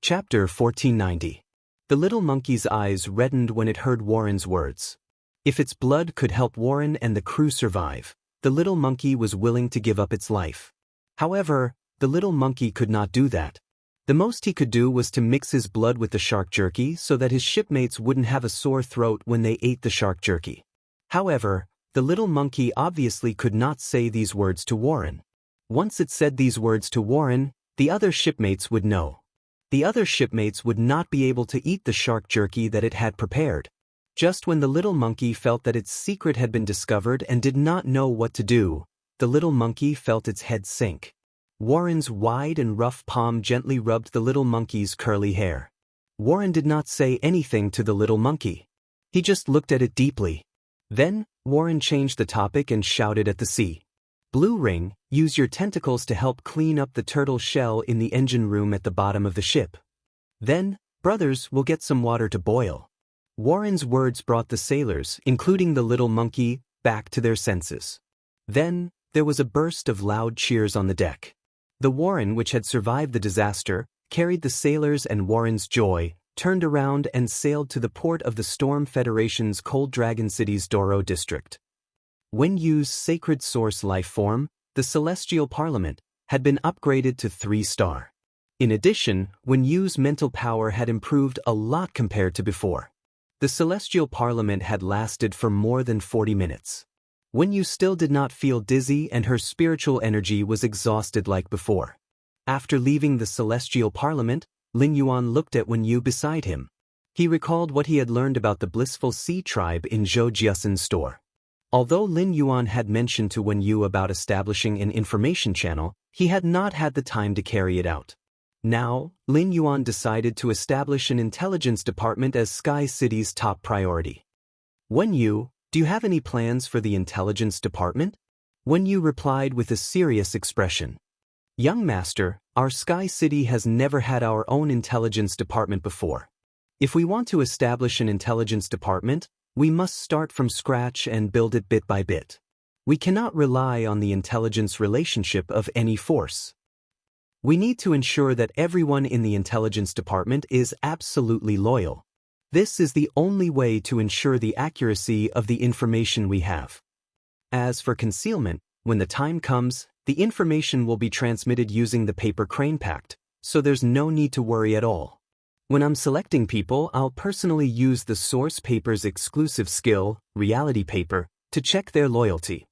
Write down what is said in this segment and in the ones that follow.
Chapter 1490. The little monkey's eyes reddened when it heard Warren's words. If its blood could help Warren and the crew survive, the little monkey was willing to give up its life. However, the little monkey could not do that. The most he could do was to mix his blood with the shark jerky so that his shipmates wouldn't have a sore throat when they ate the shark jerky. However, the little monkey obviously could not say these words to Warren. Once it said these words to Warren, the other shipmates would know. The other shipmates would not be able to eat the shark jerky that it had prepared. Just when the little monkey felt that its secret had been discovered and did not know what to do, the little monkey felt its head sink. Warren's wide and rough palm gently rubbed the little monkey's curly hair. Warren did not say anything to the little monkey. He just looked at it deeply. Then, Warren changed the topic and shouted at the sea. Blue Ring, use your tentacles to help clean up the turtle shell in the engine room at the bottom of the ship. Then, brothers will get some water to boil. Warren's words brought the sailors, including the little monkey, back to their senses. Then, there was a burst of loud cheers on the deck. The Warren, which had survived the disaster, carried the sailors and Warren's joy, turned around and sailed to the port of the Storm Federation's Cold Dragon City's Doro district. Wen Yu's sacred source life form, the Celestial Parliament, had been upgraded to 3-star. In addition, Wen Yu's mental power had improved a lot compared to before. The Celestial Parliament had lasted for more than 40 minutes. Wen Yu still did not feel dizzy and her spiritual energy was exhausted like before. After leaving the Celestial Parliament, Lin Yuan looked at Wen Yu beside him. He recalled what he had learned about the Blissful Sea tribe in Zhou Jiasen's store. Although Lin Yuan had mentioned to Wen Yu about establishing an information channel, he had not had the time to carry it out. Now, Lin Yuan decided to establish an intelligence department as Sky City's top priority. Wen Yu, do you have any plans for the intelligence department? Wen Yu replied with a serious expression. Young master, our Sky City has never had our own intelligence department before. If we want to establish an intelligence department, we must start from scratch and build it bit by bit. We cannot rely on the intelligence relationship of any force. We need to ensure that everyone in the intelligence department is absolutely loyal. This is the only way to ensure the accuracy of the information we have. As for concealment, when the time comes, the information will be transmitted using the paper crane pact, so there's no need to worry at all. When I'm selecting people, I'll personally use the source paper's exclusive skill, reality paper, to check their loyalty.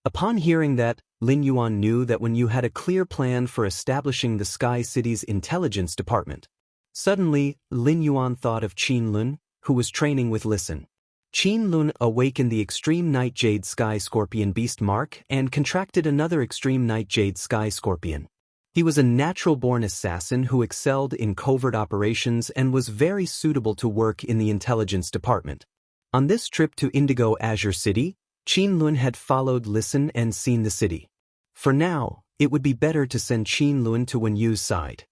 Upon hearing that, Lin Yuan knew that Wen Yu had a clear plan for establishing the Sky City's intelligence department. Suddenly, Lin Yuan thought of Qin Lun, who was training with Listen. Qin Lun awakened the Extreme Night Jade Sky Scorpion Beast Mark and contracted another Extreme Night Jade Sky Scorpion. He was a natural-born assassin who excelled in covert operations and was very suitable to work in the intelligence department. On this trip to Indigo Azure City, Qin Lun had followed Listen and seen the city. For now, it would be better to send Qin Lun to Wen Yu's side.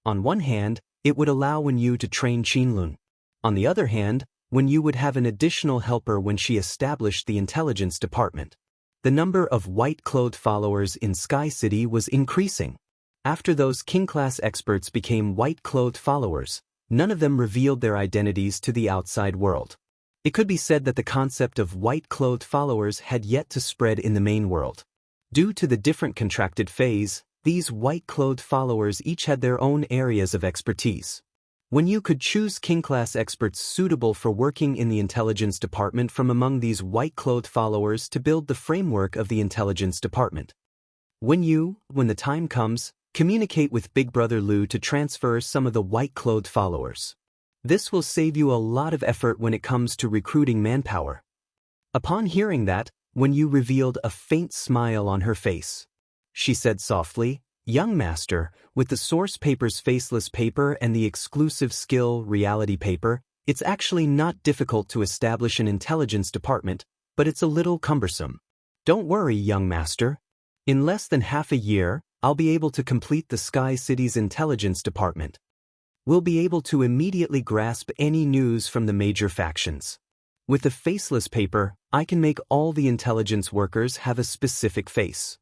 On one hand, it would allow Wen Yu to train Qin Lun. On the other hand, Wen Yu would have an additional helper when she established the intelligence department. The number of white-clothed followers in Sky City was increasing. After those king-class experts became white-clothed followers, none of them revealed their identities to the outside world. It could be said that the concept of white-clothed followers had yet to spread in the main world. Due to the different contracted phase, these white-clothed followers each had their own areas of expertise. Wen Yu could choose king-class experts suitable for working in the intelligence department from among these white-clothed followers to build the framework of the intelligence department. Wen Yu, when the time comes, communicate with Big Brother Lu to transfer some of the white-clothed followers. This will save you a lot of effort when it comes to recruiting manpower. Upon hearing that, Wen Yu revealed a faint smile on her face. She said softly, Young master, with the source paper's faceless paper and the exclusive skill reality paper, it's actually not difficult to establish an intelligence department, but it's a little cumbersome. Don't worry, young master. In less than half a year, I'll be able to complete the Sky City's intelligence department. We'll be able to immediately grasp any news from the major factions. With the faceless paper, I can make all the intelligence workers have a specific face.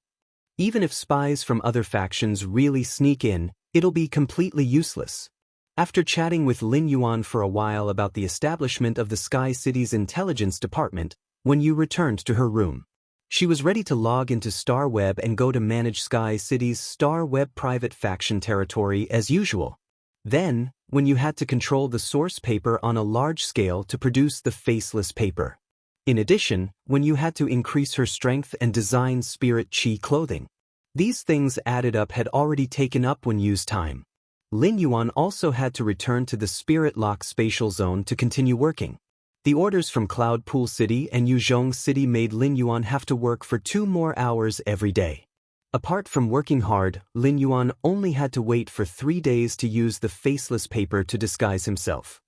Even if spies from other factions really sneak in, It'll be completely useless. After chatting with Lin Yuan for a while about the establishment of the Sky City's intelligence department, Wen Yu returned to her room. She was ready to log into Star Web and go to manage Sky City's Star Web private faction territory as usual. Then, Wen Yu had to control the source paper on a large scale to produce the faceless paper. In addition, Wen Yu had to increase her strength and design spirit chi clothing. These things added up had already taken up Wen Yu's time. Lin Yuan also had to return to the Spirit Lock spatial zone to continue working. The orders from Cloud Pool City and Yuzhong City made Lin Yuan have to work for 2 more hours every day. Apart from working hard, Lin Yuan only had to wait for 3 days to use the faceless paper to disguise himself.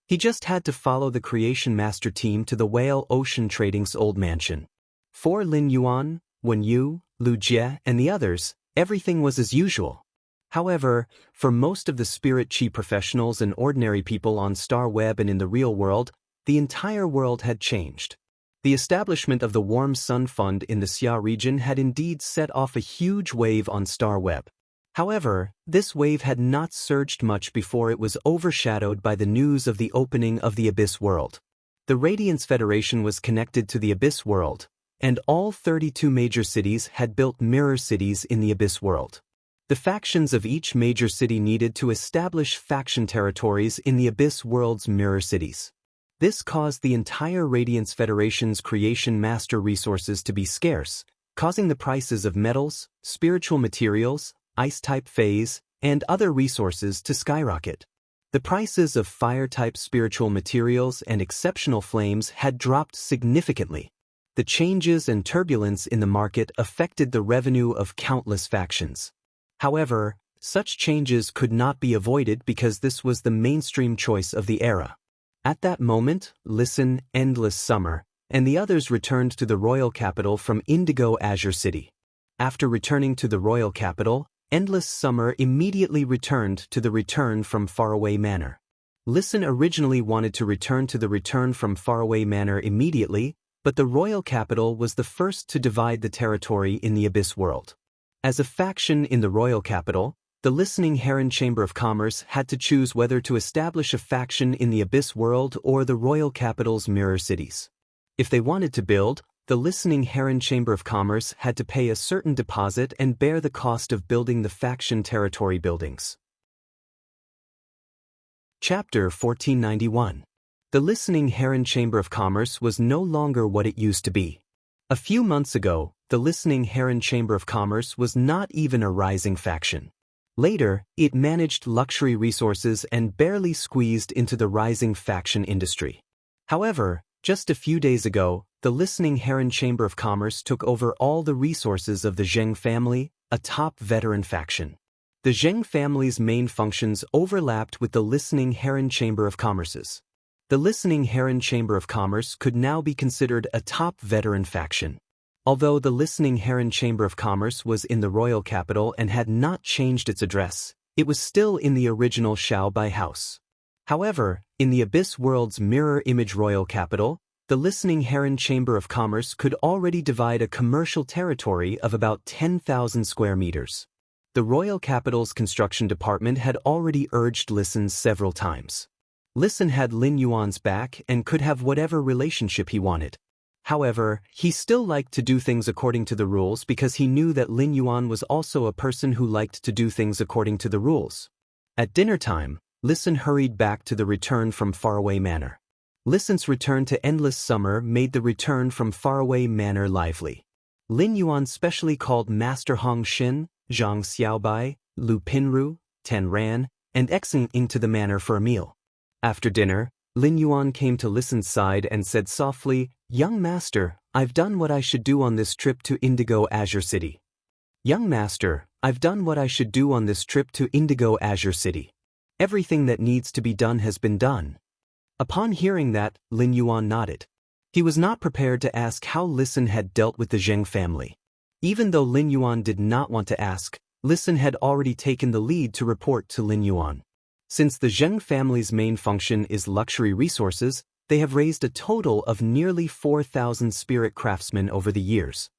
He just had to follow the Creation Master team to the Whale Ocean Trading's old mansion. For Lin Yuan, Wen Yu, Lu Jie, and the others, everything was as usual. However, for most of the spirit chi professionals and ordinary people on Star Web and in the real world, the entire world had changed. The establishment of the Warm Sun Fund in the Xia region had indeed set off a huge wave on Star Web. However, this wave had not surged much before it was overshadowed by the news of the opening of the Abyss World. The Radiance Federation was connected to the Abyss World, and all 32 major cities had built mirror cities in the Abyss World. The factions of each major city needed to establish faction territories in the Abyss World's mirror cities. This caused the entire Radiance Federation's Creation Master resources to be scarce, causing the prices of metals, spiritual materials, ice-type phase, and other resources to skyrocket. The prices of fire-type spiritual materials and exceptional flames had dropped significantly. The changes and turbulence in the market affected the revenue of countless factions. However, such changes could not be avoided because this was the mainstream choice of the era. At that moment, Listen, Endless Summer, and the others returned to the royal capital from Indigo Azure City. After returning to the royal capital, Endless Summer immediately returned to the Return from Faraway Manor. Listen originally wanted to return to the Return from Faraway Manor immediately, but the royal capital was the first to divide the territory in the Abyss World. As a faction in the royal capital, the Listening Heron Chamber of Commerce had to choose whether to establish a faction in the Abyss World or the royal capital's mirror cities. If they wanted to build, the Listening Heron Chamber of Commerce had to pay a certain deposit and bear the cost of building the faction territory buildings. Chapter 1491. The Listening Heron Chamber of Commerce was no longer what it used to be. A few months ago, the Listening Heron Chamber of Commerce was not even a rising faction. Later, it managed luxury resources and barely squeezed into the rising faction industry. However, just a few days ago, the Listening Heron Chamber of Commerce took over all the resources of the Zheng family, a top veteran faction. The Zheng family's main functions overlapped with the Listening Heron Chamber of Commerce's. The Listening Heron Chamber of Commerce could now be considered a top veteran faction. Although the Listening Heron Chamber of Commerce was in the royal capital and had not changed its address, it was still in the original Xiaobai house. However, in the Abyss World's mirror image royal capital, the Listening Heron Chamber of Commerce could already divide a commercial territory of about 10,000 square meters. The royal capital's construction department had already urged Listen several times. Listen had Lin Yuan's back and could have whatever relationship he wanted. However, he still liked to do things according to the rules because he knew that Lin Yuan was also a person who liked to do things according to the rules. At dinner time, Listen hurried back to the Return from Faraway Manor. Listen's return to Endless Summer made the Return from Faraway Manor lively. Lin Yuan specially called Master Hong Xin, Zhang Xiaobai, Lu Pinru, Ten Ran, and Xing Ying to the manor for a meal. After dinner, Lin Yuan came to Listen's side and said softly, "Young master, I've done what I should do on this trip to Indigo Azure City." "Young master, I've done what I should do on this trip to Indigo Azure City. Everything that needs to be done has been done." Upon hearing that, Lin Yuan nodded. He was not prepared to ask how Listen had dealt with the Zheng family. Even though Lin Yuan did not want to ask, Listen had already taken the lead to report to Lin Yuan. Since the Zheng family's main function is luxury resources, they have raised a total of nearly 4,000 spirit craftsmen over the years.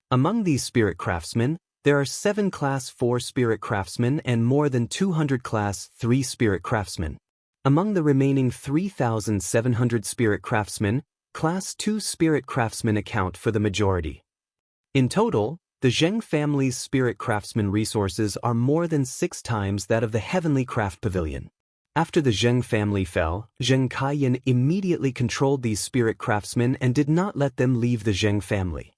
Among these spirit craftsmen, There are 7 Class 4 Spirit Craftsmen and more than 200 Class 3 Spirit Craftsmen. Among the remaining 3,700 Spirit Craftsmen, Class 2 Spirit Craftsmen account for the majority. In total, the Zheng family's Spirit Craftsman resources are more than 6 times that of the Heavenly Craft Pavilion. After the Zheng family fell, Zheng Kaiyan immediately controlled these Spirit Craftsmen and did not let them leave the Zheng family.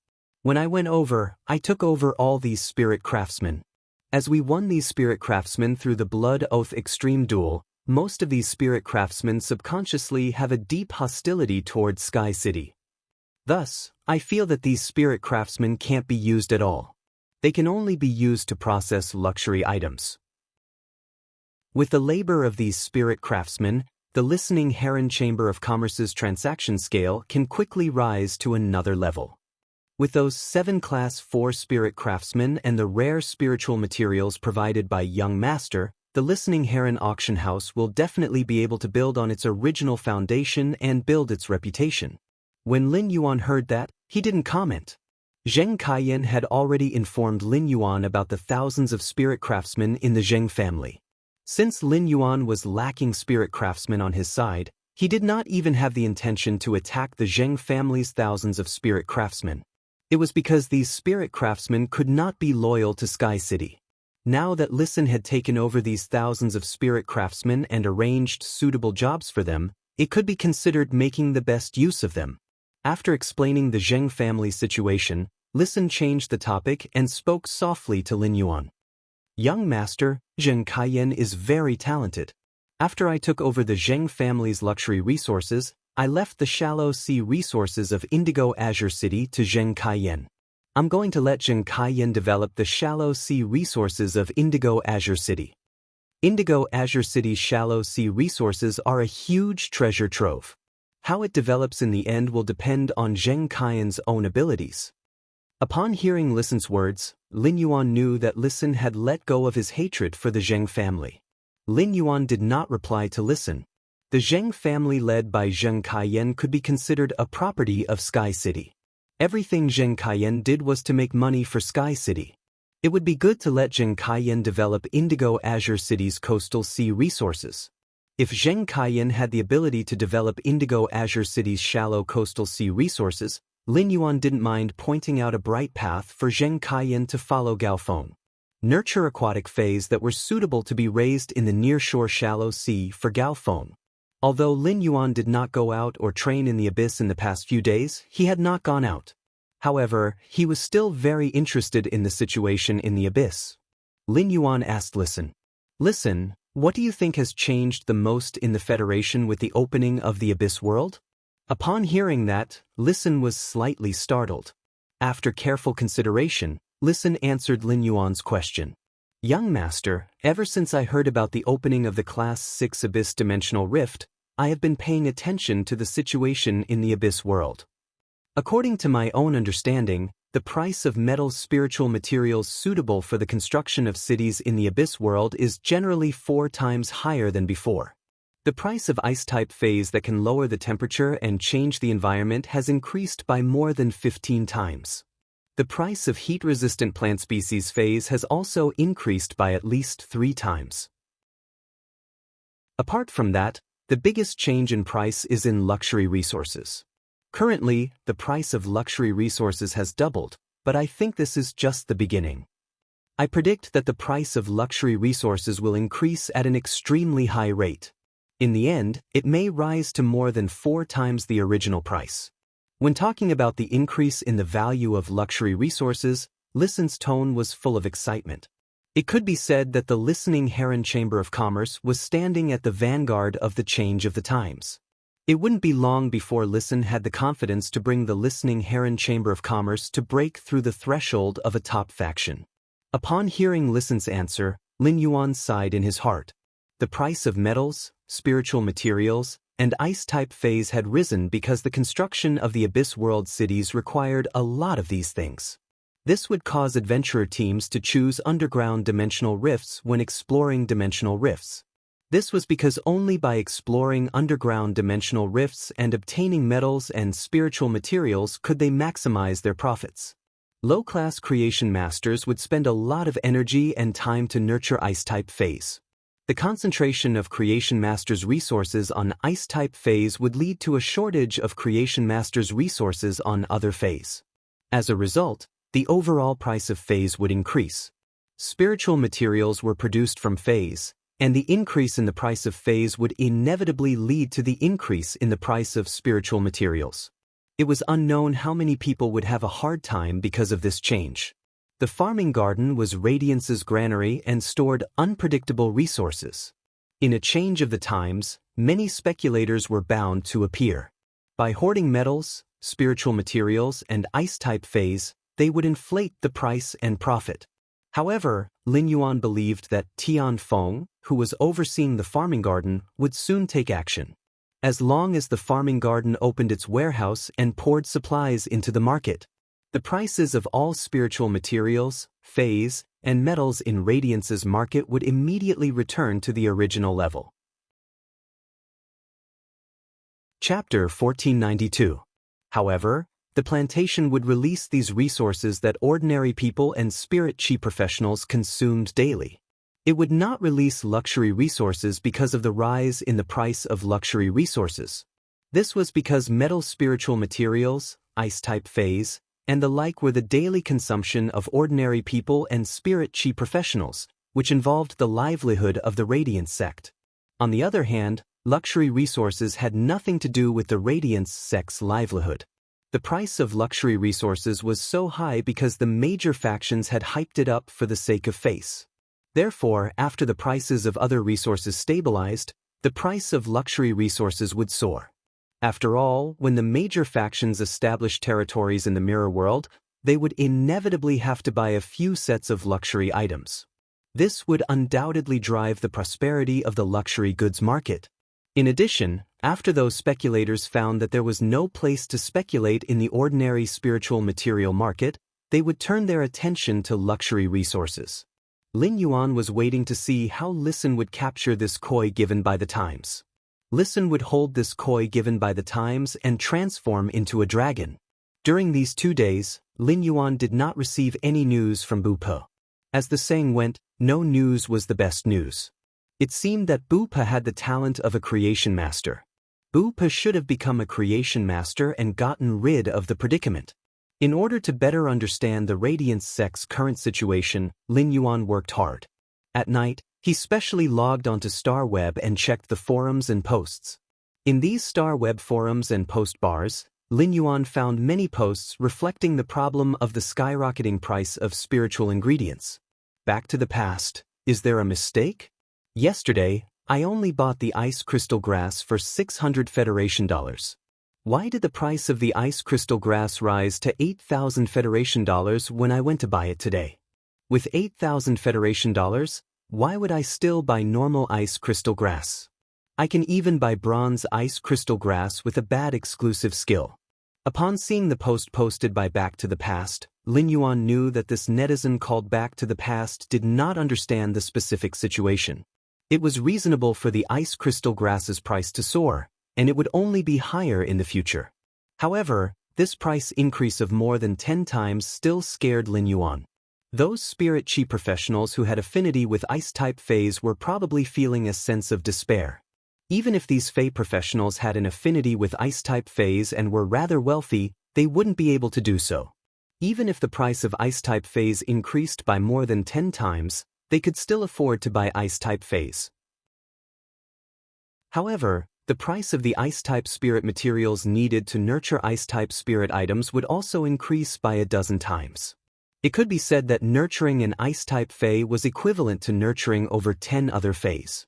When I went over, I took over all these Spirit Craftsmen. As we won these Spirit Craftsmen through the Blood Oath Extreme Duel, most of these Spirit Craftsmen subconsciously have a deep hostility towards Sky City. Thus, I feel that these Spirit Craftsmen can't be used at all. They can only be used to process luxury items. With the labor of these Spirit Craftsmen, the Listening Heron Chamber of Commerce's transaction scale can quickly rise to another level. With those 7 Class 4 Spirit Craftsmen and the rare spiritual materials provided by Young Master, the Listening Heron Auction House will definitely be able to build on its original foundation and build its reputation. When Lin Yuan heard that, he didn't comment. Zheng Kaiyan had already informed Lin Yuan about the thousands of Spirit Craftsmen in the Zheng family. Since Lin Yuan was lacking Spirit Craftsmen on his side, he did not even have the intention to attack the Zheng family's thousands of Spirit Craftsmen. It was because these Spirit Craftsmen could not be loyal to Sky City. Now that Listen had taken over these thousands of Spirit Craftsmen and arranged suitable jobs for them, it could be considered making the best use of them. After explaining the Zheng family situation, Listen changed the topic and spoke softly to Lin Yuan. Young Master, Zheng Kaiyan is very talented. After I took over the Zheng family's luxury resources, I left the shallow sea resources of Indigo Azure City to Zheng Kaiyan. I'm going to let Zheng Kaiyan develop the shallow sea resources of Indigo Azure City. Indigo Azure City's shallow sea resources are a huge treasure trove. How it develops in the end will depend on Zheng Kaiyan's own abilities. Upon hearing Listen's words, Lin Yuan knew that Listen had let go of his hatred for the Zheng family. Lin Yuan did not reply to Listen. The Zheng family led by Zheng Kaiyan could be considered a property of Sky City. Everything Zheng Kaiyan did was to make money for Sky City. It would be good to let Zheng Kaiyan develop Indigo Azure City's coastal sea resources. If Zheng Kaiyan had the ability to develop Indigo Azure City's shallow coastal sea resources, Lin Yuan didn't mind pointing out a bright path for Zheng Kaiyan to follow Gaofeng. Nurture aquatic phase that were suitable to be raised in the nearshore shallow sea for Gaofeng. Although Lin Yuan did not go out or train in the abyss in the past few days, he had not gone out. However, he was still very interested in the situation in the abyss. Lin Yuan asked Listen, what do you think has changed the most in the Federation with the opening of the abyss world? Upon hearing that, Listen was slightly startled. After careful consideration, Listen answered Lin Yuan's question. Young Master, ever since I heard about the opening of the Class 6 Abyss Dimensional Rift, I have been paying attention to the situation in the Abyss world. According to my own understanding, the price of metal spiritual materials suitable for the construction of cities in the Abyss world is generally 4 times higher than before. The price of ice-type phase that can lower the temperature and change the environment has increased by more than 15 times. The price of heat-resistant plant species phase has also increased by at least 3 times. Apart from that, the biggest change in price is in luxury resources. Currently, the price of luxury resources has doubled, but I think this is just the beginning. I predict that the price of luxury resources will increase at an extremely high rate. In the end, it may rise to more than 4 times the original price. When talking about the increase in the value of luxury resources, Listen's tone was full of excitement. It could be said that the Listening Heron Chamber of Commerce was standing at the vanguard of the change of the times. It wouldn't be long before Listen had the confidence to bring the Listening Heron Chamber of Commerce to break through the threshold of a top faction. Upon hearing Listen's answer, Lin Yuan sighed in his heart. The price of metals, spiritual materials, and ice-type phase had risen because the construction of the Abyss World cities required a lot of these things. This would cause adventurer teams to choose underground dimensional rifts when exploring dimensional rifts. This was because only by exploring underground dimensional rifts and obtaining metals and spiritual materials could they maximize their profits. Low-class creation masters would spend a lot of energy and time to nurture ice-type phase. The concentration of creation masters' resources on ice-type phase would lead to a shortage of creation masters' resources on other phase. As a result, the overall price of phase would increase. Spiritual materials were produced from phase, and the increase in the price of phase would inevitably lead to the increase in the price of spiritual materials. It was unknown how many people would have a hard time because of this change. The farming garden was Radiance's granary and stored unpredictable resources. In a change of the times, many speculators were bound to appear. By hoarding metals, spiritual materials, and ice-type phase, they would inflate the price and profit. However, Lin Yuan believed that Tian Feng, who was overseeing the farming garden, would soon take action. As long as the farming garden opened its warehouse and poured supplies into the market, the prices of all spiritual materials, phase, and metals in Radiance's market would immediately return to the original level. Chapter 1492. However, the plantation would release these resources that ordinary people and spirit chi professionals consumed daily. It would not release luxury resources because of the rise in the price of luxury resources. This was because metal spiritual materials, ice-type phase, and the like were the daily consumption of ordinary people and spirit chi professionals, which involved the livelihood of the Radiance sect. On the other hand, luxury resources had nothing to do with the Radiance sect's livelihood. The price of luxury resources was so high because the major factions had hyped it up for the sake of face. Therefore, after the prices of other resources stabilized, the price of luxury resources would soar. After all, when the major factions established territories in the mirror world, they would inevitably have to buy a few sets of luxury items. This would undoubtedly drive the prosperity of the luxury goods market. In addition, after those speculators found that there was no place to speculate in the ordinary spiritual material market, they would turn their attention to luxury resources. Lin Yuan was waiting to see how Listen would capture this koi given by the times. Listen would hold this koi given by the times and transform into a dragon. During these 2 days, Lin Yuan did not receive any news from Bu Pe. As the saying went, no news was the best news. It seemed that Bu Pe had the talent of a creation master. Bu Pe should have become a creation master and gotten rid of the predicament. In order to better understand the Radiance sect's current situation, Lin Yuan worked hard. At night, he specially logged onto StarWeb and checked the forums and posts. In these StarWeb forums and post bars, Lin Yuan found many posts reflecting the problem of the skyrocketing price of spiritual ingredients. Back to the past. Is there a mistake? Yesterday, I only bought the ice crystal grass for $600 Federation dollars. Why did the price of the ice crystal grass rise to 8,000 Federation dollars when I went to buy it today? With 8,000 Federation dollars, why would I still buy normal ice crystal grass? I can even buy bronze ice crystal grass with a bad exclusive skill. Upon seeing the post posted by Back to the Past, Lin Yuan knew that this netizen called Back to the Past did not understand the specific situation. It was reasonable for the ice crystal grass's price to soar, and it would only be higher in the future. However, this price increase of more than 10 times still scared Lin Yuan. Those spirit chi professionals who had affinity with ice-type phase were probably feeling a sense of despair. Even if these Fey professionals had an affinity with ice-type phase and were rather wealthy, they wouldn't be able to do so. Even if the price of ice-type phase increased by more than 10 times, they could still afford to buy ice-type phase. However, the price of the ice-type spirit materials needed to nurture ice-type spirit items would also increase by a dozen times. It could be said that nurturing an ice-type Fey was equivalent to nurturing over 10 other Feys.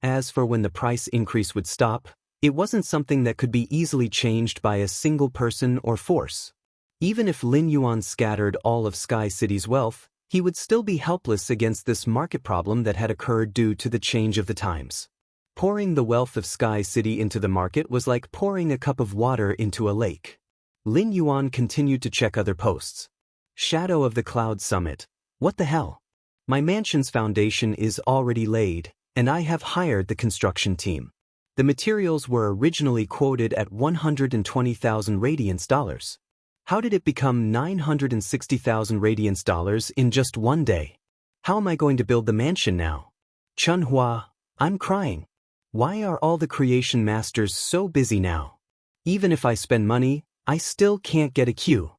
As for when the price increase would stop, it wasn't something that could be easily changed by a single person or force. Even if Lin Yuan scattered all of Sky City's wealth, he would still be helpless against this market problem that had occurred due to the change of the times. Pouring the wealth of Sky City into the market was like pouring a cup of water into a lake. Lin Yuan continued to check other posts. Shadow of the Cloud Summit. What the hell? My mansion's foundation is already laid, and I have hired the construction team. The materials were originally quoted at 120,000 Radiance dollars. How did it become 960,000 radiance dollars in just one day? How am I going to build the mansion now? Chunhua, I'm crying. Why are all the creation masters so busy now? Even if I spend money, I still can't get a queue.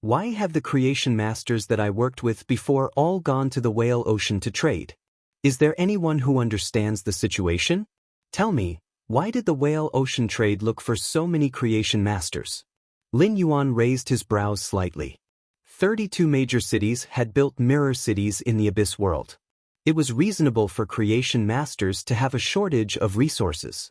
Why have the creation masters that I worked with before all gone to the whale ocean to trade? Is there anyone who understands the situation? Tell me, why did the whale ocean trade look for so many creation masters? Lin Yuan raised his brows slightly. 32 major cities had built mirror cities in the abyss world. It was reasonable for creation masters to have a shortage of resources.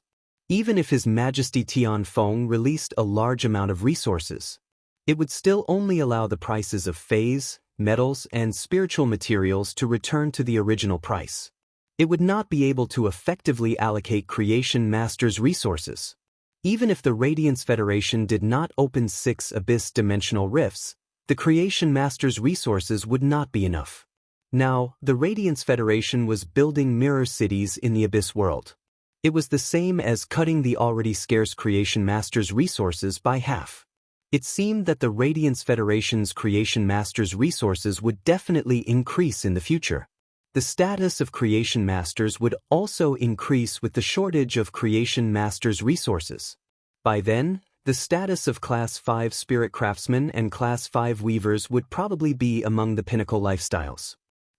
Even if His Majesty Tianfeng released a large amount of resources, it would still only allow the prices of phase, metals, and spiritual materials to return to the original price. It would not be able to effectively allocate creation masters' resources. Even if the Radiance Federation did not open 6 abyss dimensional rifts, the creation masters' resources would not be enough. Now, the Radiance Federation was building mirror cities in the abyss world. It was the same as cutting the already scarce creation masters' resources by half. It seemed that the Radiance Federation's creation masters' resources would definitely increase in the future. The status of creation masters would also increase with the shortage of creation masters' resources. By then, the status of Class 5 spirit craftsmen and Class 5 weavers would probably be among the pinnacle lifestyles.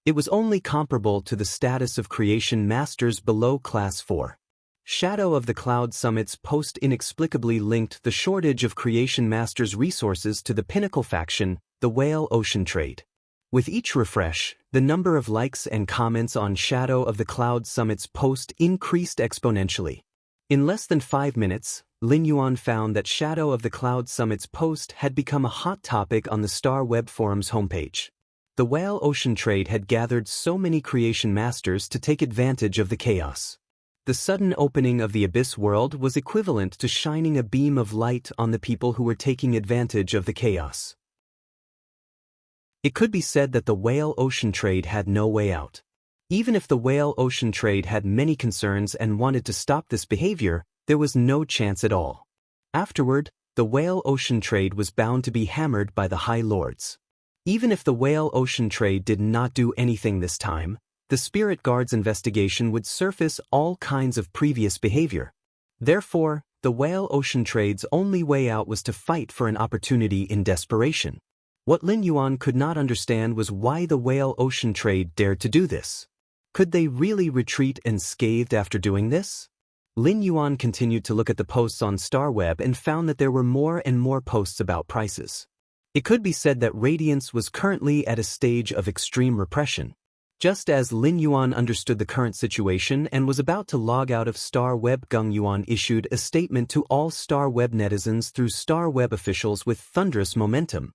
It was only comparable to the status of creation masters below Class 4. Shadow of the Cloud Summit's post inexplicably linked the shortage of creation masters' resources to the pinnacle faction, the whale ocean trade. With each refresh, the number of likes and comments on Shadow of the Cloud Summit's post increased exponentially. In less than 5 minutes, Lin Yuan found that Shadow of the Cloud Summit's post had become a hot topic on the Star Web Forum's homepage. The whale ocean trade had gathered so many creation masters to take advantage of the chaos. The sudden opening of the abyss world was equivalent to shining a beam of light on the people who were taking advantage of the chaos. It could be said that the whale ocean trade had no way out. Even if the whale ocean trade had many concerns and wanted to stop this behavior, there was no chance at all. Afterward, the whale ocean trade was bound to be hammered by the High Lords. Even if the whale ocean trade did not do anything this time, the Spirit Guard's investigation would surface all kinds of previous behavior. Therefore, the whale ocean trade's only way out was to fight for an opportunity in desperation. What Lin Yuan could not understand was why the whale ocean trade dared to do this. Could they really retreat unscathed after doing this? Lin Yuan continued to look at the posts on StarWeb and found that there were more and more posts about prices. It could be said that Radiance was currently at a stage of extreme repression. Just as Lin Yuan understood the current situation and was about to log out of Star Web, Gung Yuan issued a statement to all Star Web netizens through Star Web officials with thunderous momentum.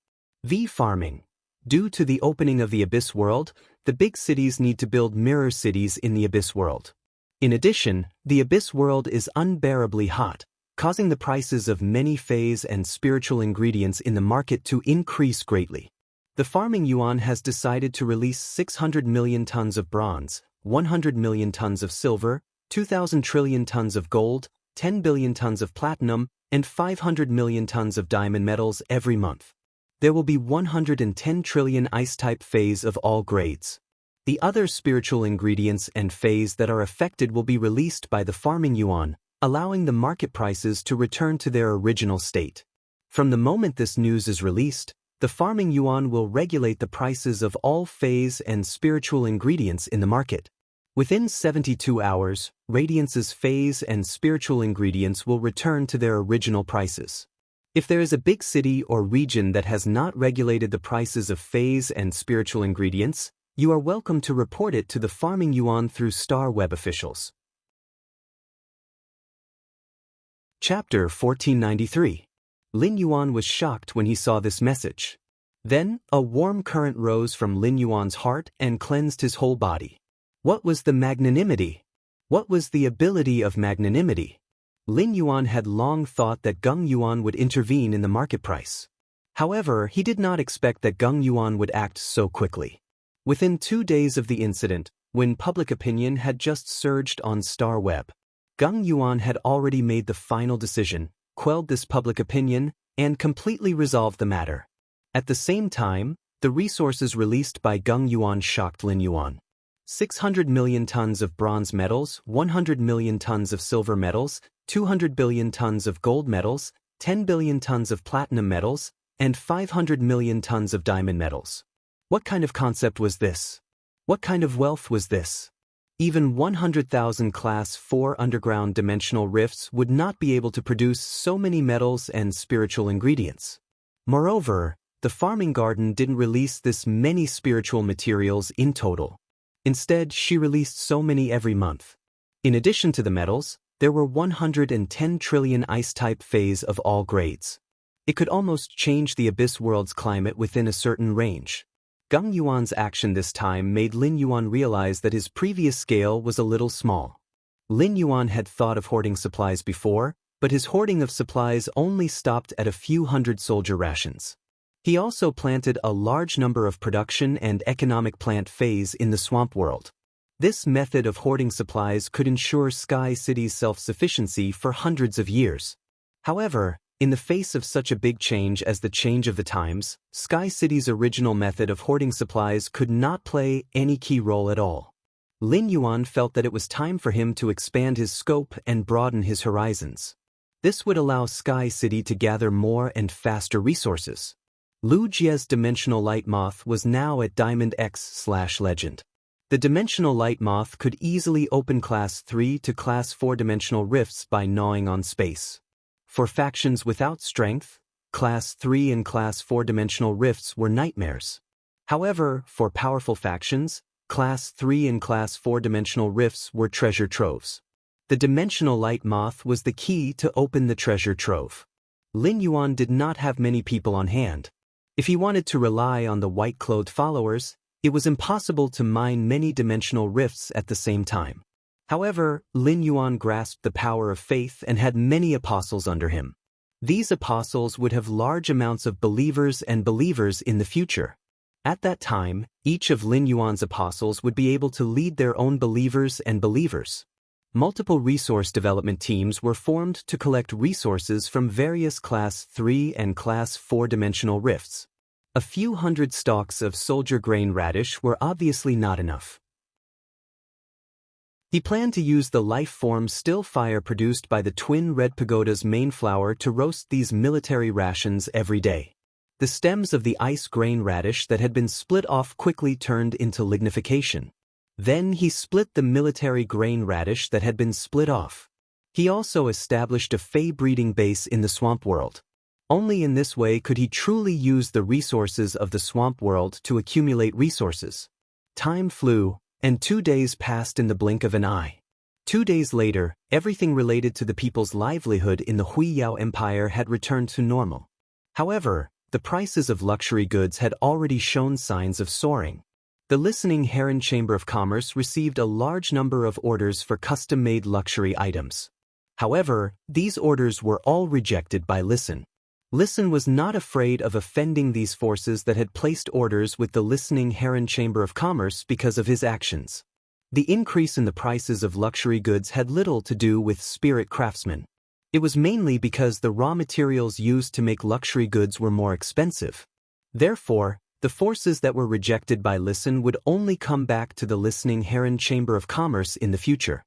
Farming. Due to the opening of the Abyss world, the big cities need to build mirror cities in the Abyss world. In addition, the Abyss world is unbearably hot, causing the prices of many phase and spiritual ingredients in the market to increase greatly. The farming yuan has decided to release 600 million tons of bronze, 100 million tons of silver, 2,000 trillion tons of gold, 10 billion tons of platinum, and 500 million tons of diamond metals every month. There will be 110 trillion ice-type phase of all grades. The other spiritual ingredients and phase that are affected will be released by the farming yuan, allowing the market prices to return to their original state. From the moment this news is released, the farming yuan will regulate the prices of all phase and spiritual ingredients in the market. Within 72 hours, Radiance's phase and spiritual ingredients will return to their original prices. If there is a big city or region that has not regulated the prices of phase and spiritual ingredients, you are welcome to report it to the farming yuan through Star Web officials. Chapter 1493. Lin Yuan was shocked when he saw this message. Then, a warm current rose from Lin Yuan's heart and cleansed his whole body. What was the magnanimity? What was the ability of magnanimity? Lin Yuan had long thought that Gung Yuan would intervene in the market price. However, he did not expect that Gung Yuan would act so quickly. Within 2 days of the incident, when public opinion had just surged on Star Web, Gung Yuan had already made the final decision, quelled this public opinion, and completely resolved the matter. At the same time, the resources released by Gung Yuan shocked Lin Yuan. 600 million tons of bronze metals, 100 million tons of silver metals, 200 billion tons of gold metals, 10 billion tons of platinum metals, and 500 million tons of diamond metals. What kind of concept was this? What kind of wealth was this? Even 100,000 Class 4 underground dimensional rifts would not be able to produce so many metals and spiritual ingredients. Moreover, the farming garden didn't release this many spiritual materials in total. Instead, she released so many every month. In addition to the metals, there were 110 trillion ice-type phase of all grades. It could almost change the Abyss world's climate within a certain range. Gung Yuan's action this time made Lin Yuan realize that his previous scale was a little small. Lin Yuan had thought of hoarding supplies before, but his hoarding of supplies only stopped at a few hundred soldier rations. He also planted a large number of production and economic plant phase in the swamp world. This method of hoarding supplies could ensure Sky City's self-sufficiency for hundreds of years. However, in the face of such a big change as the change of the times, Sky City's original method of hoarding supplies could not play any key role at all. Lin Yuan felt that it was time for him to expand his scope and broaden his horizons. This would allow Sky City to gather more and faster resources. Lu Jie's Dimensional Light Moth was now at Diamond X/Legend. The Dimensional Light Moth could easily open Class 3 to Class 4 dimensional rifts by gnawing on space. For factions without strength, Class 3 and Class 4 dimensional rifts were nightmares. However, for powerful factions, Class 3 and Class 4 dimensional rifts were treasure troves. The Dimensional Light Moth was the key to open the treasure trove. Lin Yuan did not have many people on hand. If he wanted to rely on the white-clothed followers, it was impossible to mine many dimensional rifts at the same time. However, Lin Yuan grasped the power of faith and had many apostles under him. These apostles would have large amounts of believers and believers in the future. At that time, each of Lin Yuan's apostles would be able to lead their own believers and believers. Multiple resource development teams were formed to collect resources from various Class 3 and Class 4 dimensional rifts. A few hundred stalks of soldier grain radish were obviously not enough. He planned to use the life-form still fire produced by the twin red pagoda's main flower to roast these military rations every day. The stems of the ice grain radish that had been split off quickly turned into lignification. Then he split the military grain radish that had been split off. He also established a Fey breeding base in the swamp world. Only in this way could he truly use the resources of the swamp world to accumulate resources. Time flew, and 2 days passed in the blink of an eye. 2 days later, everything related to the people's livelihood in the Huiyao Empire had returned to normal. However, the prices of luxury goods had already shown signs of soaring. The Listening Heron Chamber of Commerce received a large number of orders for custom-made luxury items. However, these orders were all rejected by Listen. Listen was not afraid of offending these forces that had placed orders with the Listening Heron Chamber of Commerce because of his actions. The increase in the prices of luxury goods had little to do with spirit craftsmen. It was mainly because the raw materials used to make luxury goods were more expensive. Therefore, the forces that were rejected by Listen would only come back to the Listening Heron Chamber of Commerce in the future.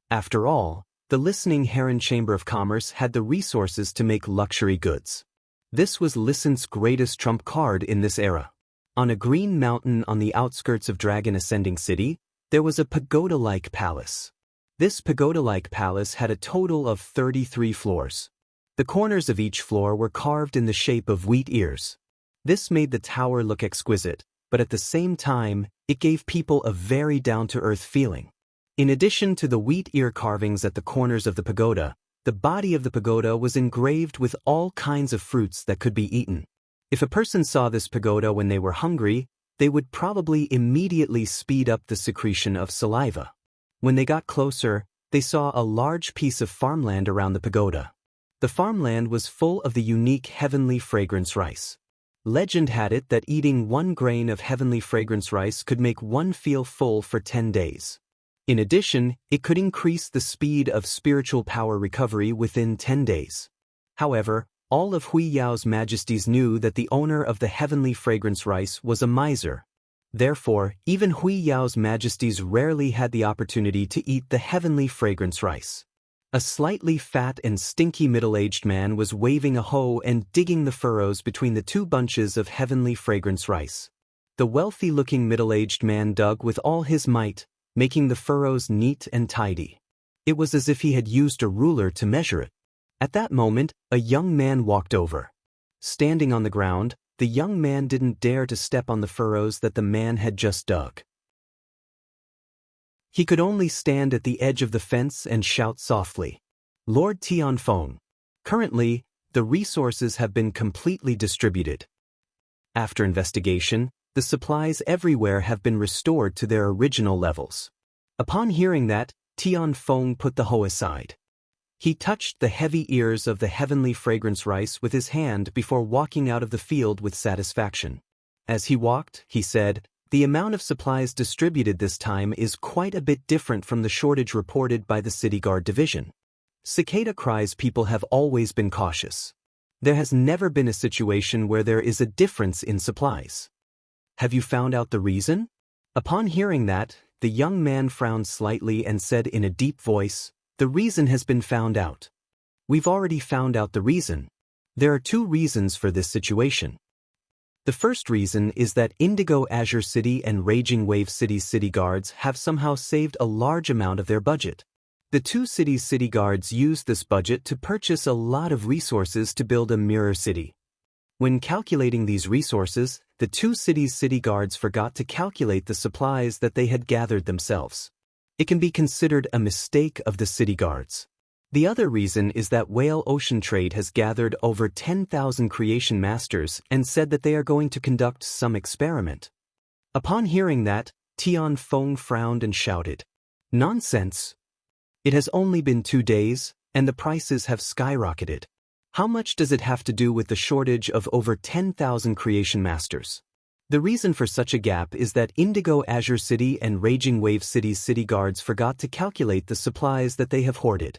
After all, the Listening Heron Chamber of Commerce had the resources to make luxury goods. This was Listen's greatest trump card in this era. On a green mountain on the outskirts of Dragon Ascending City, there was a pagoda-like palace. This pagoda-like palace had a total of 33 floors. The corners of each floor were carved in the shape of wheat ears. This made the tower look exquisite, but at the same time, it gave people a very down-to-earth feeling. In addition to the wheat ear carvings at the corners of the pagoda, the body of the pagoda was engraved with all kinds of fruits that could be eaten. If a person saw this pagoda when they were hungry, they would probably immediately speed up the secretion of saliva. When they got closer, they saw a large piece of farmland around the pagoda. The farmland was full of the unique heavenly fragrance rice. Legend had it that eating 1 grain of heavenly fragrance rice could make one feel full for 10 days. In addition, it could increase the speed of spiritual power recovery within 10 days. However, all of Hui Yao's majesties knew that the owner of the heavenly fragrance rice was a miser. Therefore, even Hui Yao's majesties rarely had the opportunity to eat the heavenly fragrance rice. A slightly fat and stinky middle-aged man was waving a hoe and digging the furrows between the two bunches of heavenly fragrance rice. The wealthy-looking middle-aged man dug with all his might, making the furrows neat and tidy. It was as if he had used a ruler to measure it. At that moment, a young man walked over. Standing on the ground, the young man didn't dare to step on the furrows that the man had just dug. He could only stand at the edge of the fence and shout softly, "Lord Tianfeng, currently, the resources have been completely distributed. After investigation, the supplies everywhere have been restored to their original levels." Upon hearing that, Tianfeng put the hoe aside. He touched the heavy ears of the heavenly fragrance rice with his hand before walking out of the field with satisfaction. As he walked, he said, "The amount of supplies distributed this time is quite a bit different from the shortage reported by the City Guard Division. Cicada cries people have always been cautious. There has never been a situation where there is a difference in supplies. Have you found out the reason?" Upon hearing that, the young man frowned slightly and said in a deep voice, "The reason has been found out. We've already found out the reason. There are two reasons for this situation. The first reason is that Indigo Azure City and Raging Wave City's city guards have somehow saved a large amount of their budget. The two cities' city guards used this budget to purchase a lot of resources to build a mirror city. When calculating these resources, the two cities' city guards forgot to calculate the supplies that they had gathered themselves. It can be considered a mistake of the city guards. The other reason is that Whale Ocean Trade has gathered over 10,000 creation masters and said that they are going to conduct some experiment." Upon hearing that, Tianfeng frowned and shouted, "Nonsense! It has only been 2 days, and the prices have skyrocketed. How much does it have to do with the shortage of over 10,000 creation masters? The reason for such a gap is that Indigo Azure City and Raging Wave City's city guards forgot to calculate the supplies that they have hoarded.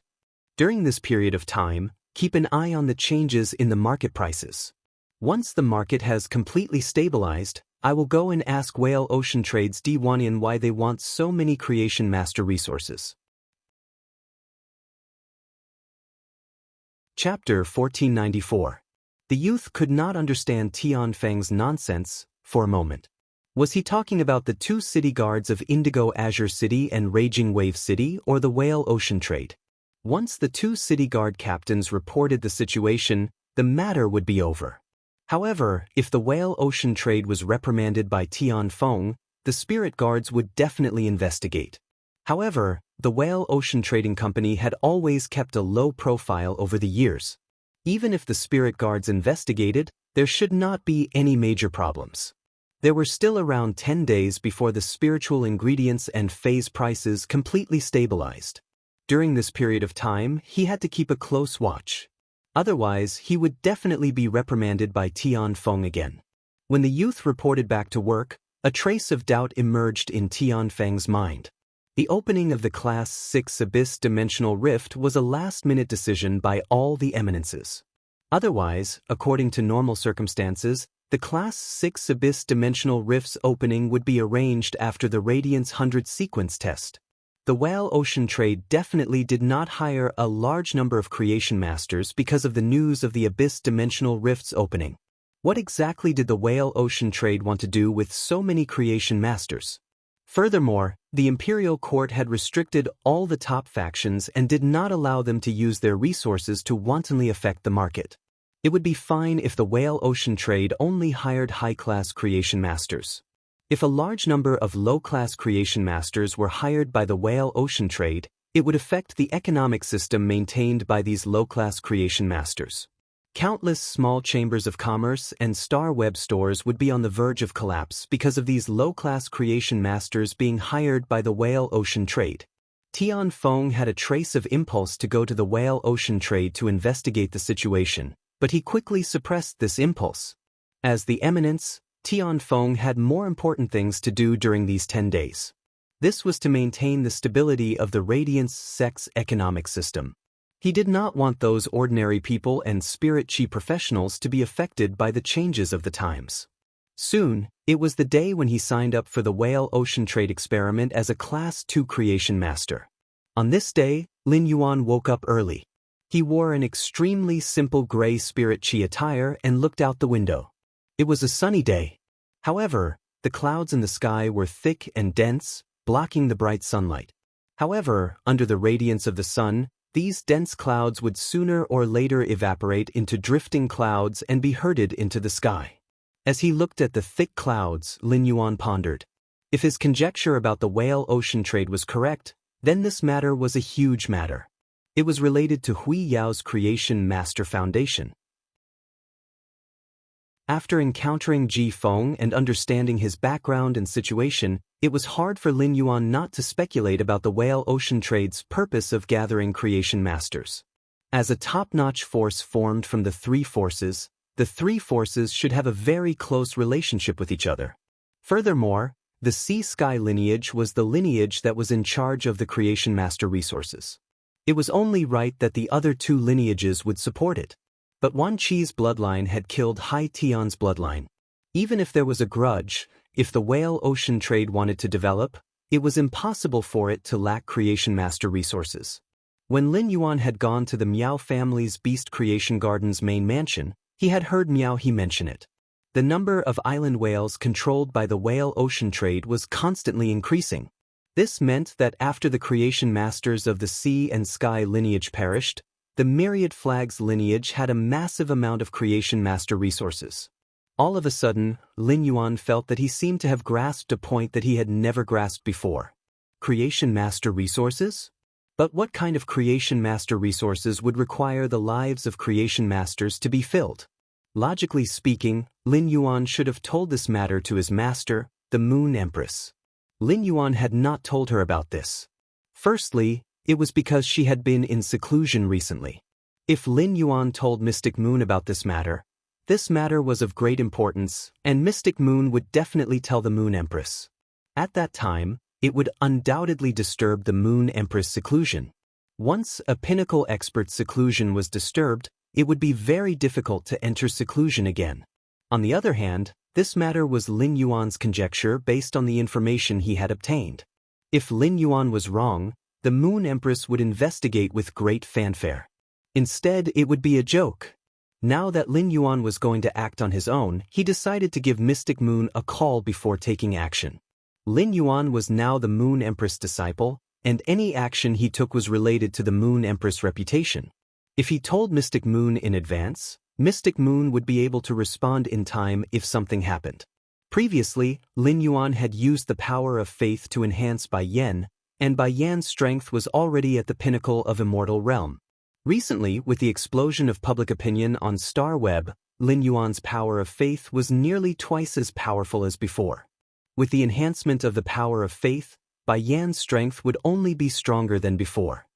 During this period of time, keep an eye on the changes in the market prices. Once the market has completely stabilized, I will go and ask Whale Ocean Trade's Diwanian why they want so many creation master resources." Chapter 1494. The youth could not understand Tianfeng's nonsense for a moment. Was he talking about the two city guards of Indigo Azure City and Raging Wave City or the Whale Ocean Trade? Once the two city guard captains reported the situation, the matter would be over. However, if the Whale Ocean Trade was reprimanded by Tianfeng, the spirit guards would definitely investigate. However, the Whale Ocean Trading Company had always kept a low profile over the years. Even if the spirit guards investigated, there should not be any major problems. There were still around 10 days before the spiritual ingredients and phase prices completely stabilized. During this period of time, he had to keep a close watch. Otherwise, he would definitely be reprimanded by Tianfeng again. When the youth reported back to work, a trace of doubt emerged in Tianfeng's mind. The opening of the Class 6 Abyss Dimensional Rift was a last-minute decision by all the eminences. Otherwise, according to normal circumstances, the Class 6 Abyss Dimensional Rift's opening would be arranged after the Radiance 100 sequence test. The Whale Ocean Trade definitely did not hire a large number of creation masters because of the news of the Abyss Dimensional Rift's opening. What exactly did the Whale Ocean Trade want to do with so many creation masters? Furthermore, the Imperial Court had restricted all the top factions and did not allow them to use their resources to wantonly affect the market. It would be fine if the Whale Ocean Trade only hired high-class creation masters. If a large number of low-class creation masters were hired by the Whale Ocean Trade, it would affect the economic system maintained by these low-class creation masters. Countless small chambers of commerce and star web stores would be on the verge of collapse because of these low-class creation masters being hired by the Whale Ocean Trade. Tianfeng had a trace of impulse to go to the Whale Ocean Trade to investigate the situation, but he quickly suppressed this impulse. As the eminence, Tianfeng had more important things to do during these 10 days. This was to maintain the stability of the Radiance Sect's economic system. He did not want those ordinary people and spirit chi professionals to be affected by the changes of the times. Soon, it was the day when he signed up for the Whale Ocean Trade experiment as a Class 2 creation master. On this day, Lin Yuan woke up early. He wore an extremely simple gray spirit chi attire and looked out the window. It was a sunny day. However, the clouds in the sky were thick and dense, blocking the bright sunlight. However, under the radiance of the sun, these dense clouds would sooner or later evaporate into drifting clouds and be herded into the sky. As he looked at the thick clouds, Lin Yuan pondered. If his conjecture about the whale ocean trade was correct, then this matter was a huge matter. It was related to Hui Yao's creation master foundation. After encountering Ji Feng and understanding his background and situation, it was hard for Lin Yuan not to speculate about the Whale Ocean Trade's purpose of gathering creation masters. As a top-notch force formed from the three forces, the three forces should have a very close relationship with each other. Furthermore, the Sea-Sky lineage was the lineage that was in charge of the creation master resources. It was only right that the other two lineages would support it. But Wan Qi's bloodline had killed Hai Tian's bloodline. Even if there was a grudge, if the Whale Ocean Trade wanted to develop, it was impossible for it to lack creation master resources. When Lin Yuan had gone to the Miao family's Beast Creation Garden's main mansion, he had heard Miao He mention it. The number of island whales controlled by the Whale Ocean Trade was constantly increasing. This meant that after the creation masters of the Sea and Sky lineage perished, the Myriad Flags lineage had a massive amount of creation master resources. All of a sudden, Lin Yuan felt that he seemed to have grasped a point that he had never grasped before. Creation master resources? But what kind of creation master resources would require the lives of creation masters to be filled? Logically speaking, Lin Yuan should have told this matter to his master, the Moon Empress. Lin Yuan had not told her about this. Firstly, it was because she had been in seclusion recently. If Lin Yuan told Mystic Moon about this matter was of great importance, and Mystic Moon would definitely tell the Moon Empress. At that time, it would undoubtedly disturb the Moon Empress' seclusion. Once a pinnacle expert's seclusion was disturbed, it would be very difficult to enter seclusion again. On the other hand, this matter was Lin Yuan's conjecture based on the information he had obtained. If Lin Yuan was wrong, the Moon Empress would investigate with great fanfare. Instead, it would be a joke. Now that Lin Yuan was going to act on his own, he decided to give Mystic Moon a call before taking action. Lin Yuan was now the Moon Empress disciple, and any action he took was related to the Moon Empress reputation. If he told Mystic Moon in advance, Mystic Moon would be able to respond in time if something happened. Previously, Lin Yuan had used the power of faith to enhance Bai Yan, and Bai Yan's strength was already at the pinnacle of Immortal realm. Recently, with the explosion of public opinion on Star Web, Lin Yuan's power of faith was nearly twice as powerful as before. With the enhancement of the power of faith, Bai Yan's strength would only be stronger than before.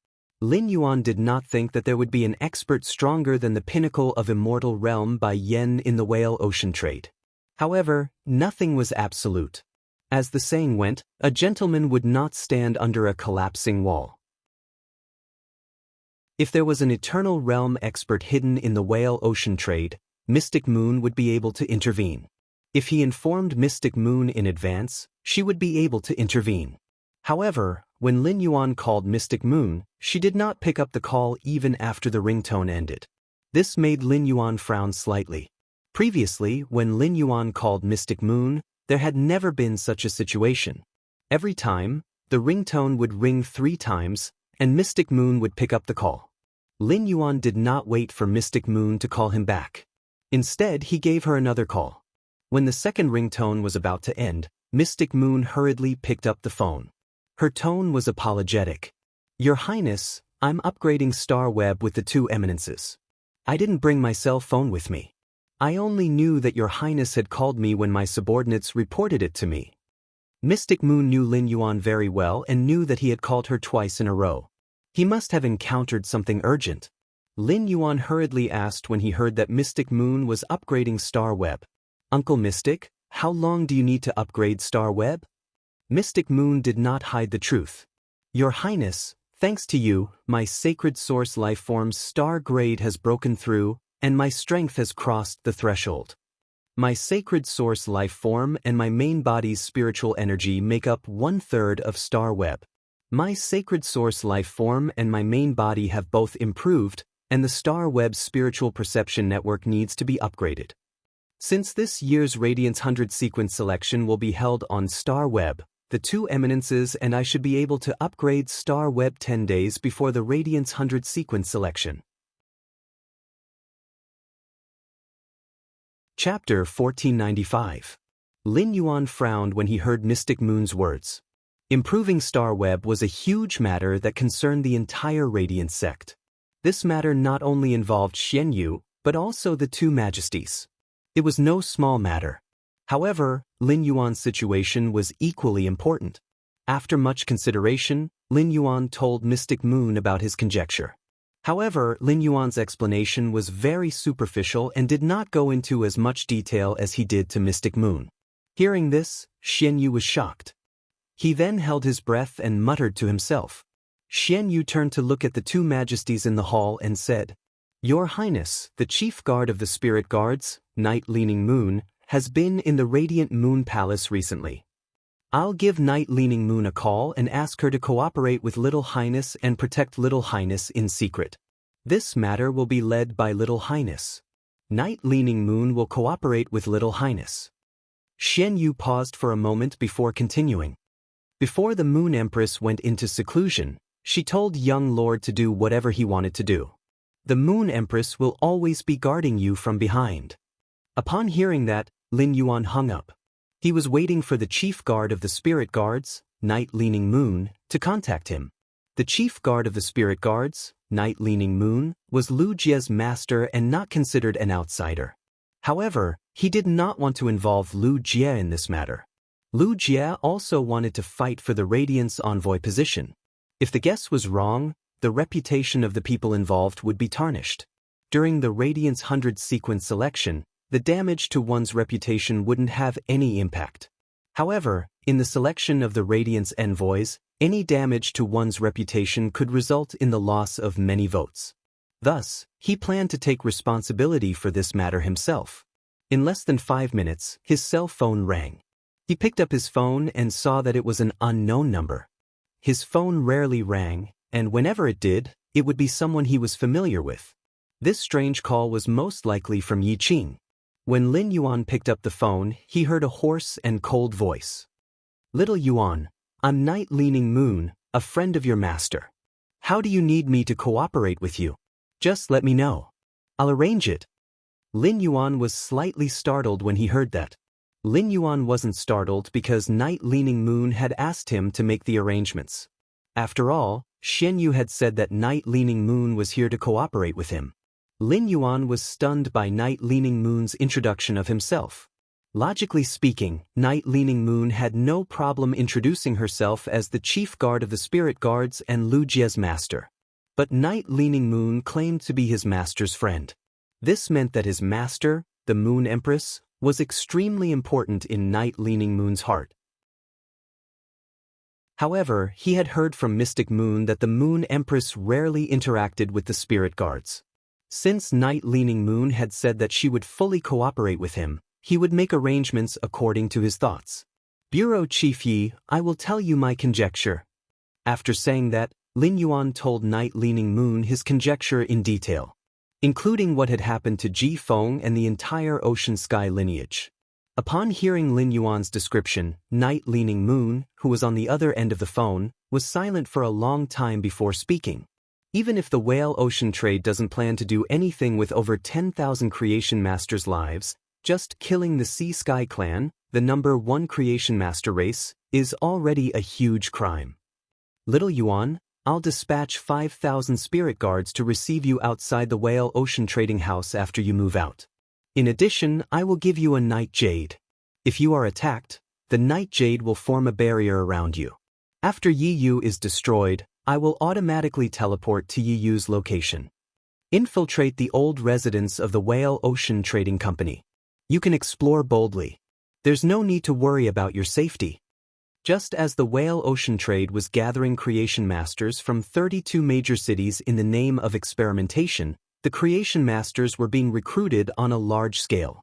Lin Yuan did not think that there would be an expert stronger than the pinnacle of Immortal realm Bai Yan in the Whale Ocean Trade. However, nothing was absolute. As the saying went, a gentleman would not stand under a collapsing wall. If there was an Eternal Realm expert hidden in the Whale Ocean Trade, Mystic Moon would be able to intervene. If he informed Mystic Moon in advance, she would be able to intervene. However, when Lin Yuan called Mystic Moon, she did not pick up the call even after the ringtone ended. This made Lin Yuan frown slightly. Previously, when Lin Yuan called Mystic Moon, there had never been such a situation. Every time, the ringtone would ring 3 times, and Mystic Moon would pick up the call. Lin Yuan did not wait for Mystic Moon to call him back. Instead, he gave her another call. When the second ringtone was about to end, Mystic Moon hurriedly picked up the phone. Her tone was apologetic. "Your Highness, I'm upgrading Star Web with the 2 eminences. I didn't bring my cell phone with me. I only knew that Your Highness had called me when my subordinates reported it to me." Mystic Moon knew Lin Yuan very well and knew that he had called her twice in a row. He must have encountered something urgent. Lin Yuan hurriedly asked when he heard that Mystic Moon was upgrading Star Web. "Uncle Mystic, how long do you need to upgrade Star Web?" Mystic Moon did not hide the truth. "Your Highness, Thanks to you, my sacred source lifeform's star grade has broken through, and my strength has crossed the threshold. My sacred source lifeform and my main body's spiritual energy make up 1/3 of star web. My sacred source lifeform and my main body have both improved, and the star web's spiritual perception network needs to be upgraded. Since this year's Radiance 100 sequence selection will be held on Star Web, the two eminences and I should be able to upgrade Star Web 10 days before the Radiance 100 sequence selection. Chapter 1495. Lin Yuan frowned when he heard Mystic Moon's words. Improving Star Web was a huge matter that concerned the entire Radiance sect. This matter not only involved Xianyu, but also the two majesties. It was no small matter. However, Lin Yuan's situation was equally important. After much consideration, Lin Yuan told Mystic Moon about his conjecture. However, Lin Yuan's explanation was very superficial and did not go into as much detail as he did to Mystic Moon. Hearing this, Xianyu was shocked. He then held his breath and muttered to himself. Xianyu turned to look at the two majesties in the hall and said, "Your Highness, the chief guard of the spirit guards, Night Leaning Moon, has been in the Radiant Moon Palace recently. I'll give Night Leaning Moon a call and ask her to cooperate with Little Highness and protect Little Highness in secret. This matter will be led by Little Highness. Night Leaning Moon will cooperate with Little Highness." Xianyu paused for a moment before continuing. Before the Moon Empress went into seclusion, she told Young Lord to do whatever he wanted to do. The Moon Empress will always be guarding you from behind. Upon hearing that, Lin Yuan hung up. He was waiting for the chief guard of the spirit guards, Night Leaning Moon, to contact him. The chief guard of the spirit guards, Night Leaning Moon, was Lu Jie's master and not considered an outsider. However, he did not want to involve Lu Jie in this matter. Lu Jie also wanted to fight for the Radiance envoy position. If the guess was wrong, the reputation of the people involved would be tarnished. During the Radiance 100 sequence selection, the damage to one's reputation wouldn't have any impact. However, in the selection of the Radiance envoys, any damage to one's reputation could result in the loss of many votes. Thus, he planned to take responsibility for this matter himself. In less than 5 minutes, his cell phone rang. He picked up his phone and saw that it was an unknown number. His phone rarely rang, and whenever it did, it would be someone he was familiar with. This strange call was most likely from Yi Qing. When Lin Yuan picked up the phone, he heard a hoarse and cold voice. "Little Yuan, I'm Night Leaning Moon, a friend of your master. How do you need me to cooperate with you? Just let me know. I'll arrange it." Lin Yuan was slightly startled when he heard that. Lin Yuan wasn't startled because Night Leaning Moon had asked him to make the arrangements. After all, Xianyu had said that Night Leaning Moon was here to cooperate with him. Lin Yuan was stunned by Night Leaning Moon's introduction of himself. Logically speaking, Night Leaning Moon had no problem introducing herself as the chief guard of the spirit guards and Lu Jie's master. But Night Leaning Moon claimed to be his master's friend. This meant that his master, the Moon Empress, was extremely important in Night Leaning Moon's heart. However, he had heard from Mystic Moon that the Moon Empress rarely interacted with the spirit guards. Since Night Leaning Moon had said that she would fully cooperate with him, he would make arrangements according to his thoughts. "Bureau Chief Yi, I will tell you my conjecture." After saying that, Lin Yuan told Night Leaning Moon his conjecture in detail, including what had happened to Ji Feng and the entire Ocean Sky lineage. Upon hearing Lin Yuan's description, Night Leaning Moon, who was on the other end of the phone, was silent for a long time before speaking. Even if the Whale Ocean Trade doesn't plan to do anything with over 10,000 Creation Masters' lives, just killing the Sea Sky Clan, the #1 Creation Master race, is already a huge crime. "Little Yuan, I'll dispatch 5,000 spirit guards to receive you outside the Whale Ocean Trading House after you move out. In addition, I will give you a Night Jade. If you are attacked, the Night Jade will form a barrier around you. After Yi Yu is destroyed, I will automatically teleport to Yi Yu's location. Infiltrate the old residence of the Whale Ocean Trading Company. You can explore boldly. There's no need to worry about your safety. Just as the whale ocean trade was gathering creation masters from 32 major cities in the name of experimentation, the creation masters were being recruited on a large scale.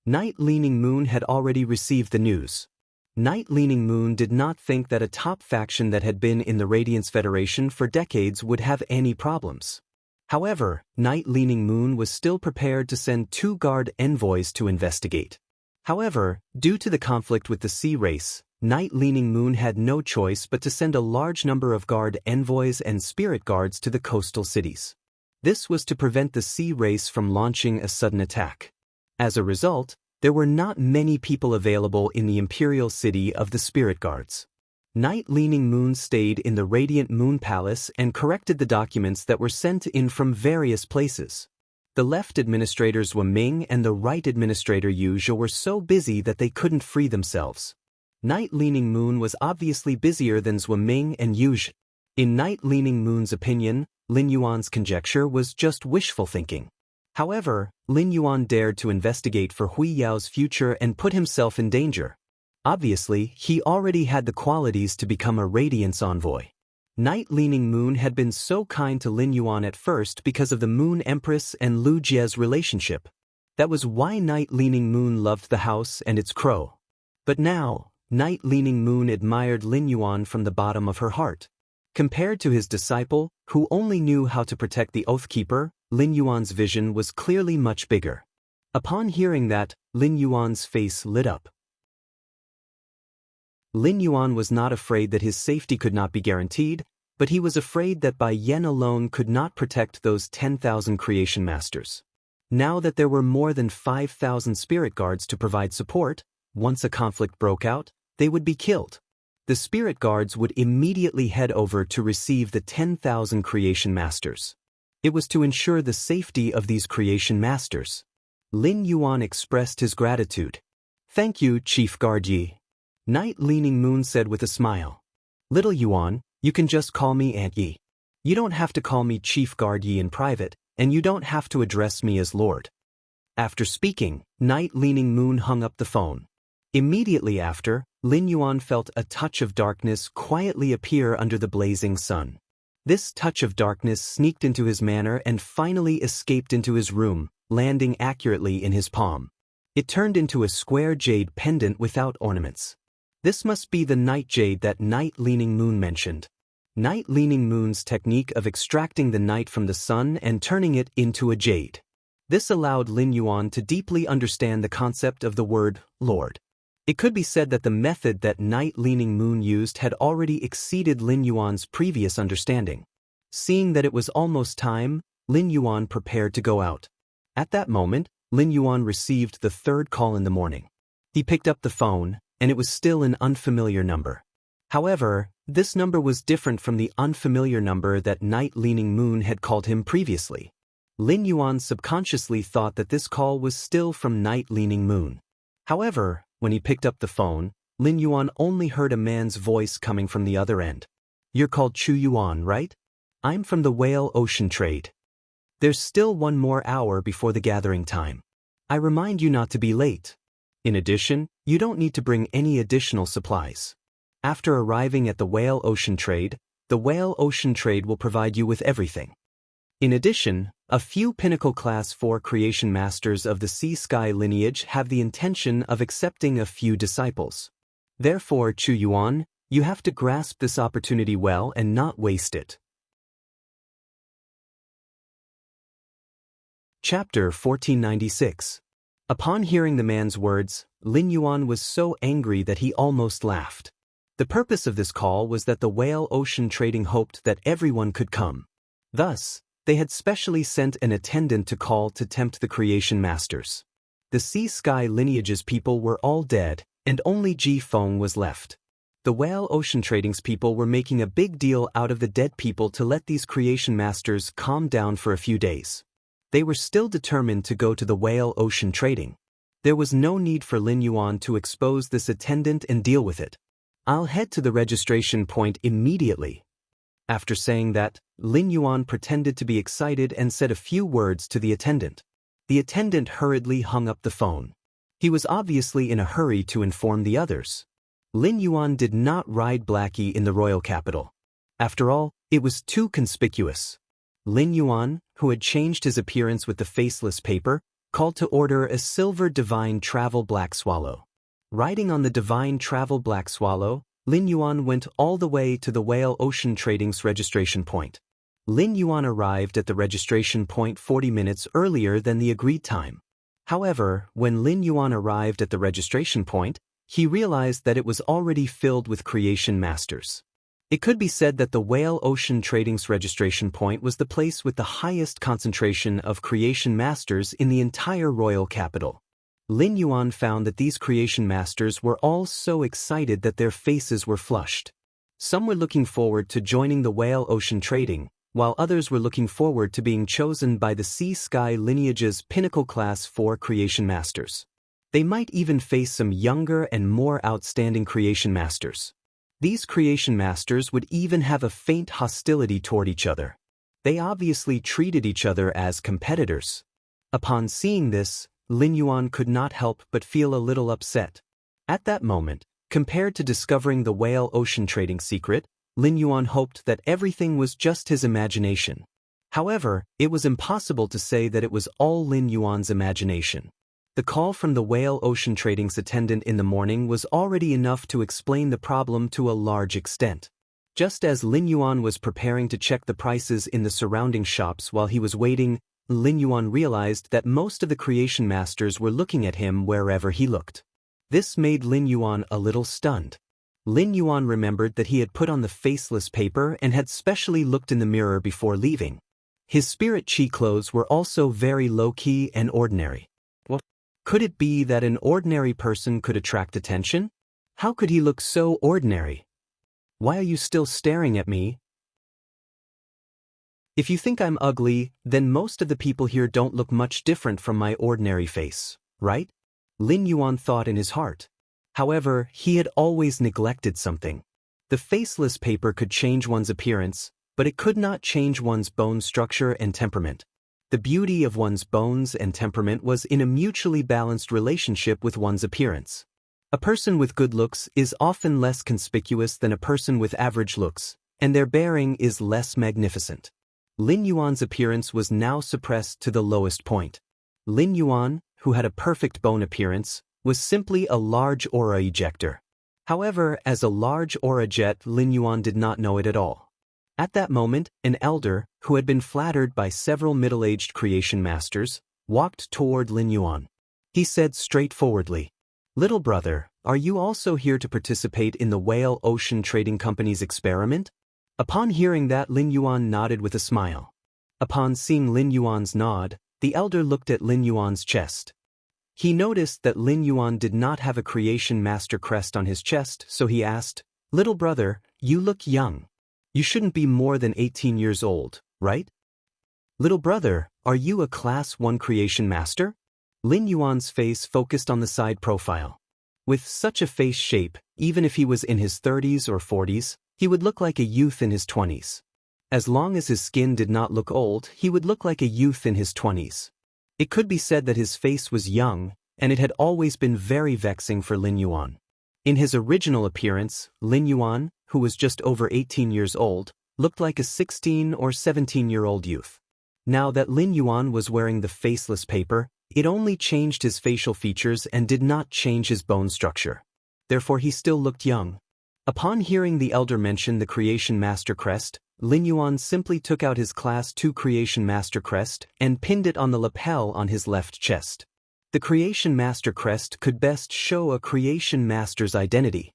Night Leaning Moon had already received the news. Night Leaning Moon did not think that a top faction that had been in the Radiance Federation for decades would have any problems. However, Night Leaning Moon was still prepared to send 2 guard envoys to investigate. However, due to the conflict with the sea race, Night Leaning Moon had no choice but to send a large number of guard envoys and spirit guards to the coastal cities. This was to prevent the sea race from launching a sudden attack. As a result, there were not many people available in the imperial city of the spirit guards. Night Leaning Moon stayed in the Radiant Moon Palace and corrected the documents that were sent in from various places. The left administrators Wang Ming and the right administrator Yu Zhe were so busy that they couldn't free themselves. Night Leaning Moon was obviously busier than Wang Ming and Yu Zhe. In Night Leaning Moon's opinion, Lin Yuan's conjecture was just wishful thinking. However, Lin Yuan dared to investigate for Hui Yao's future and put himself in danger. Obviously, he already had the qualities to become a Radiance envoy. Night Leaning Moon had been so kind to Lin Yuan at first because of the Moon Empress and Lu Jie's relationship. That was why Night Leaning Moon loved the house and its crow. But now, Night Leaning Moon admired Lin Yuan from the bottom of her heart. Compared to his disciple, who only knew how to protect the Oathkeeper, Lin Yuan's vision was clearly much bigger. Upon hearing that, Lin Yuan's face lit up. Lin Yuan was not afraid that his safety could not be guaranteed, but he was afraid that Bai Yan alone could not protect those 10,000 creation masters. Now that there were more than 5,000 spirit guards to provide support, once a conflict broke out, they would be killed. The spirit guards would immediately head over to receive the 10,000 creation masters. It was to ensure the safety of these creation masters. Lin Yuan expressed his gratitude. "Thank you, Chief Guard Yi." Night Leaning Moon said with a smile. "Little Yuan, you can just call me Aunt Yi. You don't have to call me Chief Guard Yi in private, and you don't have to address me as Lord." After speaking, Night Leaning Moon hung up the phone. Immediately after, Lin Yuan felt a touch of darkness quietly appear under the blazing sun. This touch of darkness sneaked into his manner and finally escaped into his room, landing accurately in his palm. It turned into a square jade pendant without ornaments. This must be the night jade that Night Leaning Moon mentioned. Night Leaning Moon's technique of extracting the night from the sun and turning it into a jade. This allowed Lin Yuan to deeply understand the concept of the word Lord. It could be said that the method that Night Leaning Moon used had already exceeded Lin Yuan's previous understanding. Seeing that it was almost time, Lin Yuan prepared to go out. At that moment, Lin Yuan received the 3rd call in the morning. He picked up the phone, and it was still an unfamiliar number. However, this number was different from the unfamiliar number that Night Leaning Moon had called him previously. Lin Yuan subconsciously thought that this call was still from Night Leaning Moon. However, when he picked up the phone, Lin Yuan only heard a man's voice coming from the other end. "You're called Chu Yuan, right? I'm from the Whale Ocean Trade. There's still 1 more hour before the gathering time. I remind you not to be late. In addition, you don't need to bring any additional supplies. After arriving at the Whale Ocean Trade, the Whale Ocean Trade will provide you with everything. In addition, a few Pinnacle Class 4 creation masters of the Sea Sky lineage have the intention of accepting a few disciples. Therefore, Chu Yuan, you have to grasp this opportunity well and not waste it." Chapter 1496. Upon hearing the man's words, Lin Yuan was so angry that he almost laughed. The purpose of this call was that the Whale Ocean Trading hoped that everyone could come. Thus, they had specially sent an attendant to call to tempt the creation masters. The Sea Sky lineage's people were all dead, and only Ji Feng was left. The Whale Ocean Trading's people were making a big deal out of the dead people to let these creation masters calm down for a few days. They were still determined to go to the Whale Ocean Trading. There was no need for Lin Yuan to expose this attendant and deal with it. "I'll head to the registration point immediately." After saying that, Lin Yuan pretended to be excited and said a few words to the attendant. The attendant hurriedly hung up the phone. He was obviously in a hurry to inform the others. Lin Yuan did not ride Blackie in the royal capital. After all, it was too conspicuous. Lin Yuan, who had changed his appearance with the faceless paper, called to order a silver divine travel black swallow. Riding on the divine travel black swallow, Lin Yuan went all the way to the Whale Ocean Trading's registration point. Lin Yuan arrived at the registration point 40 minutes earlier than the agreed time. However, when Lin Yuan arrived at the registration point, he realized that it was already filled with creation masters. It could be said that the Whale Ocean Trading's registration point was the place with the highest concentration of creation masters in the entire royal capital. Lin Yuan found that these creation masters were all so excited that their faces were flushed. Some were looking forward to joining the Whale Ocean Trading, while others were looking forward to being chosen by the Sea-Sky lineage's pinnacle class 4 creation masters. They might even face some younger and more outstanding creation masters. These creation masters would even have a faint hostility toward each other. They obviously treated each other as competitors. Upon seeing this, Lin Yuan could not help but feel a little upset. At that moment, compared to discovering the Whale Ocean Trading secret, Lin Yuan hoped that everything was just his imagination. However, it was impossible to say that it was all Lin Yuan's imagination. The call from the Whale Ocean Trading's attendant in the morning was already enough to explain the problem to a large extent. Just as Lin Yuan was preparing to check the prices in the surrounding shops while he was waiting, Lin Yuan realized that most of the creation masters were looking at him wherever he looked. This made Lin Yuan a little stunned. Lin Yuan remembered that he had put on the faceless paper and had specially looked in the mirror before leaving. His spirit chi clothes were also very low-key and ordinary. What? Could it be that an ordinary person could attract attention? How could he look so ordinary? Why are you still staring at me? If you think I'm ugly, then most of the people here don't look much different from my ordinary face, right? Lin Yuan thought in his heart. However, he had always neglected something. The faceless paper could change one's appearance, but it could not change one's bone structure and temperament. The beauty of one's bones and temperament was in a mutually balanced relationship with one's appearance. A person with good looks is often less conspicuous than a person with average looks, and their bearing is less magnificent. Lin Yuan's appearance was now suppressed to the lowest point. Lin Yuan, who had a perfect bone appearance, was simply a large aura ejector. However, as a large aura jet, Lin Yuan did not know it at all. At that moment, an elder, who had been flattered by several middle-aged creation masters, walked toward Lin Yuan. He said straightforwardly, "Little brother, are you also here to participate in the Whale Ocean Trading Company's experiment?" Upon hearing that, Lin Yuan nodded with a smile. Upon seeing Lin Yuan's nod, the elder looked at Lin Yuan's chest. He noticed that Lin Yuan did not have a creation master crest on his chest, so he asked, "Little brother, you look young. You shouldn't be more than 18 years old, right? Little brother, are you a Class 1 creation master?" Lin Yuan's face focused on the side profile. With such a face shape, even if he was in his 30s or 40s, he would look like a youth in his 20s. As long as his skin did not look old, he would look like a youth in his 20s. It could be said that his face was young, and it had always been very vexing for Lin Yuan. In his original appearance, Lin Yuan, who was just over 18 years old, looked like a 16 or 17-year-old youth. Now that Lin Yuan was wearing the faceless paper, it only changed his facial features and did not change his bone structure. Therefore, he still looked young. Upon hearing the elder mention the Creation Master Crest, Lin Yuan simply took out his Class 2 Creation Master Crest and pinned it on the lapel on his left chest. The Creation Master Crest could best show a Creation Master's identity.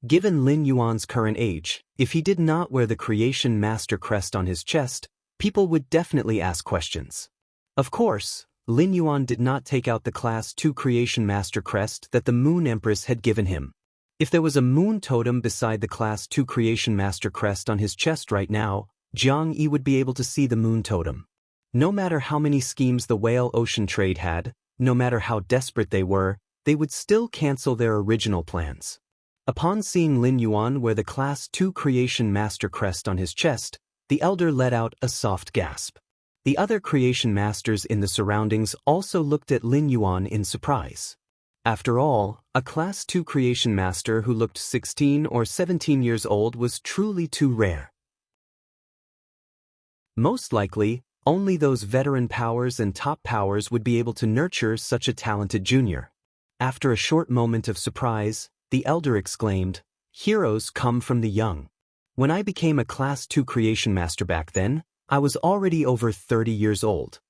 Given Lin Yuan's current age, if he did not wear the Creation Master Crest on his chest, people would definitely ask questions. Of course, Lin Yuan did not take out the Class 2 Creation Master Crest that the Moon Empress had given him. If there was a moon totem beside the Class 2 Creation Master Crest on his chest right now, Jiang Yi would be able to see the moon totem. No matter how many schemes the Whale Ocean Trade had, no matter how desperate they would still cancel their original plans. Upon seeing Lin Yuan wear the Class 2 Creation Master Crest on his chest, the elder let out a soft gasp. The other creation masters in the surroundings also looked at Lin Yuan in surprise. After all, a Class 2 creation master who looked 16 or 17 years old was truly too rare. Most likely, only those veteran powers and top powers would be able to nurture such a talented junior. After a short moment of surprise, the elder exclaimed, "Heroes come from the young." When I became a Class 2 creation master back then, I was already over 30 years old.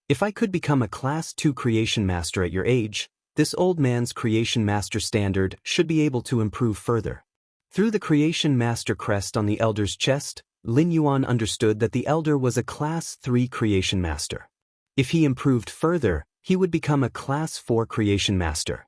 If I could become a Class 2 creation master at your age, this old man's creation master standard should be able to improve further. Through the creation master crest on the elder's chest, Lin Yuan understood that the elder was a Class 3 creation master. If he improved further, he would become a Class 4 creation master.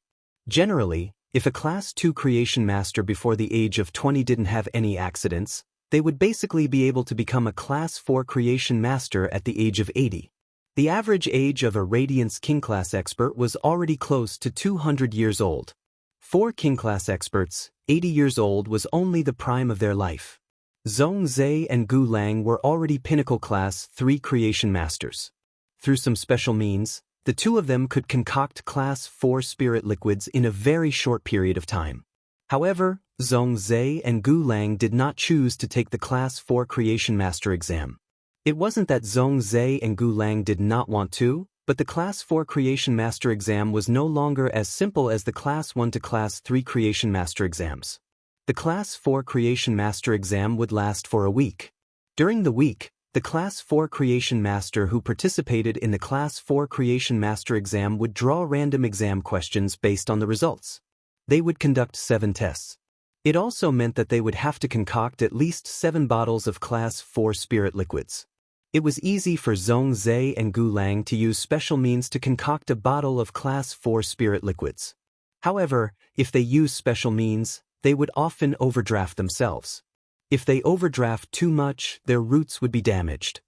Generally, if a Class 2 creation master before the age of 20 didn't have any accidents, they would basically be able to become a Class 4 creation master at the age of 80. The average age of a Radiance King Class expert was already close to 200 years old. 4 King Class experts, 80 years old was only the prime of their life. Zhong Zhe and Gu Lang were already Pinnacle Class 3 creation masters. Through some special means, the two of them could concoct Class 4 spirit liquids in a very short period of time. However, Zhong Zhe and Gu Lang did not choose to take the Class 4 creation master exam. It wasn't that Zhong Zhe and Gu Lang did not want to, but the Class 4 creation master exam was no longer as simple as the Class 1 to Class 3 creation master exams. The Class 4 creation master exam would last for a week. During the week, the Class 4 creation master who participated in the Class 4 creation master exam would draw random exam questions based on the results. They would conduct 7 tests. It also meant that they would have to concoct at least 7 bottles of Class 4 spirit liquids. It was easy for Zhong Zhe and Gu Lang to use special means to concoct a bottle of Class 4 spirit liquids. However, if they use special means, they would often overdraft themselves. If they overdraft too much, their roots would be damaged.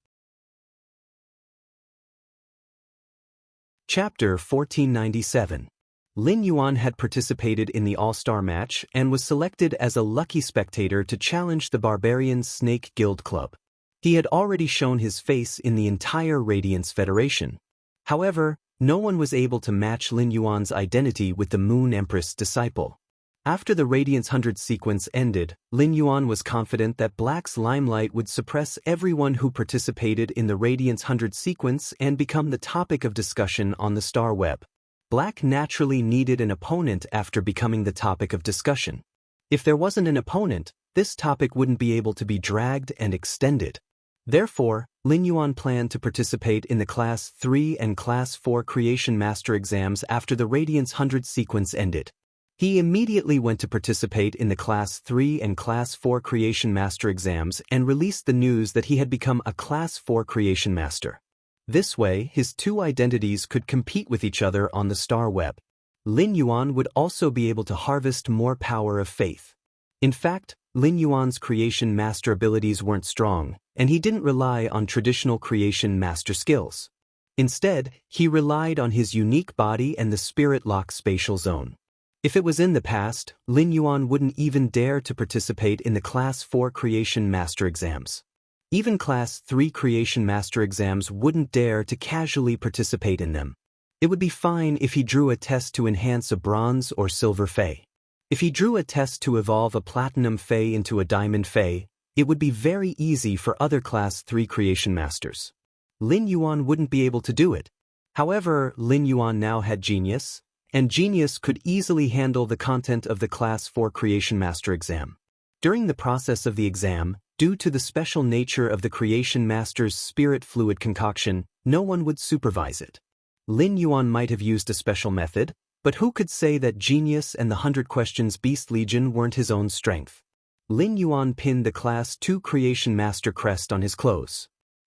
Chapter 1497. Lin Yuan had participated in the All-Star match and was selected as a lucky spectator to challenge the Barbarian Snake Guild Club. He had already shown his face in the entire Radiance Federation. However, no one was able to match Lin Yuan's identity with the Moon Empress disciple. After the Radiance 100 sequence ended, Lin Yuan was confident that Black's limelight would suppress everyone who participated in the Radiance 100 sequence and become the topic of discussion on the Star Web. Black naturally needed an opponent after becoming the topic of discussion. If there wasn't an opponent, this topic wouldn't be able to be dragged and extended. Therefore, Lin Yuan planned to participate in the Class 3 and Class 4 Creation Master exams after the Radiance 100 sequence ended. He immediately went to participate in the Class 3 and Class 4 Creation Master exams and released the news that he had become a Class 4 Creation Master. This way, his two identities could compete with each other on the Star Web. Lin Yuan would also be able to harvest more power of faith. In fact, Lin Yuan's creation master abilities weren't strong, and he didn't rely on traditional creation master skills. Instead, he relied on his unique body and the spirit lock spatial zone. If it was in the past, Lin Yuan wouldn't even dare to participate in the Class 4 Creation Master exams. Even Class 3 Creation Master exams wouldn't dare to casually participate in them. It would be fine if he drew a test to enhance a bronze or silver Fae. If he drew a test to evolve a platinum Fae into a diamond Fae, it would be very easy for other Class 3 Creation Masters. Lin Yuan wouldn't be able to do it. However, Lin Yuan now had Genius, and Genius could easily handle the content of the Class 4 Creation Master exam. During the process of the exam, due to the special nature of the Creation Master's spirit fluid concoction, no one would supervise it. Lin Yuan might have used a special method, but who could say that Genius and the 100 Questions Beast Legion weren't his own strength? Lin Yuan pinned the Class 2 Creation Master crest on his clothes.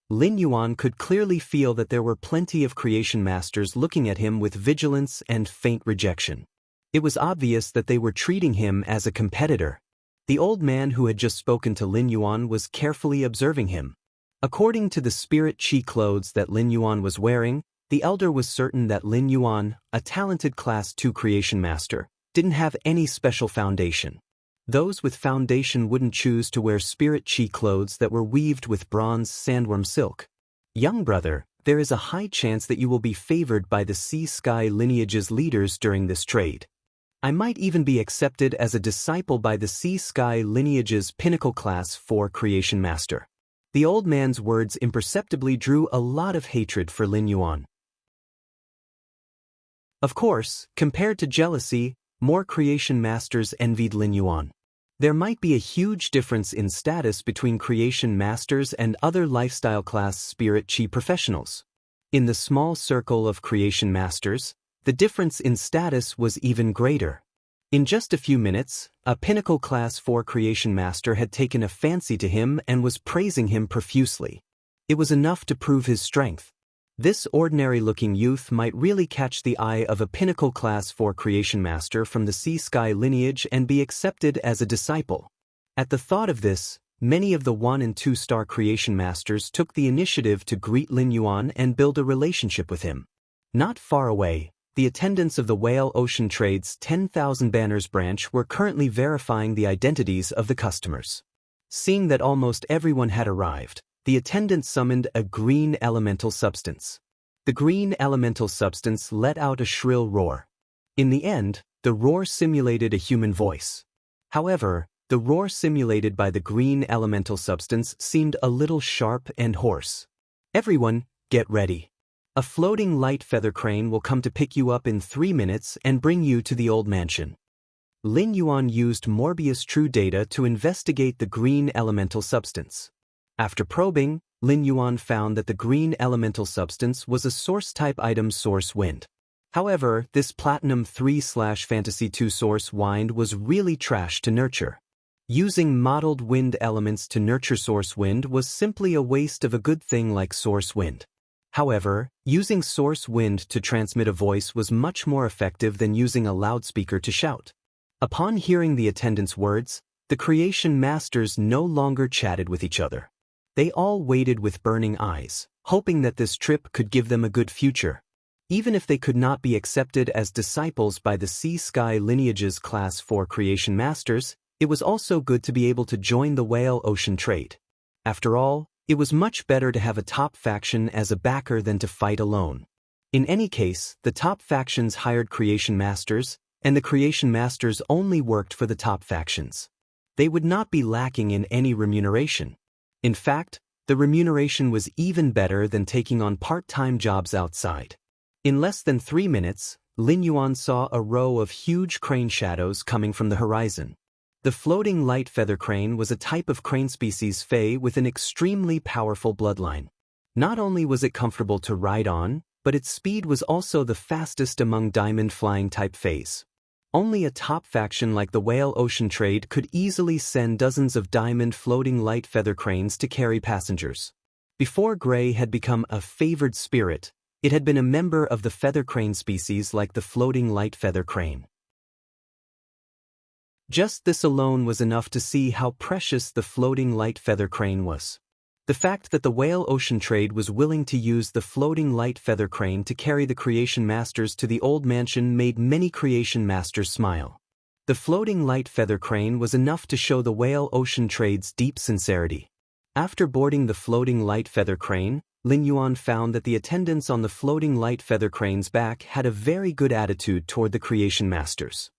Lin Yuan could clearly feel that there were plenty of Creation Masters looking at him with vigilance and faint rejection. It was obvious that they were treating him as a competitor. The old man who had just spoken to Lin Yuan was carefully observing him. According to the spirit chi clothes that Lin Yuan was wearing, the elder was certain that Lin Yuan, a talented Class 2 Creation Master, didn't have any special foundation. Those with foundation wouldn't choose to wear spirit chi clothes that were weaved with bronze sandworm silk. Young brother, there is a high chance that you will be favored by the Sea-Sky lineage's leaders during this trade. I might even be accepted as a disciple by the Sea-Sky lineage's pinnacle class 4 creation master. The old man's words imperceptibly drew a lot of hatred for Lin Yuan. Of course, compared to jealousy, more creation masters envied Lin Yuan. There might be a huge difference in status between creation masters and other lifestyle class spirit chi professionals. In the small circle of creation masters, the difference in status was even greater. In just a few minutes, a pinnacle class 4 creation master had taken a fancy to him and was praising him profusely. It was enough to prove his strength. This ordinary-looking youth might really catch the eye of a pinnacle class 4 creation master from the Sea-Sky lineage and be accepted as a disciple. At the thought of this, many of the 1- and 2-star creation masters took the initiative to greet Lin Yuan and build a relationship with him. Not far away, the attendants of the Whale Ocean Trade's 10,000 Banners branch were currently verifying the identities of the customers. Seeing that almost everyone had arrived, the attendant summoned a green elemental substance. The green elemental substance let out a shrill roar. In the end, the roar simulated a human voice. However, the roar simulated by the green elemental substance seemed a little sharp and hoarse. Everyone, get ready. A floating light feather crane will come to pick you up in 3 minutes and bring you to the old mansion. Lin Yuan used Morbius True Data to investigate the green elemental substance. After probing, Lin Yuan found that the green elemental substance was a source-type item source wind. However, this Platinum 3/Fantasy 2 source wind was really trash to nurture. Using modeled wind elements to nurture source wind was simply a waste of a good thing like source wind. However, using source wind to transmit a voice was much more effective than using a loudspeaker to shout. Upon hearing the attendant's words, the creation masters no longer chatted with each other. They all waited with burning eyes, hoping that this trip could give them a good future. Even if they could not be accepted as disciples by the Sea-Sky lineage's Class 4 creation masters, it was also good to be able to join the Whale Ocean Trade. After all, it was much better to have a top faction as a backer than to fight alone. In any case, the top factions hired creation masters, and the creation masters only worked for the top factions. They would not be lacking in any remuneration. In fact, the remuneration was even better than taking on part-time jobs outside. In less than 3 minutes, Lin Yuan saw a row of huge crane shadows coming from the horizon. The floating light feather crane was a type of crane species Fey with an extremely powerful bloodline. Not only was it comfortable to ride on, but its speed was also the fastest among diamond flying type Feys. Only a top faction like the Whale Ocean Trade could easily send dozens of diamond floating light feather cranes to carry passengers. Before Gray had become a favored spirit, it had been a member of the feather crane species like the floating light feather crane. Just this alone was enough to see how precious the floating light feather crane was. The fact that the Whale Ocean Trade was willing to use the floating light feather crane to carry the creation masters to the old mansion made many creation masters smile. The floating light feather crane was enough to show the Whale Ocean Trade's deep sincerity. After boarding the floating light feather crane, Lin Yuan found that the attendants on the floating light feather crane's back had a very good attitude toward the creation masters.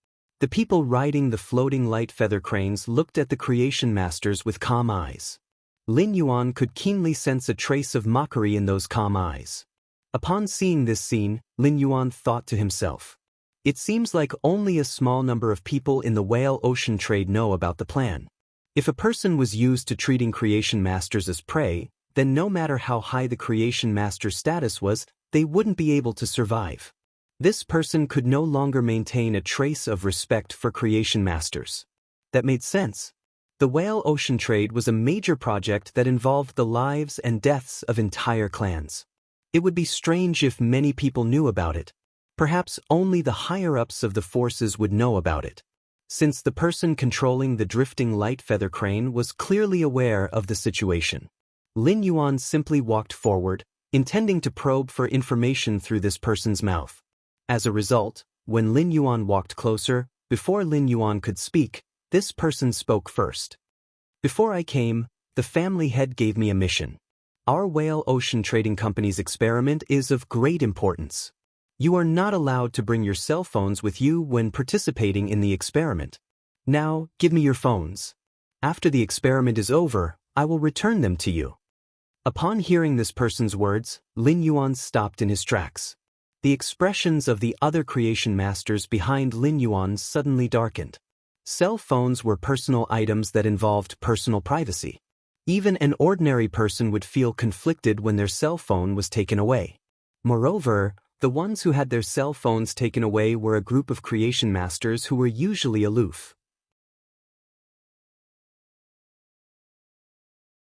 The people riding the floating light feather cranes looked at the creation masters with calm eyes. Lin Yuan could keenly sense a trace of mockery in those calm eyes. Upon seeing this scene, Lin Yuan thought to himself, "It seems like only a small number of people in the Whale Ocean Trade know about the plan. If a person was used to treating creation masters as prey, then no matter how high the creation master status was, they wouldn't be able to survive. This person could no longer maintain a trace of respect for creation masters." That made sense. The Whale Ocean Trade was a major project that involved the lives and deaths of entire clans. It would be strange if many people knew about it. Perhaps only the higher-ups of the forces would know about it. Since the person controlling the drifting light feather crane was clearly aware of the situation, Lin Yuan simply walked forward, intending to probe for information through this person's mouth. As a result, when Lin Yuan walked closer, before Lin Yuan could speak, this person spoke first. "Before I came, the family head gave me a mission. Our Whale Ocean Trading Company's experiment is of great importance. You are not allowed to bring your cell phones with you when participating in the experiment. Now, give me your phones. After the experiment is over, I will return them to you. Upon hearing this person's words, Lin Yuan stopped in his tracks. The expressions of the other creation masters behind Lin Yuan suddenly darkened. Cell phones were personal items that involved personal privacy. Even an ordinary person would feel conflicted when their cell phone was taken away. Moreover, the ones who had their cell phones taken away were a group of creation masters who were usually aloof.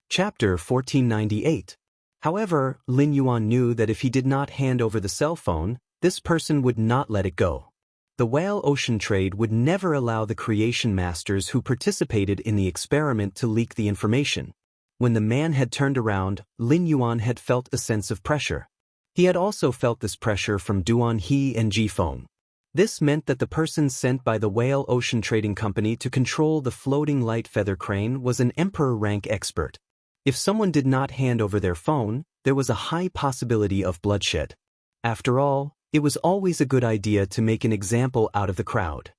Chapter 1498. However, Lin Yuan knew that if he did not hand over the cell phone, this person would not let it go. The Whale Ocean Trade would never allow the creation masters who participated in the experiment to leak the information. When the man had turned around, Lin Yuan had felt a sense of pressure. He had also felt this pressure from Duan He and Ji Feng. This meant that the person sent by the Whale Ocean Trading Company to control the floating light feather crane was an emperor rank expert. If someone did not hand over their phone, there was a high possibility of bloodshed. After all, it was always a good idea to make an example out of the crowd.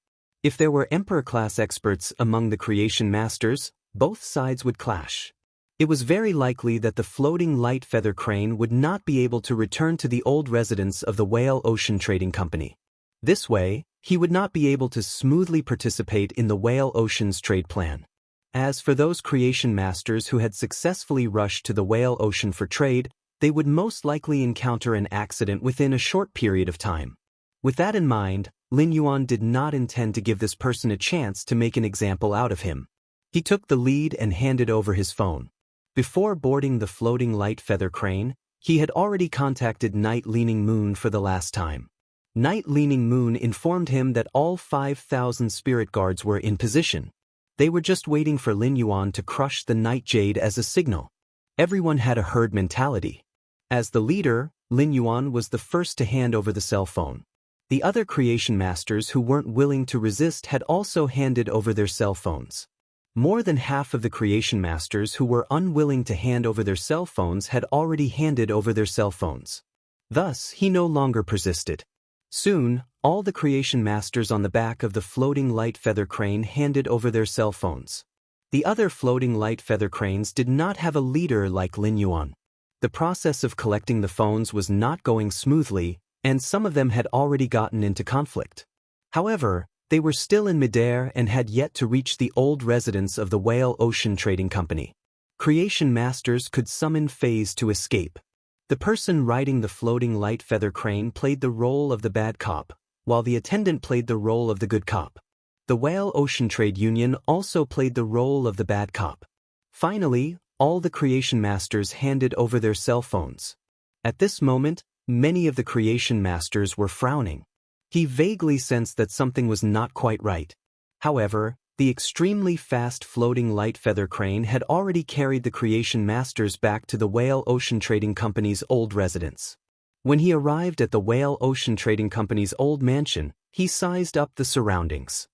If there were emperor-class experts among the creation masters, both sides would clash. It was very likely that the floating light feather crane would not be able to return to the old residence of the Whale Ocean Trading Company. This way, he would not be able to smoothly participate in the Whale Ocean's trade plan. As for those creation masters who had successfully rushed to the Whale Ocean for trade, they would most likely encounter an accident within a short period of time. With that in mind, Lin Yuan did not intend to give this person a chance to make an example out of him. He took the lead and handed over his phone. Before boarding the floating light feather crane, he had already contacted Night Leaning Moon for the last time. Night Leaning Moon informed him that all 5,000 spirit guards were in position. They were just waiting for Lin Yuan to crush the Night Jade as a signal. Everyone had a herd mentality. As the leader, Lin Yuan was the first to hand over the cell phone. The other creation masters who weren't willing to resist had also handed over their cell phones. More than half of the creation masters who were unwilling to hand over their cell phones had already handed over their cell phones. Thus, he no longer persisted. Soon, all the creation masters on the back of the floating light feather crane handed over their cell phones. The other floating light feather cranes did not have a leader like Lin Yuan. The process of collecting the phones was not going smoothly, and some of them had already gotten into conflict. However, they were still in midair and had yet to reach the old residence of the Whale Ocean Trading Company. Creation masters could summon Phase to escape. The person riding the floating light feather crane played the role of the bad cop, while the attendant played the role of the good cop. The Whale Ocean Trade Union also played the role of the bad cop. Finally, all the creation masters handed over their cell phones. At this moment, many of the creation masters were frowning. He vaguely sensed that something was not quite right. However, the extremely fast floating light feather crane had already carried the creation masters back to the Whale Ocean Trading Company's old residence. When he arrived at the Whale Ocean Trading Company's old mansion, he sized up the surroundings.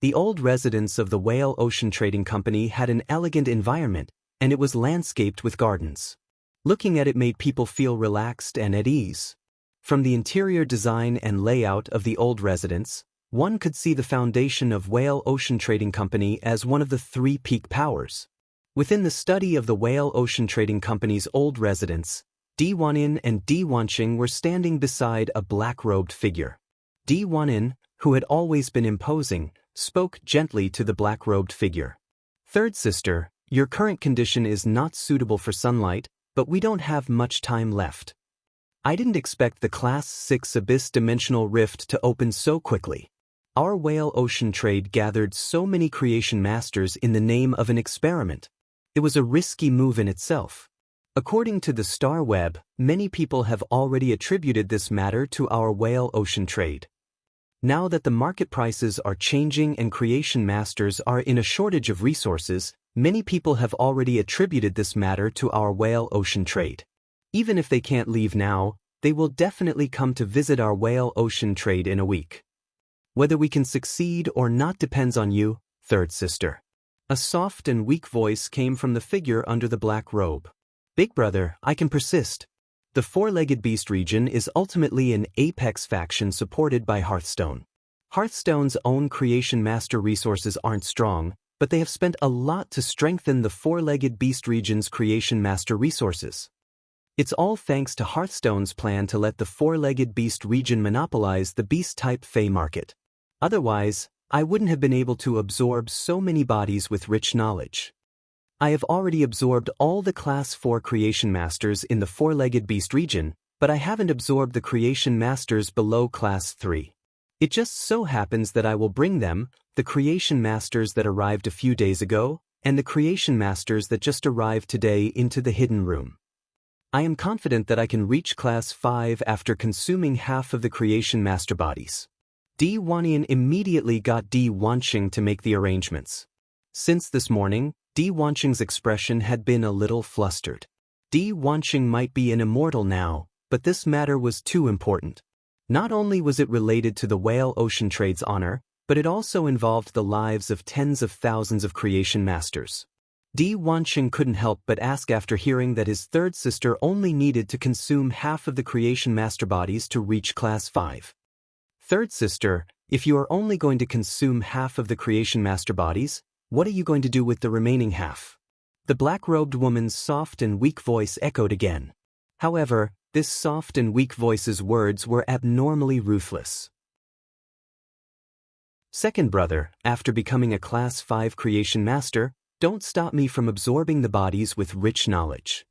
The old residence of the Whale Ocean Trading Company had an elegant environment, and it was landscaped with gardens. Looking at it made people feel relaxed and at ease. From the interior design and layout of the old residence, one could see the foundation of Whale Ocean Trading Company as one of the three peak powers. Within the study of the Whale Ocean Trading Company's old residence, Di Wanin and Di Wanqing were standing beside a black-robed figure. Di Wanin, who had always been imposing, spoke gently to the black-robed figure. "Third sister, your current condition is not suitable for sunlight, but we don't have much time left. I didn't expect the Class 6 Abyss Dimensional Rift to open so quickly. Our Whale Ocean Trade gathered so many creation masters in the name of an experiment. It was a risky move in itself. According to the Star Web, many people have already attributed this matter to our Whale Ocean Trade. Now that the market prices are changing and creation masters are in a shortage of resources, many people have already attributed this matter to our Whale Ocean Trade. Even if they can't leave now, they will definitely come to visit our Whale Ocean Trade in a week. Whether we can succeed or not depends on you, third sister. A soft and weak voice came from the figure under the black robe. Big brother, I can persist. The four-legged beast region is ultimately an apex faction supported by Hearthstone. Hearthstone's own creation master resources aren't strong, but they have spent a lot to strengthen the four-legged beast region's creation master resources. It's all thanks to Hearthstone's plan to let the four-legged beast region monopolize the beast-type Fey market. Otherwise, I wouldn't have been able to absorb so many bodies with rich knowledge. I have already absorbed all the Class 4 Creation Masters in the four-legged beast region, but I haven't absorbed the Creation Masters below Class 3. It just so happens that I will bring them, the Creation Masters that arrived a few days ago, and the Creation Masters that just arrived today into the hidden room. I am confident that I can reach Class 5 after consuming half of the Creation Master bodies. Di Wanyan immediately got Di Wanqing to make the arrangements. Since this morning, Di Wanqing's expression had been a little flustered. Di Wanqing might be an immortal now, but this matter was too important. Not only was it related to the Whale Ocean Trade's honor, but it also involved the lives of tens of thousands of creation masters. Di Wanqing couldn't help but ask after hearing that his third sister only needed to consume half of the creation master bodies to reach Class 5. Third sister, if you are only going to consume half of the creation master bodies, what are you going to do with the remaining half? The black-robed woman's soft and weak voice echoed again. However, this soft and weak voice's words were abnormally ruthless. Second brother, after becoming a Class 5 creation master, don't stop me from absorbing the bodies with rich knowledge.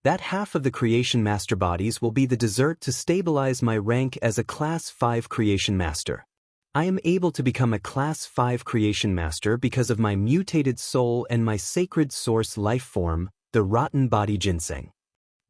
That half of the creation master bodies will be the dessert to stabilize my rank as a Class 5 creation master. I am able to become a Class 5 creation master because of my mutated soul and my sacred source life form, the rotten body ginseng.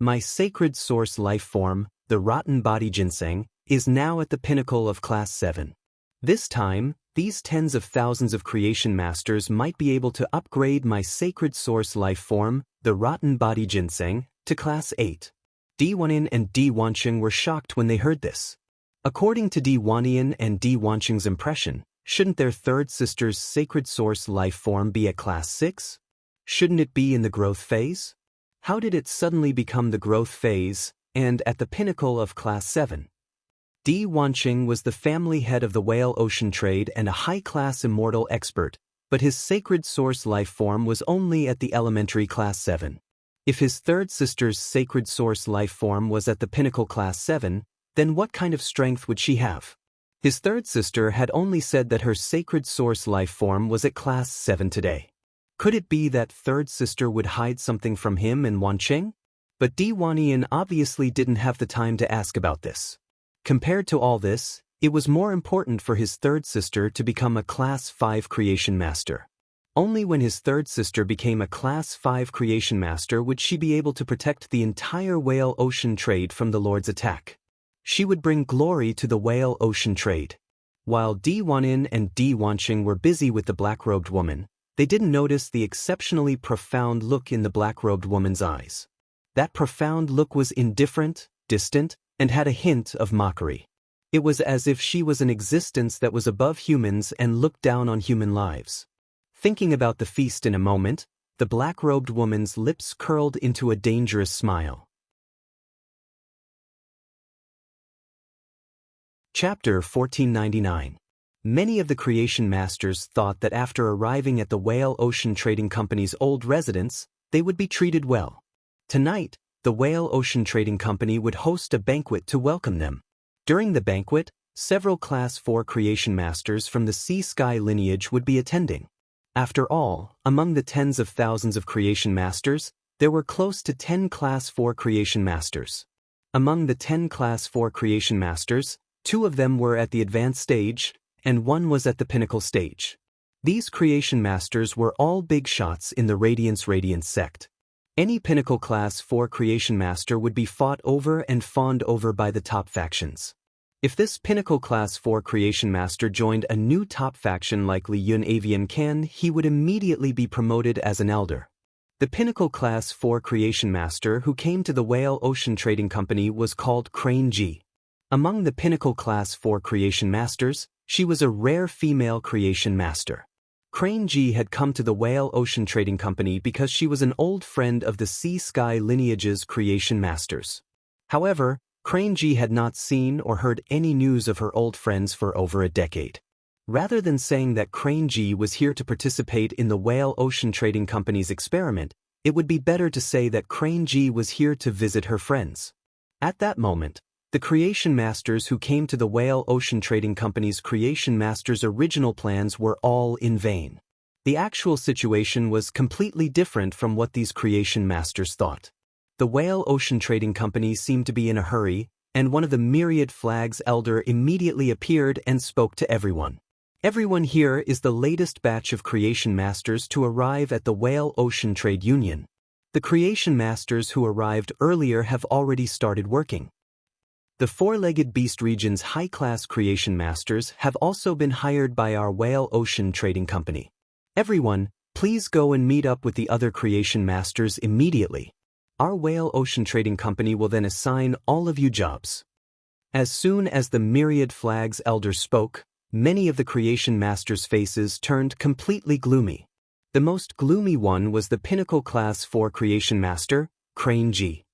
My sacred source life form, the rotten body ginseng, is now at the pinnacle of Class 7. This time, these tens of thousands of creation masters might be able to upgrade my sacred source life form, the rotten body ginseng, to Class 8. Di Wanyan and Di Wanqing were shocked when they heard this. According to Di Wanyan and Di Wanqing's impression, shouldn't their third sister's sacred source life form be at Class 6? Shouldn't it be in the growth phase? How did it suddenly become the growth phase, and at the pinnacle of Class 7? Di Wanqing was the family head of the Whale Ocean Trade and a high-class immortal expert, but his sacred source life form was only at the elementary Class 7. If his third sister's sacred source life form was at the pinnacle Class 7, then what kind of strength would she have? His third sister had only said that her sacred source life form was at Class 7 today. Could it be that third sister would hide something from him and Wanqing? But Di Wanyan obviously didn't have the time to ask about this. Compared to all this, it was more important for his third sister to become a Class 5 creation master. Only when his third sister became a Class 5 creation master would she be able to protect the entire Whale Ocean Trade from the Lord's attack. She would bring glory to the Whale Ocean Trade. While Di Wanyan and Di Wanqing were busy with the black-robed woman, they didn't notice the exceptionally profound look in the black-robed woman's eyes. That profound look was indifferent, distant, and had a hint of mockery. It was as if she was an existence that was above humans and looked down on human lives. Thinking about the feast in a moment, the black-robed woman's lips curled into a dangerous smile. Chapter 1499. Many of the creation masters thought that after arriving at the Whale Ocean Trading Company's old residence, they would be treated well. Tonight, the Whale Ocean Trading Company would host a banquet to welcome them. During the banquet, several Class 4 creation masters from the Sea Sky lineage would be attending. After all, among the tens of thousands of creation masters, there were close to 10 Class 4 creation masters. Among the 10 Class 4 creation masters, 2 of them were at the advanced stage, and 1 was at the pinnacle stage. These creation masters were all big shots in the Radiance sect. Any pinnacle Class 4 creation master would be fought over and fawned over by the top factions. If this pinnacle Class 4 creation master joined a new top faction like Li Yun Avian Can, he would immediately be promoted as an elder. The pinnacle Class 4 creation master who came to the Whale Ocean Trading Company was called Crane Ji. Among the pinnacle Class 4 creation masters, she was a rare female creation master. Crane G had come to the Whale Ocean Trading Company because she was an old friend of the Sea Sky lineage's creation masters. However, Crane G had not seen or heard any news of her old friends for over a decade. Rather than saying that Crane G was here to participate in the Whale Ocean Trading Company's experiment, it would be better to say that Crane G was here to visit her friends. At that moment, the creation masters who came to the Whale Ocean Trading Company's creation masters' original plans were all in vain. The actual situation was completely different from what these creation masters thought. The Whale Ocean Trading Company seemed to be in a hurry, and one of the myriad flags elder immediately appeared and spoke to everyone. Everyone here is the latest batch of creation masters to arrive at the Whale Ocean Trade Union. The creation masters who arrived earlier have already started working. The four-legged beast region's high-class creation masters have also been hired by our Whale Ocean Trading Company. Everyone, please go and meet up with the other creation masters immediately. Our Whale Ocean Trading Company will then assign all of you jobs. As soon as the myriad flags elder spoke, many of the creation masters' faces turned completely gloomy. The most gloomy one was the Pinnacle Class 4 creation master, Crane G.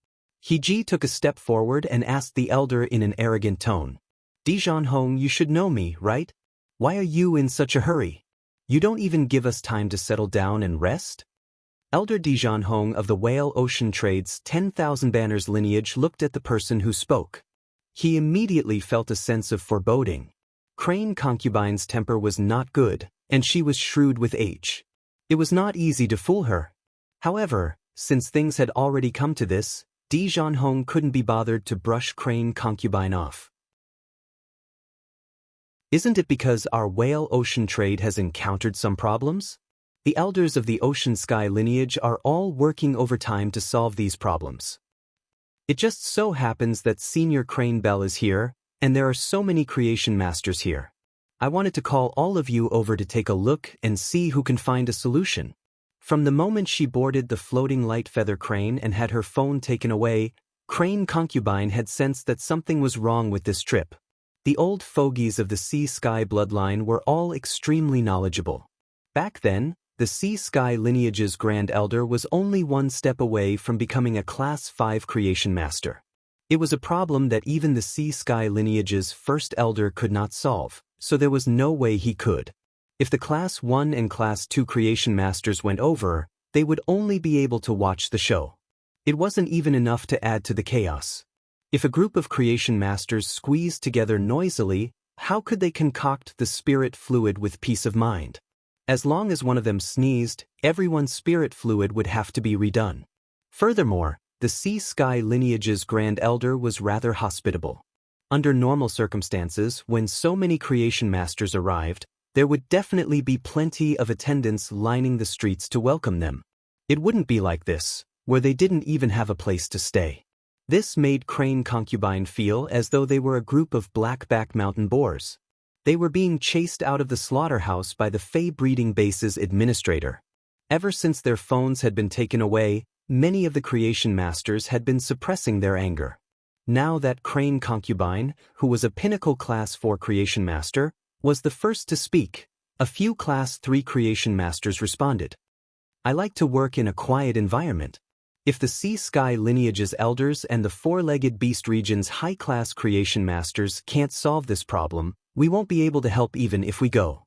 He took a step forward and asked the elder in an arrogant tone. "Dijon Hong, you should know me, right? Why are you in such a hurry? You don't even give us time to settle down and rest?" Elder Dijon Hong of the Whale Ocean Trade's 10,000 Banners lineage looked at the person who spoke. He immediately felt a sense of foreboding. Crane Concubine's temper was not good, and she was shrewd with age. It was not easy to fool her. However, since things had already come to this, Dijon Hong couldn't be bothered to brush Crane Concubine off. Isn't it because our Whale Ocean Trade has encountered some problems? The elders of the Ocean Sky lineage are all working overtime to solve these problems. It just so happens that Senior Crane Bell is here, and there are so many creation masters here. I wanted to call all of you over to take a look and see who can find a solution. From the moment she boarded the floating light feather crane and had her phone taken away, Crane Concubine had sensed that something was wrong with this trip. The old fogies of the Sea Sky bloodline were all extremely knowledgeable. Back then, the Sea Sky lineage's Grand Elder was only one step away from becoming a Class 5 creation master. It was a problem that even the Sea Sky lineage's first elder could not solve, so there was no way he could. If the Class 1 and Class 2 creation masters went over, they would only be able to watch the show. It wasn't even enough to add to the chaos. If a group of creation masters squeezed together noisily, how could they concoct the spirit fluid with peace of mind? As long as one of them sneezed, everyone's spirit fluid would have to be redone. Furthermore, the Sea Sky lineage's Grand Elder was rather hospitable. Under normal circumstances, when so many creation masters arrived, there would definitely be plenty of attendants lining the streets to welcome them. It wouldn't be like this, where they didn't even have a place to stay. This made Crane Concubine feel as though they were a group of blackback mountain boars. They were being chased out of the slaughterhouse by the Fey breeding base's administrator. Ever since their phones had been taken away, many of the creation masters had been suppressing their anger. Now that Crane Concubine, who was a Pinnacle Class 4 creation master, was the first to speak, a few Class 3 creation masters responded. "I like to work in a quiet environment. If the Sea Sky lineage's elders and the four-legged beast region's high-class creation masters can't solve this problem, we won't be able to help even if we go.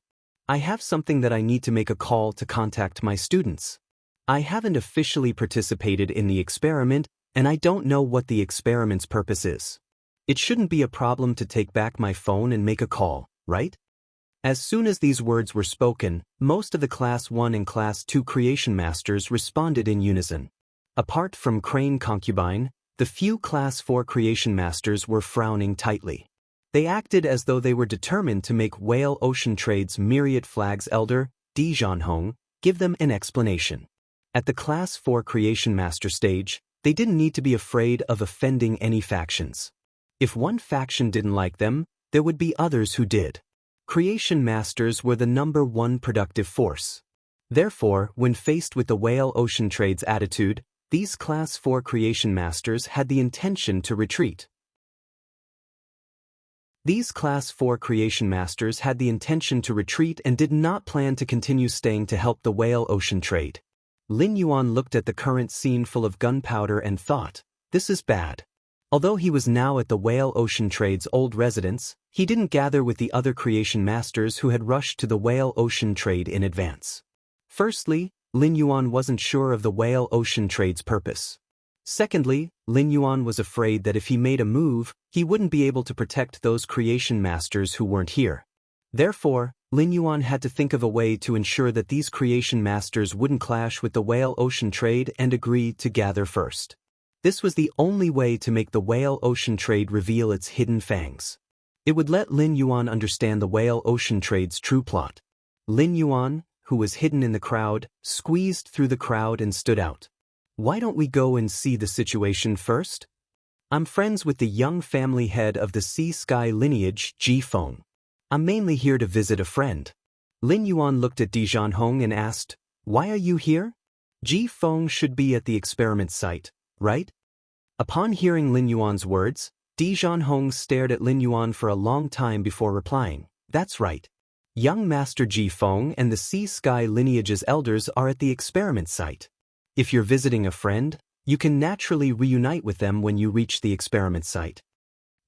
I have something that I need to make a call to contact my students. I haven't officially participated in the experiment, and I don't know what the experiment's purpose is. It shouldn't be a problem to take back my phone and make a call, right?" As soon as these words were spoken, most of the Class 1 and Class 2 creation masters responded in unison. Apart from Crane Concubine, the few Class 4 creation masters were frowning tightly. They acted as though they were determined to make Whale Ocean Trade's myriad flags elder, Dijon Hong, give them an explanation. At the Class 4 creation master stage, they didn't need to be afraid of offending any factions. If one faction didn't like them, there would be others who did. Creation masters were the #1 productive force. Therefore, when faced with the Whale Ocean Trade's attitude, these Class 4 creation masters had the intention to retreat. These Class 4 creation masters had the intention to retreat and did not plan to continue staying to help the whale ocean trade. Lin Yuan looked at the current scene full of gunpowder and thought, this is bad. Although he was now at the whale ocean trade's old residence, he didn't gather with the other creation masters who had rushed to the whale ocean trade in advance. Firstly, Lin Yuan wasn't sure of the whale ocean trade's purpose. Secondly, Lin Yuan was afraid that if he made a move, he wouldn't be able to protect those creation masters who weren't here. Therefore, Lin Yuan had to think of a way to ensure that these creation masters wouldn't clash with the whale ocean trade and agree to gather first. This was the only way to make the whale ocean trade reveal its hidden fangs. It would let Lin Yuan understand the whale ocean trade's true plot. Lin Yuan, who was hidden in the crowd, squeezed through the crowd and stood out. Why don't we go and see the situation first? I'm friends with the young family head of the Sea Sky lineage, Ji Feng. I'm mainly here to visit a friend. Lin Yuan looked at Di Zhanhong and asked, why are you here? Ji Feng should be at the experiment site, right? Upon hearing Lin Yuan's words, Di Zhanhong stared at Lin Yuan for a long time before replying, that's right. Young Master Ji Feng and the Sea Sky lineage's elders are at the experiment site. If you're visiting a friend, you can naturally reunite with them when you reach the experiment site.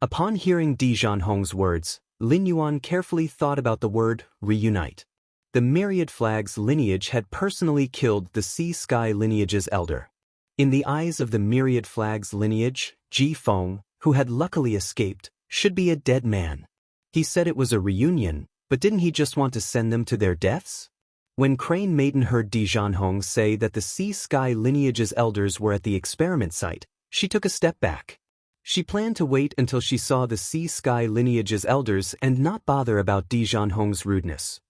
Upon hearing Di Zhanhong's words, Lin Yuan carefully thought about the word reunite. The Myriad Flag's lineage had personally killed the Sea Sky lineage's elder. In the eyes of the Myriad Flag's lineage, Ji Feng, who had luckily escaped, should be a dead man. He said it was a reunion, but didn't he just want to send them to their deaths? When Crane Maiden heard Di Zhanhong say that the Sea Sky lineage's elders were at the experiment site, she took a step back. She planned to wait until she saw the Sea Sky lineage's elders and not bother about Di Zhanhong's rudeness.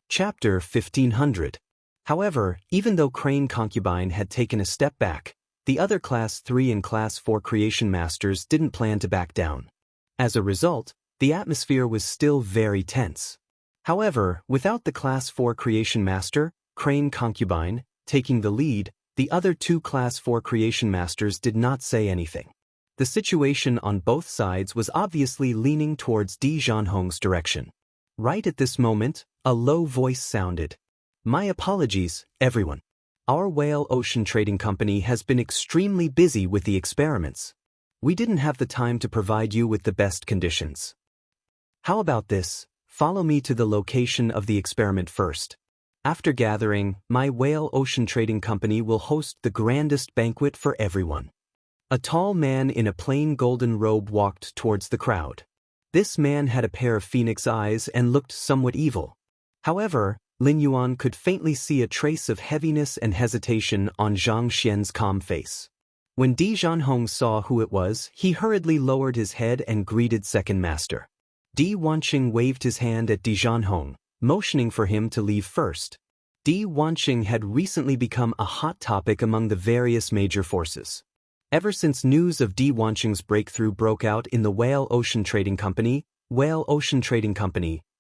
Chapter 1500. However, even though Crane Concubine had taken a step back, the other Class 3 and Class 4 creation masters didn't plan to back down. As a result, the atmosphere was still very tense. However, without the Class 4 creation master, Crane Concubine, taking the lead, the other two Class 4 creation masters did not say anything. The situation on both sides was obviously leaning towards Di Zhanhong's direction. Right at this moment, a low voice sounded. My apologies, everyone. Our Whale Ocean Trading Company has been extremely busy with the experiments. We didn't have the time to provide you with the best conditions. How about this? Follow me to the location of the experiment first. After gathering, my Whale Ocean Trading Company will host the grandest banquet for everyone. A tall man in a plain golden robe walked towards the crowd. This man had a pair of phoenix eyes and looked somewhat evil. However, Lin Yuan could faintly see a trace of heaviness and hesitation on Zhang Xian's calm face. When Di Zhanhong saw who it was, he hurriedly lowered his head and greeted Second Master. Di Wanqing waved his hand at Di Zhanhong, motioning for him to leave first. Di Wanqing had recently become a hot topic among the various major forces. Ever since news of Di Wanqing's breakthrough broke out in the Whale Ocean Trading Company,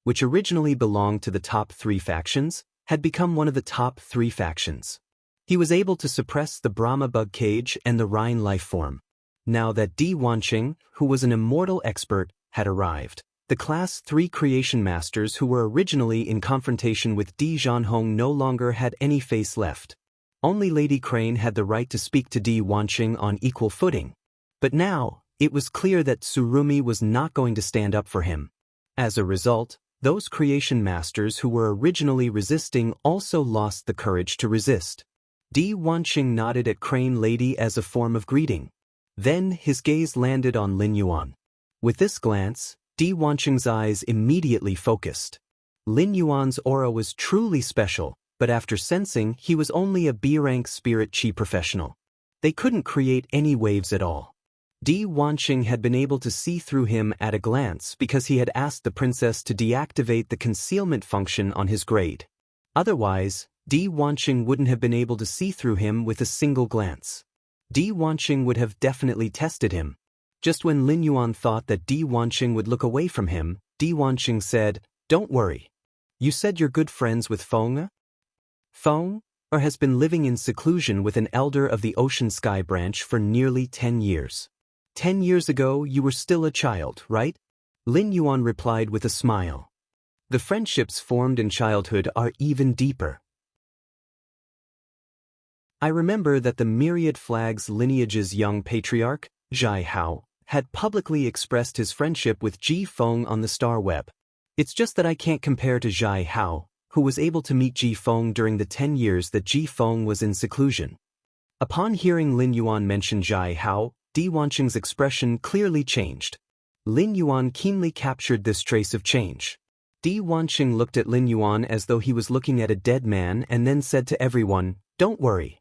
which originally belonged to the top 3 factions, had become one of the top 3 factions. He was able to suppress the Brahma bug cage and the Rhine life form. Now that Di Wanqing, who was an immortal expert, had arrived, the Class 3 creation masters who were originally in confrontation with Di Zhanhong no longer had any face left. Only Lady Crane had the right to speak to Di Wanqing on equal footing. But now, it was clear that Tsurumi was not going to stand up for him. As a result, those creation masters who were originally resisting also lost the courage to resist. Di Wanqing nodded at Crane Lady as a form of greeting. Then his gaze landed on Lin Yuan. With this glance, Di Wanqing's eyes immediately focused. Lin Yuan's aura was truly special, but after sensing he was only a B-rank spirit chi professional. They couldn't create any waves at all. Di Wanqing had been able to see through him at a glance because he had asked the princess to deactivate the concealment function on his grade. Otherwise, Di Wanqing wouldn't have been able to see through him with a single glance. Di Wanqing would have definitely tested him. Just when Lin Yuan thought that Di Wanqing would look away from him, Di Wanqing said, "Don't worry. You said you're good friends with Feng? Feng? or has been living in seclusion with an elder of the Ocean Sky branch for nearly 10 years. 10 years ago, you were still a child, right? Lin Yuan replied with a smile. The friendships formed in childhood are even deeper. I remember that the myriad flags lineage's young patriarch, Zhai Hao, had publicly expressed his friendship with Ji Feng on the star web. It's just that I can't compare to Zhai Hao, who was able to meet Ji Feng during the 10 years that Ji Feng was in seclusion. Upon hearing Lin Yuan mention Zhai Hao, Di Wanqing's expression clearly changed. Lin Yuan keenly captured this trace of change. Di Wanqing looked at Lin Yuan as though he was looking at a dead man and then said to everyone, "Don't worry.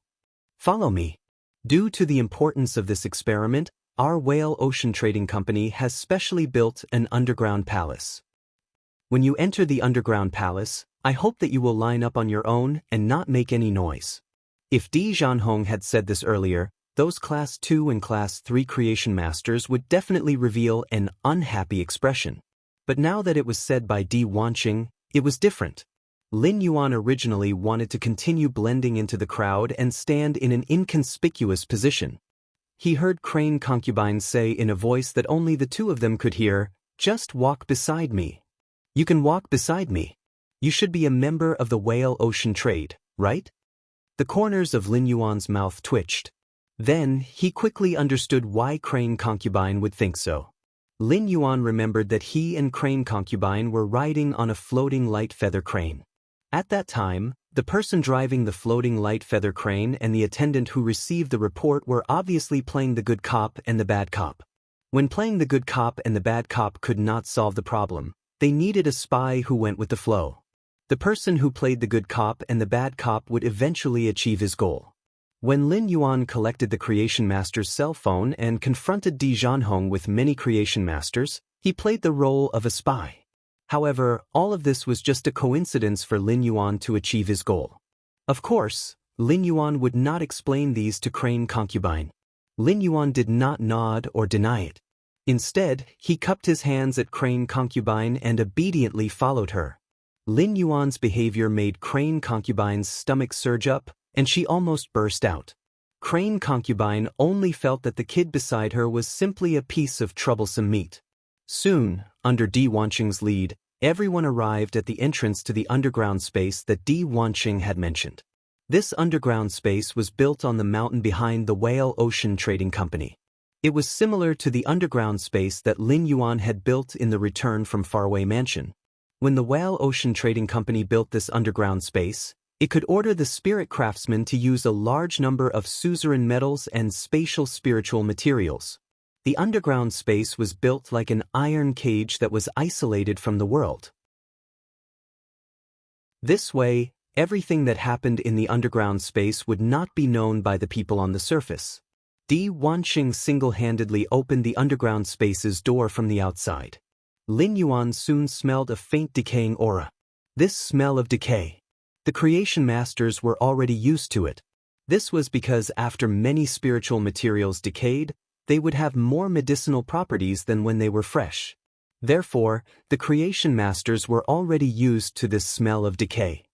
Follow me." Due to the importance of this experiment, our Whale Ocean Trading Company has specially built an underground palace. When you enter the underground palace, I hope that you will line up on your own and not make any noise. If Di Zhanhong had said this earlier, those Class 2 and Class 3 creation masters would definitely reveal an unhappy expression. But now that it was said by Di Wanqing, it was different. Lin Yuan originally wanted to continue blending into the crowd and stand in an inconspicuous position. He heard Crane Concubine say in a voice that only the two of them could hear, "Just walk beside me. You can walk beside me. You should be a member of the Whale Ocean Trade, right?" The corners of Lin Yuan's mouth twitched. Then, he quickly understood why Crane Concubine would think so. Lin Yuan remembered that he and Crane Concubine were riding on a floating light feather crane. At that time, the person driving the floating light feather crane and the attendant who received the report were obviously playing the good cop and the bad cop. When playing the good cop and the bad cop could not solve the problem, they needed a spy who went with the flow. The person who played the good cop and the bad cop would eventually achieve his goal. When Lin Yuan collected the Creation Master's cell phone and confronted Di Zhanhong with many Creation Masters, he played the role of a spy. However, all of this was just a coincidence for Lin Yuan to achieve his goal. Of course, Lin Yuan would not explain these to Crane Concubine. Lin Yuan did not nod or deny it. Instead, he cupped his hands at Crane Concubine and obediently followed her. Lin Yuan's behavior made Crane Concubine's stomach surge up, and she almost burst out. Crane Concubine only felt that the kid beside her was simply a piece of troublesome meat. Soon, under Di Wanqing's lead, everyone arrived at the entrance to the underground space that Di Wanqing had mentioned. This underground space was built on the mountain behind the Whale Ocean Trading Company. It was similar to the underground space that Lin Yuan had built in the Return from Faraway Mansion. When the Whale Ocean Trading Company built this underground space, it could order the spirit craftsmen to use a large number of suzerain metals and spatial spiritual materials. The underground space was built like an iron cage that was isolated from the world. This way, everything that happened in the underground space would not be known by the people on the surface. Di Wanqing single-handedly opened the underground space's door from the outside. Lin Yuan soon smelled a faint decaying aura. This smell of decay. The Creation Masters were already used to it. This was because after many spiritual materials decayed, they would have more medicinal properties than when they were fresh. Therefore, the Creation Masters were already used to this smell of decay.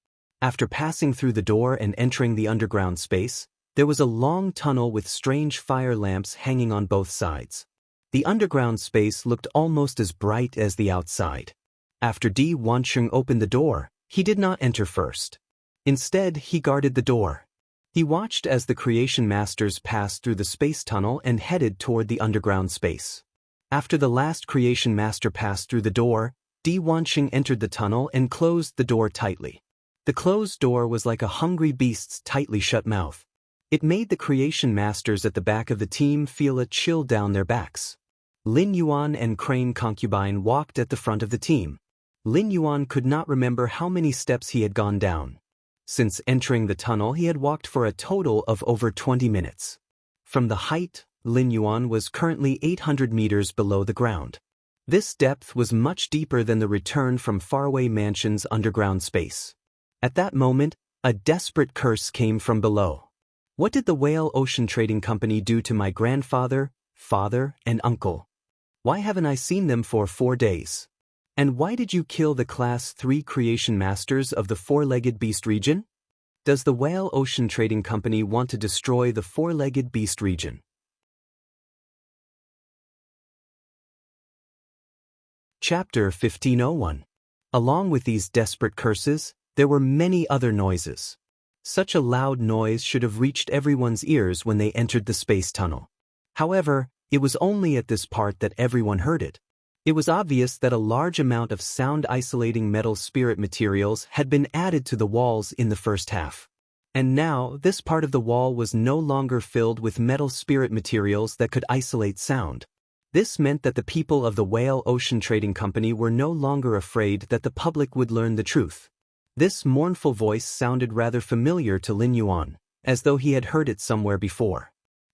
After passing through the door and entering the underground space, there was a long tunnel with strange fire lamps hanging on both sides. The underground space looked almost as bright as the outside. After Di Wanqing opened the door, he did not enter first. Instead, he guarded the door. He watched as the Creation Masters passed through the space tunnel and headed toward the underground space. After the last Creation Master passed through the door, Di Wanqing entered the tunnel and closed the door tightly. The closed door was like a hungry beast's tightly shut mouth. It made the Creation Masters at the back of the team feel a chill down their backs. Lin Yuan and Crane Concubine walked at the front of the team. Lin Yuan could not remember how many steps he had gone down. Since entering the tunnel, he had walked for a total of over 20 minutes. From the height, Lin Yuan was currently 800 meters below the ground. This depth was much deeper than the Return from Faraway Mansion's underground space. At that moment, a desperate curse came from below. What did the Whale Ocean Trading Company do to my grandfather, father, and uncle? Why haven't I seen them for 4 days? And why did you kill the Class 3 Creation Masters of the Four-Legged Beast region? Does the Whale Ocean Trading Company want to destroy the four-legged beast region? Chapter 1501. Along with these desperate curses, there were many other noises. Such a loud noise should have reached everyone's ears when they entered the space tunnel. However, it was only at this part that everyone heard it. It was obvious that a large amount of sound-isolating metal spirit materials had been added to the walls in the first half. And now, this part of the wall was no longer filled with metal spirit materials that could isolate sound. This meant that the people of the Whale Ocean Trading Company were no longer afraid that the public would learn the truth. This mournful voice sounded rather familiar to Lin Yuan, as though he had heard it somewhere before.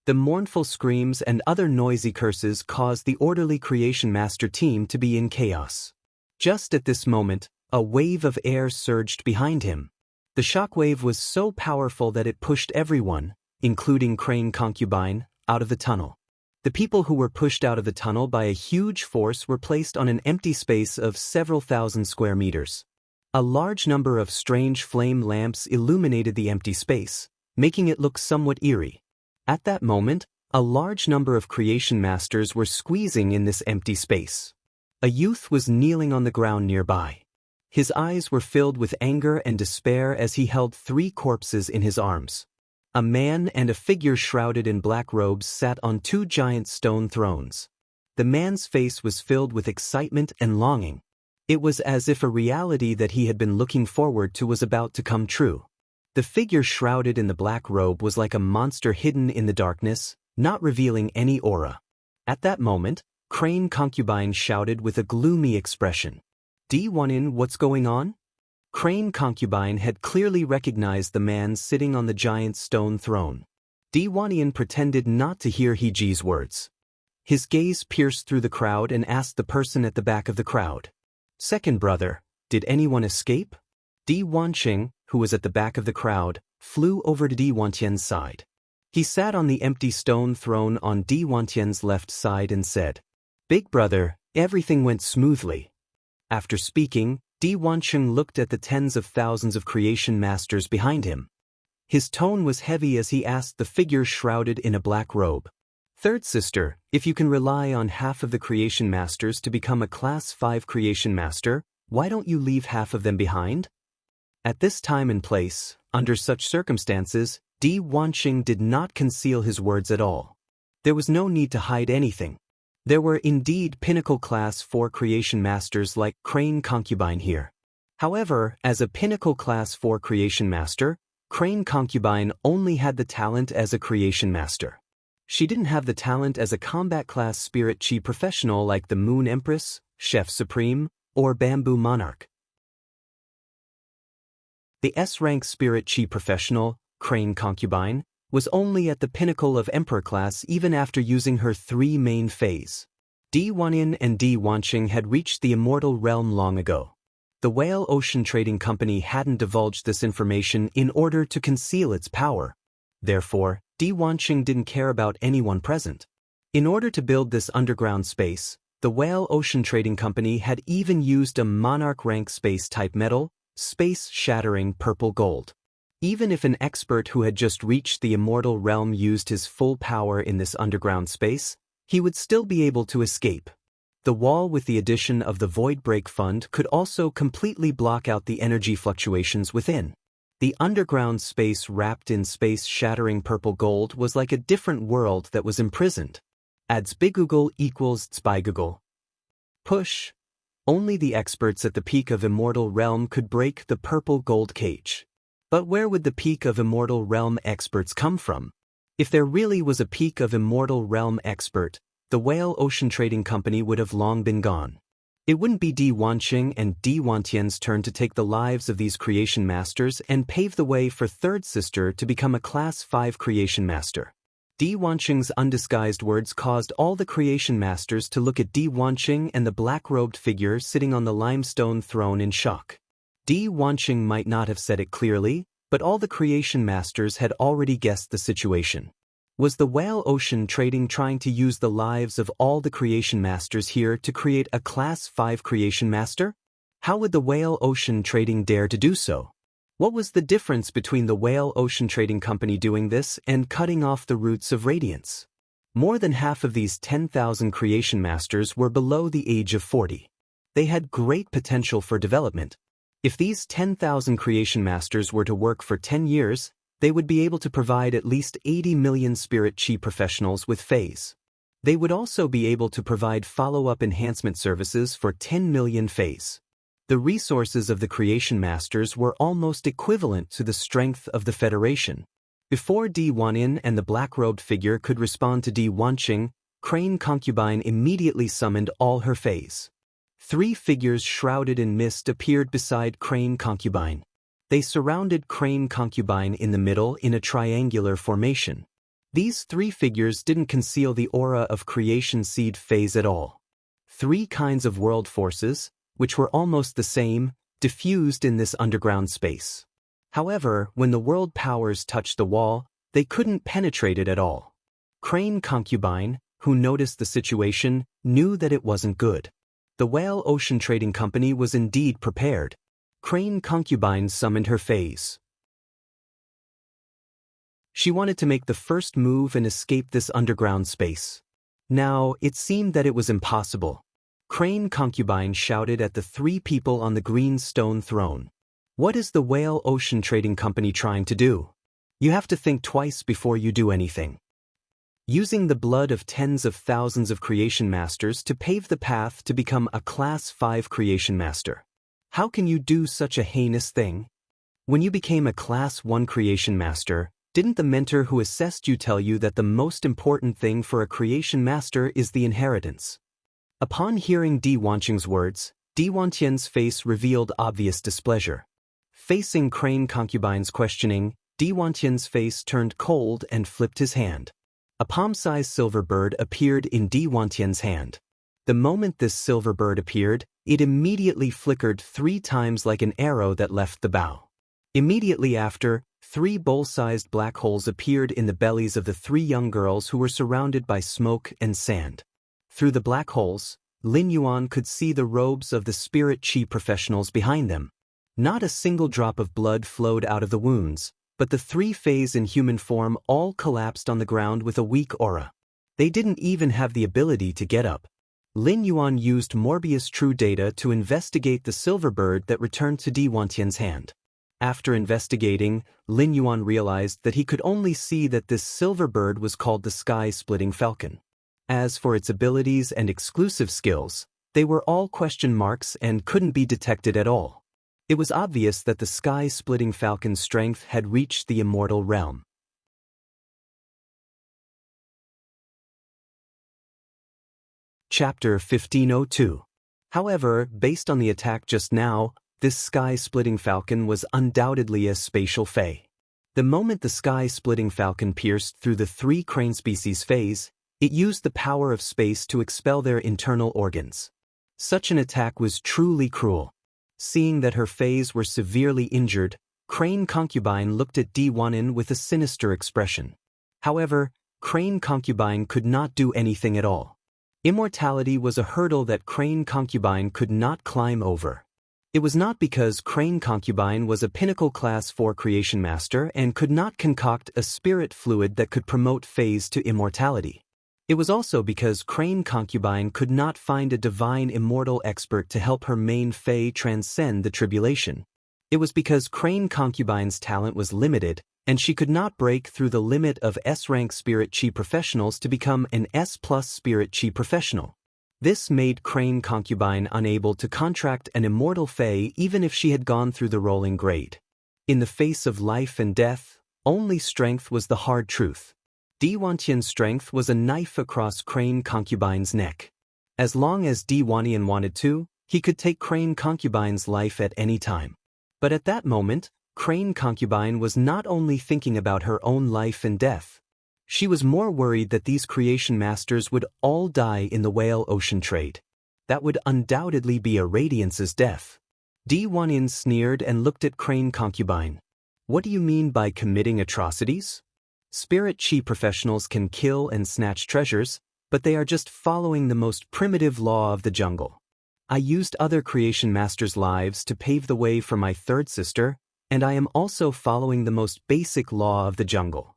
The mournful screams and other noisy curses caused the orderly Creation Master team to be in chaos. Just at this moment, a wave of air surged behind him. The shockwave was so powerful that it pushed everyone, including Crane Concubine, out of the tunnel. The people who were pushed out of the tunnel by a huge force were placed on an empty space of several thousand square meters. A large number of strange flame lamps illuminated the empty space, making it look somewhat eerie. At that moment, a large number of Creation Masters were squeezing in this empty space. A youth was kneeling on the ground nearby. His eyes were filled with anger and despair as he held 3 corpses in his arms. A man and a figure shrouded in black robes sat on 2 giant stone thrones. The man's face was filled with excitement and longing. It was as if a reality that he had been looking forward to was about to come true. The figure shrouded in the black robe was like a monster hidden in the darkness, not revealing any aura. At that moment, Crane Concubine shouted with a gloomy expression, "D1in, what's going on?" Crane Concubine had clearly recognized the man sitting on the giant stone throne. D1in pretended not to hear Heji's words. His gaze pierced through the crowd and asked the person at the back of the crowd, "Second brother, did anyone escape?" Di Wanqing, who was at the back of the crowd, flew over to Di Wantian's side. He sat on the empty stone throne on Di Wantian's left side and said, "Big brother, everything went smoothly." After speaking, Di Wanqing looked at the tens of thousands of Creation Masters behind him. His tone was heavy as he asked the figure shrouded in a black robe, "Third sister, if you can rely on half of the Creation Masters to become a Class 5 Creation Master, why don't you leave half of them behind?" At this time and place, under such circumstances, Di Wanqing did not conceal his words at all. There was no need to hide anything. There were indeed pinnacle Class 4 Creation Masters like Crane Concubine here. However, as a pinnacle Class 4 Creation Master, Crane Concubine only had the talent as a Creation Master. She didn't have the talent as a combat class Spirit Chi professional like the Moon Empress, Chef Supreme, or Bamboo Monarch. The S-rank Spirit Chi professional, Crane Concubine, was only at the pinnacle of Emperor class even after using her 3 main phase. D1in and Di Wanqing had reached the Immortal realm long ago. The Whale Ocean Trading Company hadn't divulged this information in order to conceal its power. Therefore, Di Wanqing didn't care about anyone present. In order to build this underground space, the Whale Ocean Trading Company had even used a Monarch rank space-type metal, space-shattering purple gold. Even if an expert who had just reached the Immortal realm used his full power in this underground space, he would still be able to escape. The wall with the addition of the Void Break Fund could also completely block out the energy fluctuations within. The underground space wrapped in space-shattering purple gold was like a different world that was imprisoned. Adds Bigoogle equals Spygoogle. Push. Only the experts at the peak of Immortal Realm could break the purple gold cage. But where would the peak of Immortal Realm experts come from? If there really was a peak of Immortal Realm expert, the Whale Ocean Trading Company would have long been gone. It wouldn't be Di Wanqing and Di Wantian's turn to take the lives of these Creation Masters and pave the way for Third Sister to become a Class 5 Creation Master. Di Wanqing's undisguised words caused all the Creation Masters to look at Di Wanqing and the black-robed figure sitting on the limestone throne in shock. Di Wanqing might not have said it clearly, but all the Creation Masters had already guessed the situation. Was the Whale Ocean Trading trying to use the lives of all the Creation Masters here to create a Class 5 Creation Master? How would the Whale Ocean Trading dare to do so? What was the difference between the Whale Ocean Trading Company doing this and cutting off the roots of radiance? More than half of these 10,000 creation masters were below the age of 40. They had great potential for development. If these 10,000 creation masters were to work for 10 years, they would be able to provide at least 80 million spirit chi professionals with phase. They would also be able to provide follow-up enhancement services for 10 million phase. The resources of the creation masters were almost equivalent to the strength of the Federation. Before Di Wanyin and the black-robed figure could respond to Di Wanqing, Crane Concubine immediately summoned all her phase. 3 figures shrouded in mist appeared beside Crane Concubine. They surrounded Crane Concubine in the middle in a triangular formation. These 3 figures didn't conceal the aura of creation seed phase at all. 3 kinds of world forces, which were almost the same, diffused in this underground space. However, when the world powers touched the wall, they couldn't penetrate it at all. Crane Concubine, who noticed the situation, knew that it wasn't good. The Whale Ocean Trading Company was indeed prepared. Crane Concubine summoned her phase. She wanted to make the first move and escape this underground space. Now, it seemed that it was impossible. Crane Concubine shouted at the 3 people on the green stone throne. What is the Whale Ocean Trading Company trying to do? You have to think twice before you do anything. Using the blood of tens of thousands of creation masters to pave the path to become a Class 5 creation master. How can you do such a heinous thing? When you became a Class 1 creation master, didn't the mentor who assessed you tell you that the most important thing for a creation master is the inheritance? Upon hearing Di Wanqing's words, Di Wantian's face revealed obvious displeasure. Facing Crane Concubine's questioning, Di Wantian's face turned cold and flipped his hand. A palm-sized silver bird appeared in Di Wantian's hand. The moment this silver bird appeared, it immediately flickered 3 times like an arrow that left the bow. Immediately after, 3 bowl-sized black holes appeared in the bellies of the 3 young girls who were surrounded by smoke and sand. Through the black holes, Lin Yuan could see the robes of the spirit chi professionals behind them. Not a single drop of blood flowed out of the wounds, but the 3 phase in human form all collapsed on the ground with a weak aura. They didn't even have the ability to get up. Lin Yuan used Morbius True Data to investigate the silver bird that returned to Di Wantian's hand. After investigating, Lin Yuan realized that he could only see that this silver bird was called the Sky-Splitting Falcon. As for its abilities and exclusive skills, they were all question marks and couldn't be detected at all. It was obvious that the Sky-Splitting Falcon's strength had reached the immortal realm. Chapter 1502. However, based on the attack just now, this Sky-Splitting Falcon was undoubtedly a spatial fae. The moment the Sky-Splitting Falcon pierced through the 3 crane species phase, it used the power of space to expel their internal organs. Such an attack was truly cruel. Seeing that her phase were severely injured, Crane Concubine looked at Di Wanyin with a sinister expression. However, Crane Concubine could not do anything at all. Immortality was a hurdle that Crane Concubine could not climb over. It was not because Crane Concubine was a pinnacle Class 4 creation master and could not concoct a spirit fluid that could promote phase to immortality. It was also because Crane Concubine could not find a divine immortal expert to help her main fae transcend the tribulation. It was because Crane Concubine's talent was limited, and she could not break through the limit of S-rank spirit chi professionals to become an S+ spirit chi professional. This made Crane Concubine unable to contract an immortal fae even if she had gone through the rolling grade. In the face of life and death, only strength was the hard truth. Di Wantian's strength was a knife across Crane Concubine's neck. As long as Di Wanyin wanted to, he could take Crane Concubine's life at any time. But at that moment, Crane Concubine was not only thinking about her own life and death. She was more worried that these creation masters would all die in the Whale Ocean trade. That would undoubtedly be a Radiance's death. Di Wanyin sneered and looked at Crane Concubine. What do you mean by committing atrocities? Spirit chi professionals can kill and snatch treasures, but they are just following the most primitive law of the jungle. I used other creation masters' lives to pave the way for my 3rd sister, and I am also following the most basic law of the jungle.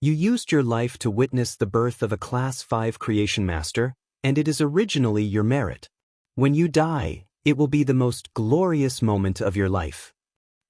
You used your life to witness the birth of a Class 5 creation master, and it is originally your merit. When you die, it will be the most glorious moment of your life.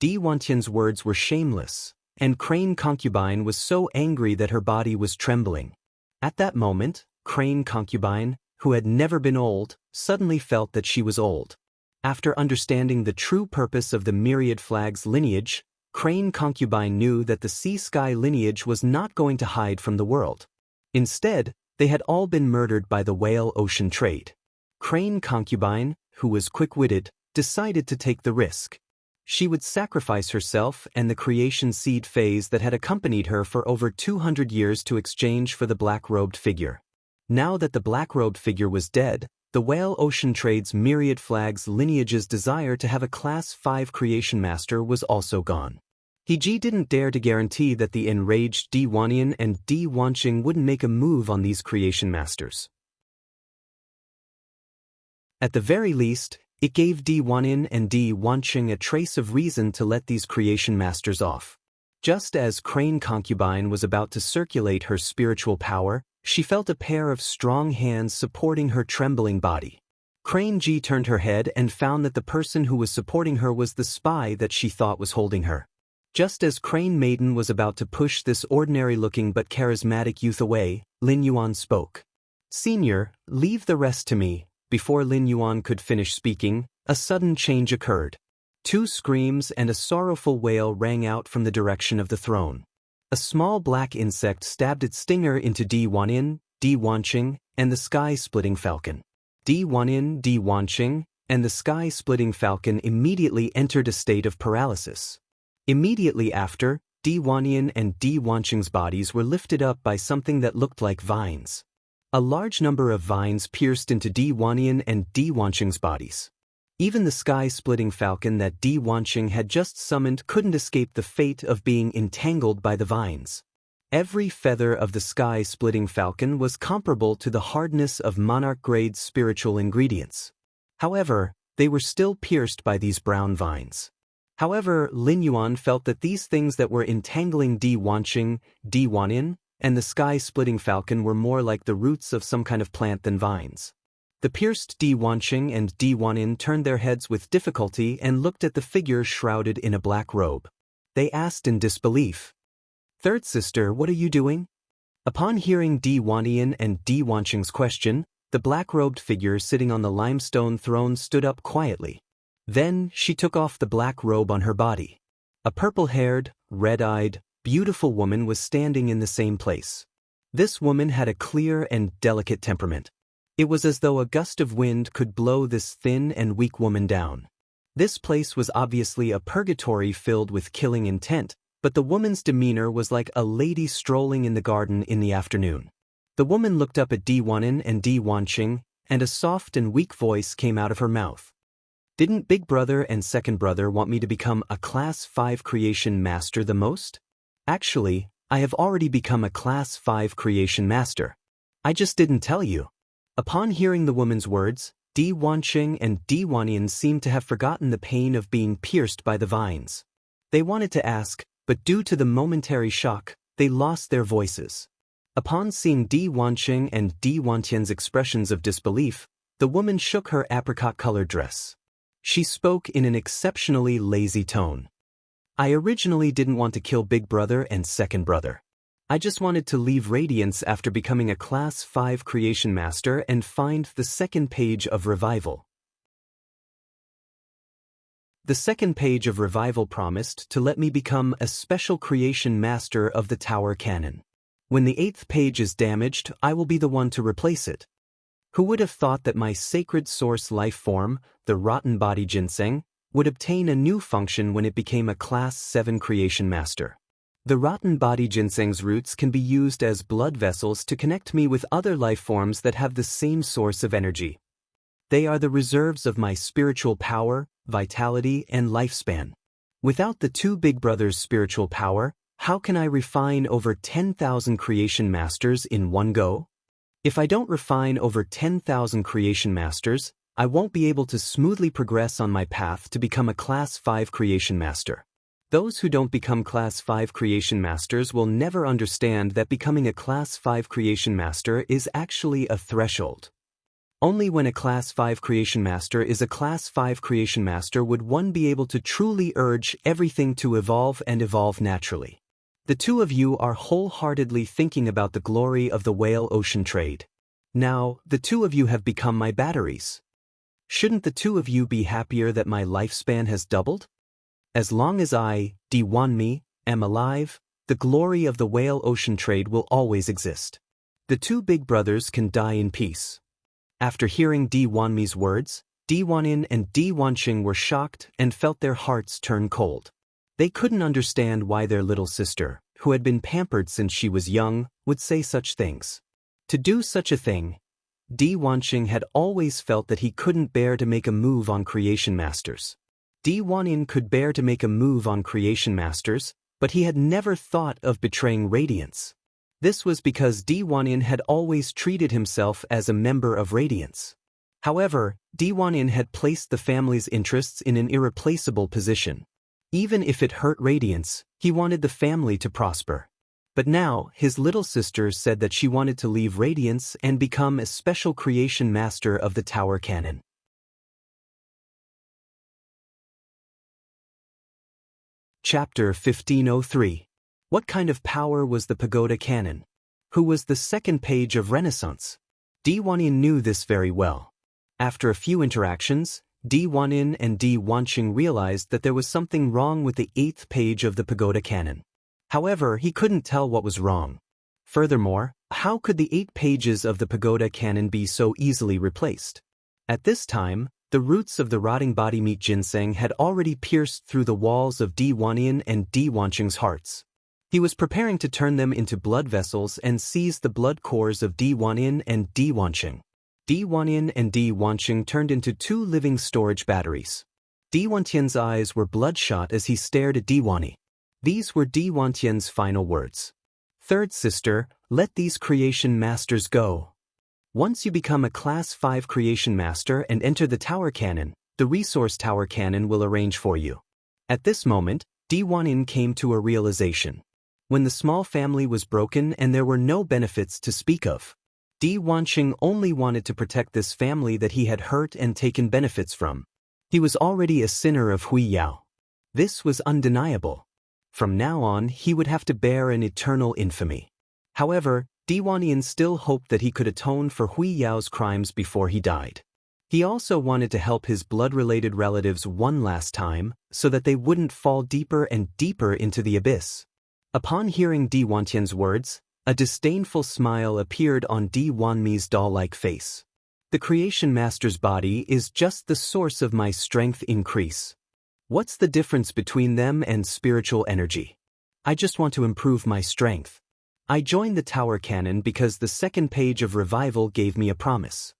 Di Wantian's words were shameless, and Crane Concubine was so angry that her body was trembling. At that moment, Crane Concubine, who had never been old, suddenly felt that she was old. After understanding the true purpose of the myriad flag's lineage, Crane Concubine knew that the sea-sky lineage was not going to hide from the world. Instead, they had all been murdered by the whale ocean trade. Crane Concubine, who was quick-witted, decided to take the risk. She would sacrifice herself and the creation seed phase that had accompanied her for over 200 years to exchange for the black-robed figure. Now that the black-robed figure was dead, the whale ocean trade's myriad flag's lineage's desire to have a Class 5 creation master was also gone. He didn't dare to guarantee that the enraged Di Wanyan and Di Wanqing wouldn't make a move on these creation masters. At the very least, it gave Di Wanyan and Di Wanqing a trace of reason to let these creation masters off. Just as Crane Concubine was about to circulate her spiritual power, she felt a pair of strong hands supporting her trembling body. Crane turned her head and found that the person who was supporting her was the spy that she thought was holding her. Just as Crane Maiden was about to push this ordinary-looking but charismatic youth away, Lin Yuan spoke. "Senior, leave the rest to me." Before Lin Yuan could finish speaking, a sudden change occurred. Two screams and a sorrowful wail rang out from the direction of the throne. A small black insect stabbed its stinger into Di Wanyan, Di Wanqing, and the sky-splitting falcon. Di Wanyan, Di Wanqing, and the sky-splitting falcon immediately entered a state of paralysis. Immediately after, Di Wanyan and Di Wanqing's bodies were lifted up by something that looked like vines. A large number of vines pierced into Di Wanyan and Di Wanqing's bodies. Even the sky-splitting falcon that Di Wanqing had just summoned couldn't escape the fate of being entangled by the vines. Every feather of the sky-splitting falcon was comparable to the hardness of monarch-grade spiritual ingredients. However, they were still pierced by these brown vines. However, Lin Yuan felt that these things that were entangling Di Wanqing, Di Wanyan, and the sky-splitting falcon were more like the roots of some kind of plant than vines. The pierced Di Wanqing and Di Wanyan turned their heads with difficulty and looked at the figure shrouded in a black robe. They asked in disbelief, "Third sister, what are you doing?" Upon hearing Di Wanyan and Di Wanqing's question, the black-robed figure sitting on the limestone throne stood up quietly. Then she took off the black robe on her body. A purple-haired, red-eyed, beautiful woman was standing in the same place. This woman had a clear and delicate temperament. It was as though a gust of wind could blow this thin and weak woman down. This place was obviously a purgatory filled with killing intent, but the woman's demeanor was like a lady strolling in the garden in the afternoon. The woman looked up at Di Wanyan and Di Wanqing, and a soft and weak voice came out of her mouth. "Didn't Big Brother and Second Brother want me to become a Class 5 creation master the most? Actually, I have already become a Class 5 creation master. I just didn't tell you." Upon hearing the woman's words, Di Wanqing and Di Wanyan seemed to have forgotten the pain of being pierced by the vines. They wanted to ask, but due to the momentary shock, they lost their voices. Upon seeing Di Wanqing and Di Wantian's expressions of disbelief, the woman shook her apricot-colored dress. She spoke in an exceptionally lazy tone. "I originally didn't want to kill Big Brother and Second Brother. I just wanted to leave Radiance after becoming a Class 5 creation master and find the second page of Revival." The second page of Revival promised to let me become a special creation master of the Tower Cannon. When the 8th page is damaged, I will be the one to replace it. Who would have thought that my sacred source life form, the rotten body ginseng, would obtain a new function when it became a Class 7 creation master? The rotten body ginseng's roots can be used as blood vessels to connect me with other life forms that have the same source of energy. They are the reserves of my spiritual power, vitality, and lifespan. Without the two Big Brothers' spiritual power, how can I refine over 10,000 creation masters in one go? If I don't refine over 10,000 creation masters, I won't be able to smoothly progress on my path to become a Class 5 creation master. Those who don't become Class 5 Creation Masters will never understand that becoming a Class 5 Creation Master is actually a threshold. Only when a Class 5 Creation Master is a Class 5 Creation Master would one be able to truly urge everything to evolve and evolve naturally. The two of you are wholeheartedly thinking about the glory of the whale ocean trade. Now, the two of you have become my batteries. Shouldn't the two of you be happier that my lifespan has doubled? As long as I, Wanmi, am alive, the glory of the whale ocean trade will always exist. The two big brothers can die in peace. After hearing Wanmi's words, Wanin and Wanqing were shocked and felt their hearts turn cold. They couldn't understand why their little sister, who had been pampered since she was young, would say such things. To do such a thing, Wanqing had always felt that he couldn't bear to make a move on Creation Masters. Wanin could bear to make a move on Creation Masters, but he had never thought of betraying Radiance. This was because Wanin had always treated himself as a member of Radiance. However, Wanin had placed the family's interests in an irreplaceable position. Even if it hurt Radiance, he wanted the family to prosper. But now, his little sister said that she wanted to leave Radiance and become a special Creation Master of the Tower Cannon. Chapter 1503. What kind of power was the Pagoda Cannon? Who was the second page of Renaissance? Wanin knew this very well. After a few interactions, Wanin and Wanqing realized that there was something wrong with the 8th page of the Pagoda Cannon. However, he couldn't tell what was wrong. Furthermore, how could the 8 pages of the Pagoda Cannon be so easily replaced? At this time, the roots of the rotting body meat ginseng had already pierced through the walls of Wanin and Wanqing's hearts. He was preparing to turn them into blood vessels and seize the blood cores of Wanin and Wanqing. Wanin and Wanqing turned into 2 living storage batteries. Wantian's eyes were bloodshot as he stared at Wani. These were Wantian's final words. Third sister, let these Creation Masters go. Once you become a Class 5 Creation Master and enter the Tower Cannon, the Resource Tower Cannon will arrange for you. At this moment, Wanin came to a realization. When the small family was broken and there were no benefits to speak of, Wanqing only wanted to protect this family that he had hurt and taken benefits from. He was already a sinner of Hui Yao. This was undeniable. From now on, he would have to bear an eternal infamy. However, Wanin still hoped that he could atone for Hui Yao's crimes before he died. He also wanted to help his blood-related relatives one last time, so that they wouldn't fall deeper and deeper into the abyss. Upon hearing Wantian's words, a disdainful smile appeared on Wanmi's doll-like face. The Creation Master's body is just the source of my strength increase. What's the difference between them and spiritual energy? I just want to improve my strength. I joined the Tower Cannon because the second page of Revival gave me a promise.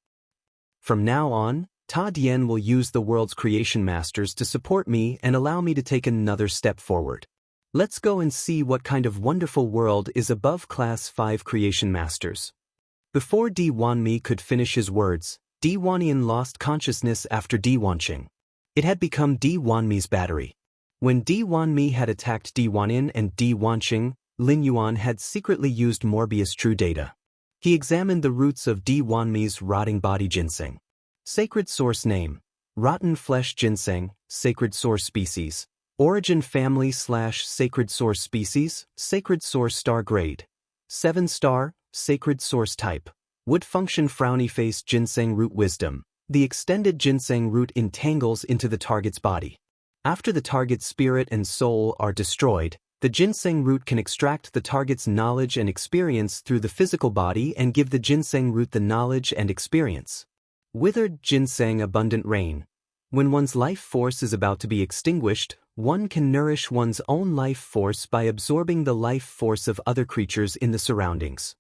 From now on, Ta Dian will use the world's Creation Masters to support me and allow me to take another step forward. Let's go and see what kind of wonderful world is above Class 5 Creation Masters. Before Wanmi could finish his words, Wanin lost consciousness after Wanqing. It had become Wanmi's battery. When Wanmi had attacked Wanin and Wanqing, Lin Yuan had secretly used Morbius True Data. He examined the roots of Wanmi's rotting body ginseng. Sacred source name: Rotten Flesh Ginseng, Sacred Source Species. Origin Family / Sacred Source Species, Sacred Source Star Grade. 7 star, Sacred Source Type. Would function Frowny Face Ginseng Root Wisdom. The extended ginseng root entangles into the target's body. After the target's spirit and soul are destroyed, the ginseng root can extract the target's knowledge and experience through the physical body and give the ginseng root the knowledge and experience. Withered Ginseng Abundant Rain. When one's life force is about to be extinguished, one can nourish one's own life force by absorbing the life force of other creatures in the surroundings.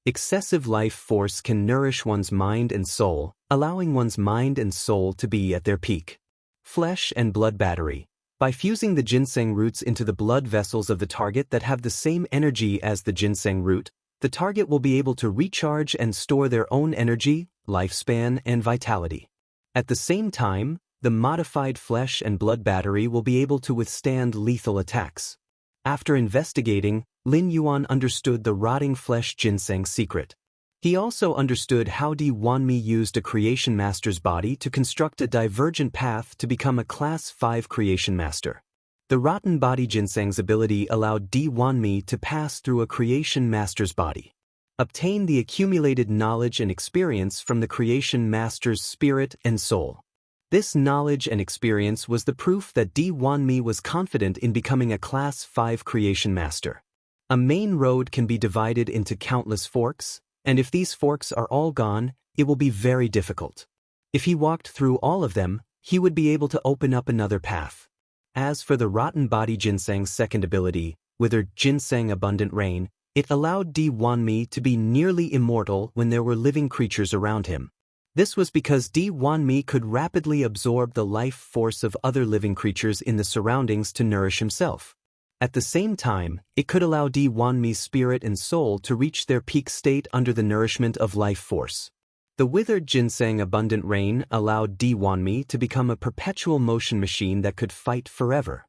Excessive life force can nourish one's mind and soul, allowing one's mind and soul to be at their peak. Flesh and Blood Battery. By fusing the ginseng roots into the blood vessels of the target that have the same energy as the ginseng root, the target will be able to recharge and store their own energy, lifespan, and vitality. At the same time, the modified flesh and blood battery will be able to withstand lethal attacks. After investigating, Lin Yuan understood the rotting flesh ginseng secret. He also understood how Di Wanmi used a creation master's body to construct a divergent path to become a Class 5 creation master. The rotten body ginseng's ability allowed Di Wanmi to pass through a creation master's body, obtain the accumulated knowledge and experience from the creation master's spirit and soul. This knowledge and experience was the proof that Di Wanmi was confident in becoming a Class 5 creation master. A main road can be divided into countless forks, and if these forks are all gone, it will be very difficult. If he walked through all of them, he would be able to open up another path. As for the rotten body ginseng's second ability, withered ginseng abundant rain, it allowed Di Wanmi to be nearly immortal when there were living creatures around him. This was because Di Wanmi could rapidly absorb the life force of other living creatures in the surroundings to nourish himself. At the same time, it could allow Di Wanmi's spirit and soul to reach their peak state under the nourishment of life force. The withered ginseng abundant rain allowed Di Wanmi to become a perpetual motion machine that could fight forever.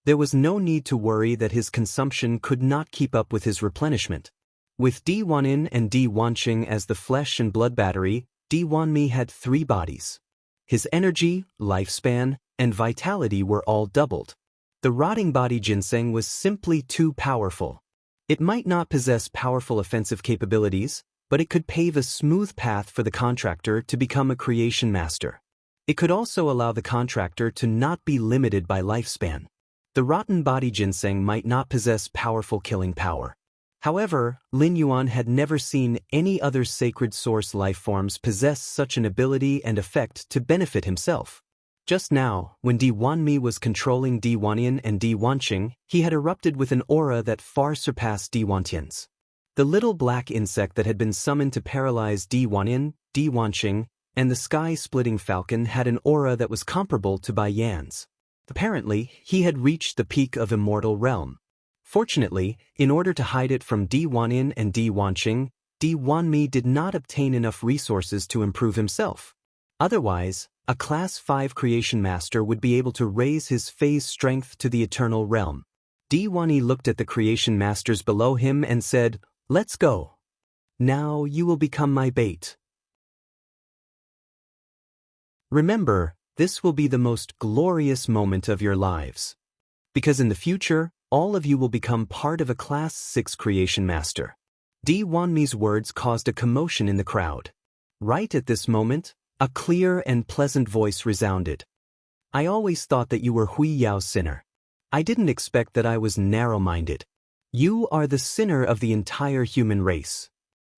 There was no need to worry that his consumption could not keep up with his replenishment. With Di Wanyin and Di Wanqing as the flesh and blood battery, Di Wanmi had 3 bodies. His energy, lifespan, and vitality were all doubled. The rotting body ginseng was simply too powerful. It might not possess powerful offensive capabilities, but it could pave a smooth path for the contractor to become a creation master. It could also allow the contractor to not be limited by lifespan. The rotten body ginseng might not possess powerful killing power. However, Lin Yuan had never seen any other sacred source lifeforms possess such an ability and effect to benefit himself. Just now, when Di Wanmi was controlling Di Wanyin and Di Wanqing, he had erupted with an aura that far surpassed Di Wantian's. The little black insect that had been summoned to paralyze Di Wanyin, Di Wanqing, and the sky-splitting falcon had an aura that was comparable to Bai Yan's. Apparently, he had reached the peak of immortal realm. Fortunately, in order to hide it from Di Wanyin and Di Wanqing, Di Wanmi did not obtain enough resources to improve himself. Otherwise, a Class 5 creation master would be able to raise his phase strength to the eternal realm. Di Wanyi looked at the creation masters below him and said, "Let's go. Now you will become my bait." Remember, this will be the most glorious moment of your lives. Because in the future, all of you will become part of a Class 6 creation master. Di Wanmi's words caused a commotion in the crowd. Right at this moment, a clear and pleasant voice resounded. "I always thought that you were Hui Yao's sinner. I didn't expect that I was narrow-minded. You are the sinner of the entire human race."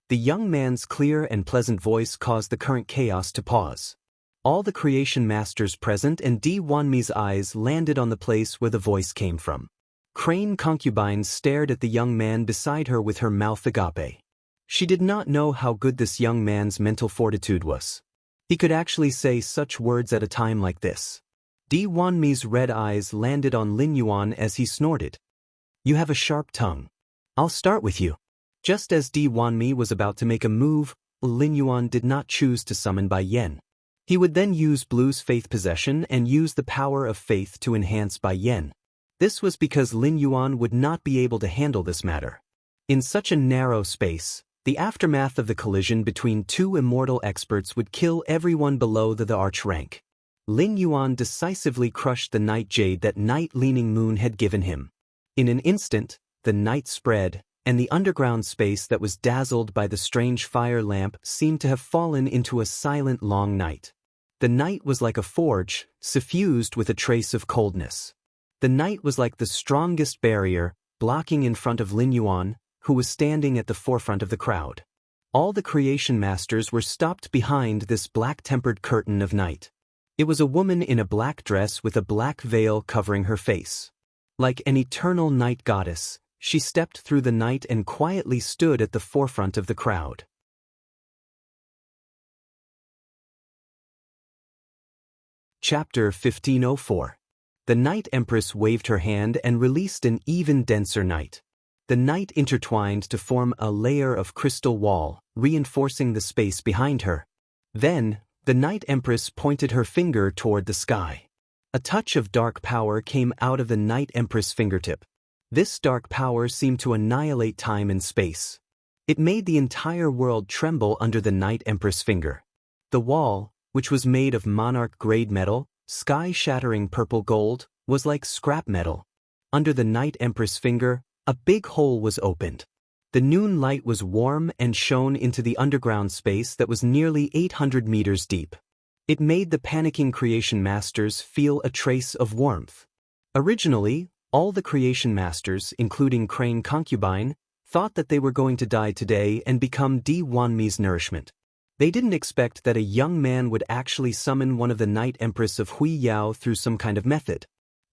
The young man's clear and pleasant voice caused the current chaos to pause. All the creation masters present and Di Wanmi's eyes landed on the place where the voice came from. Crane concubine stared at the young man beside her with her mouth agape. She did not know how good this young man's mental fortitude was. He could actually say such words at a time like this. Di Wanmi's red eyes landed on Lin Yuan as he snorted. "You have a sharp tongue. I'll start with you." Just as Di Wanmi was about to make a move, Lin Yuan did not choose to summon Bai Yan. He would then use Blue's faith possession and use the power of faith to enhance Bai Yan. This was because Lin Yuan would not be able to handle this matter. In such a narrow space, the aftermath of the collision between 2 immortal experts would kill everyone below the arch rank. Lin Yuan decisively crushed the night jade that Night Leaning Moon had given him. In an instant, the night spread, and the underground space that was dazzled by the strange fire lamp seemed to have fallen into a silent long night. The night was like a forge, suffused with a trace of coldness. The night was like the strongest barrier, blocking in front of Lin Yuan, who was standing at the forefront of the crowd. All the creation masters were stopped behind this black-tempered curtain of night. It was a woman in a black dress with a black veil covering her face. Like an eternal night goddess, she stepped through the night and quietly stood at the forefront of the crowd. Chapter 1504. The Night Empress waved her hand and released an even denser night. The night intertwined to form a layer of crystal wall, reinforcing the space behind her. Then, The Night Empress pointed her finger toward the sky. A touch of dark power came out of the Night Empress' fingertip. This dark power seemed to annihilate time and space. It made the entire world tremble under the Night Empress' finger. The wall, which was made of monarch-grade metal, sky-shattering purple gold, was like scrap metal. Under the Night Empress' finger, a big hole was opened. The noon light was warm and shone into the underground space that was nearly 800 meters deep. It made the panicking creation masters feel a trace of warmth. Originally, all the creation masters, including Crane Concubine, thought that they were going to die today and become Di Wanmi's nourishment. They didn't expect that a young man would actually summon one of the Night Empress of Hui Yao through some kind of method.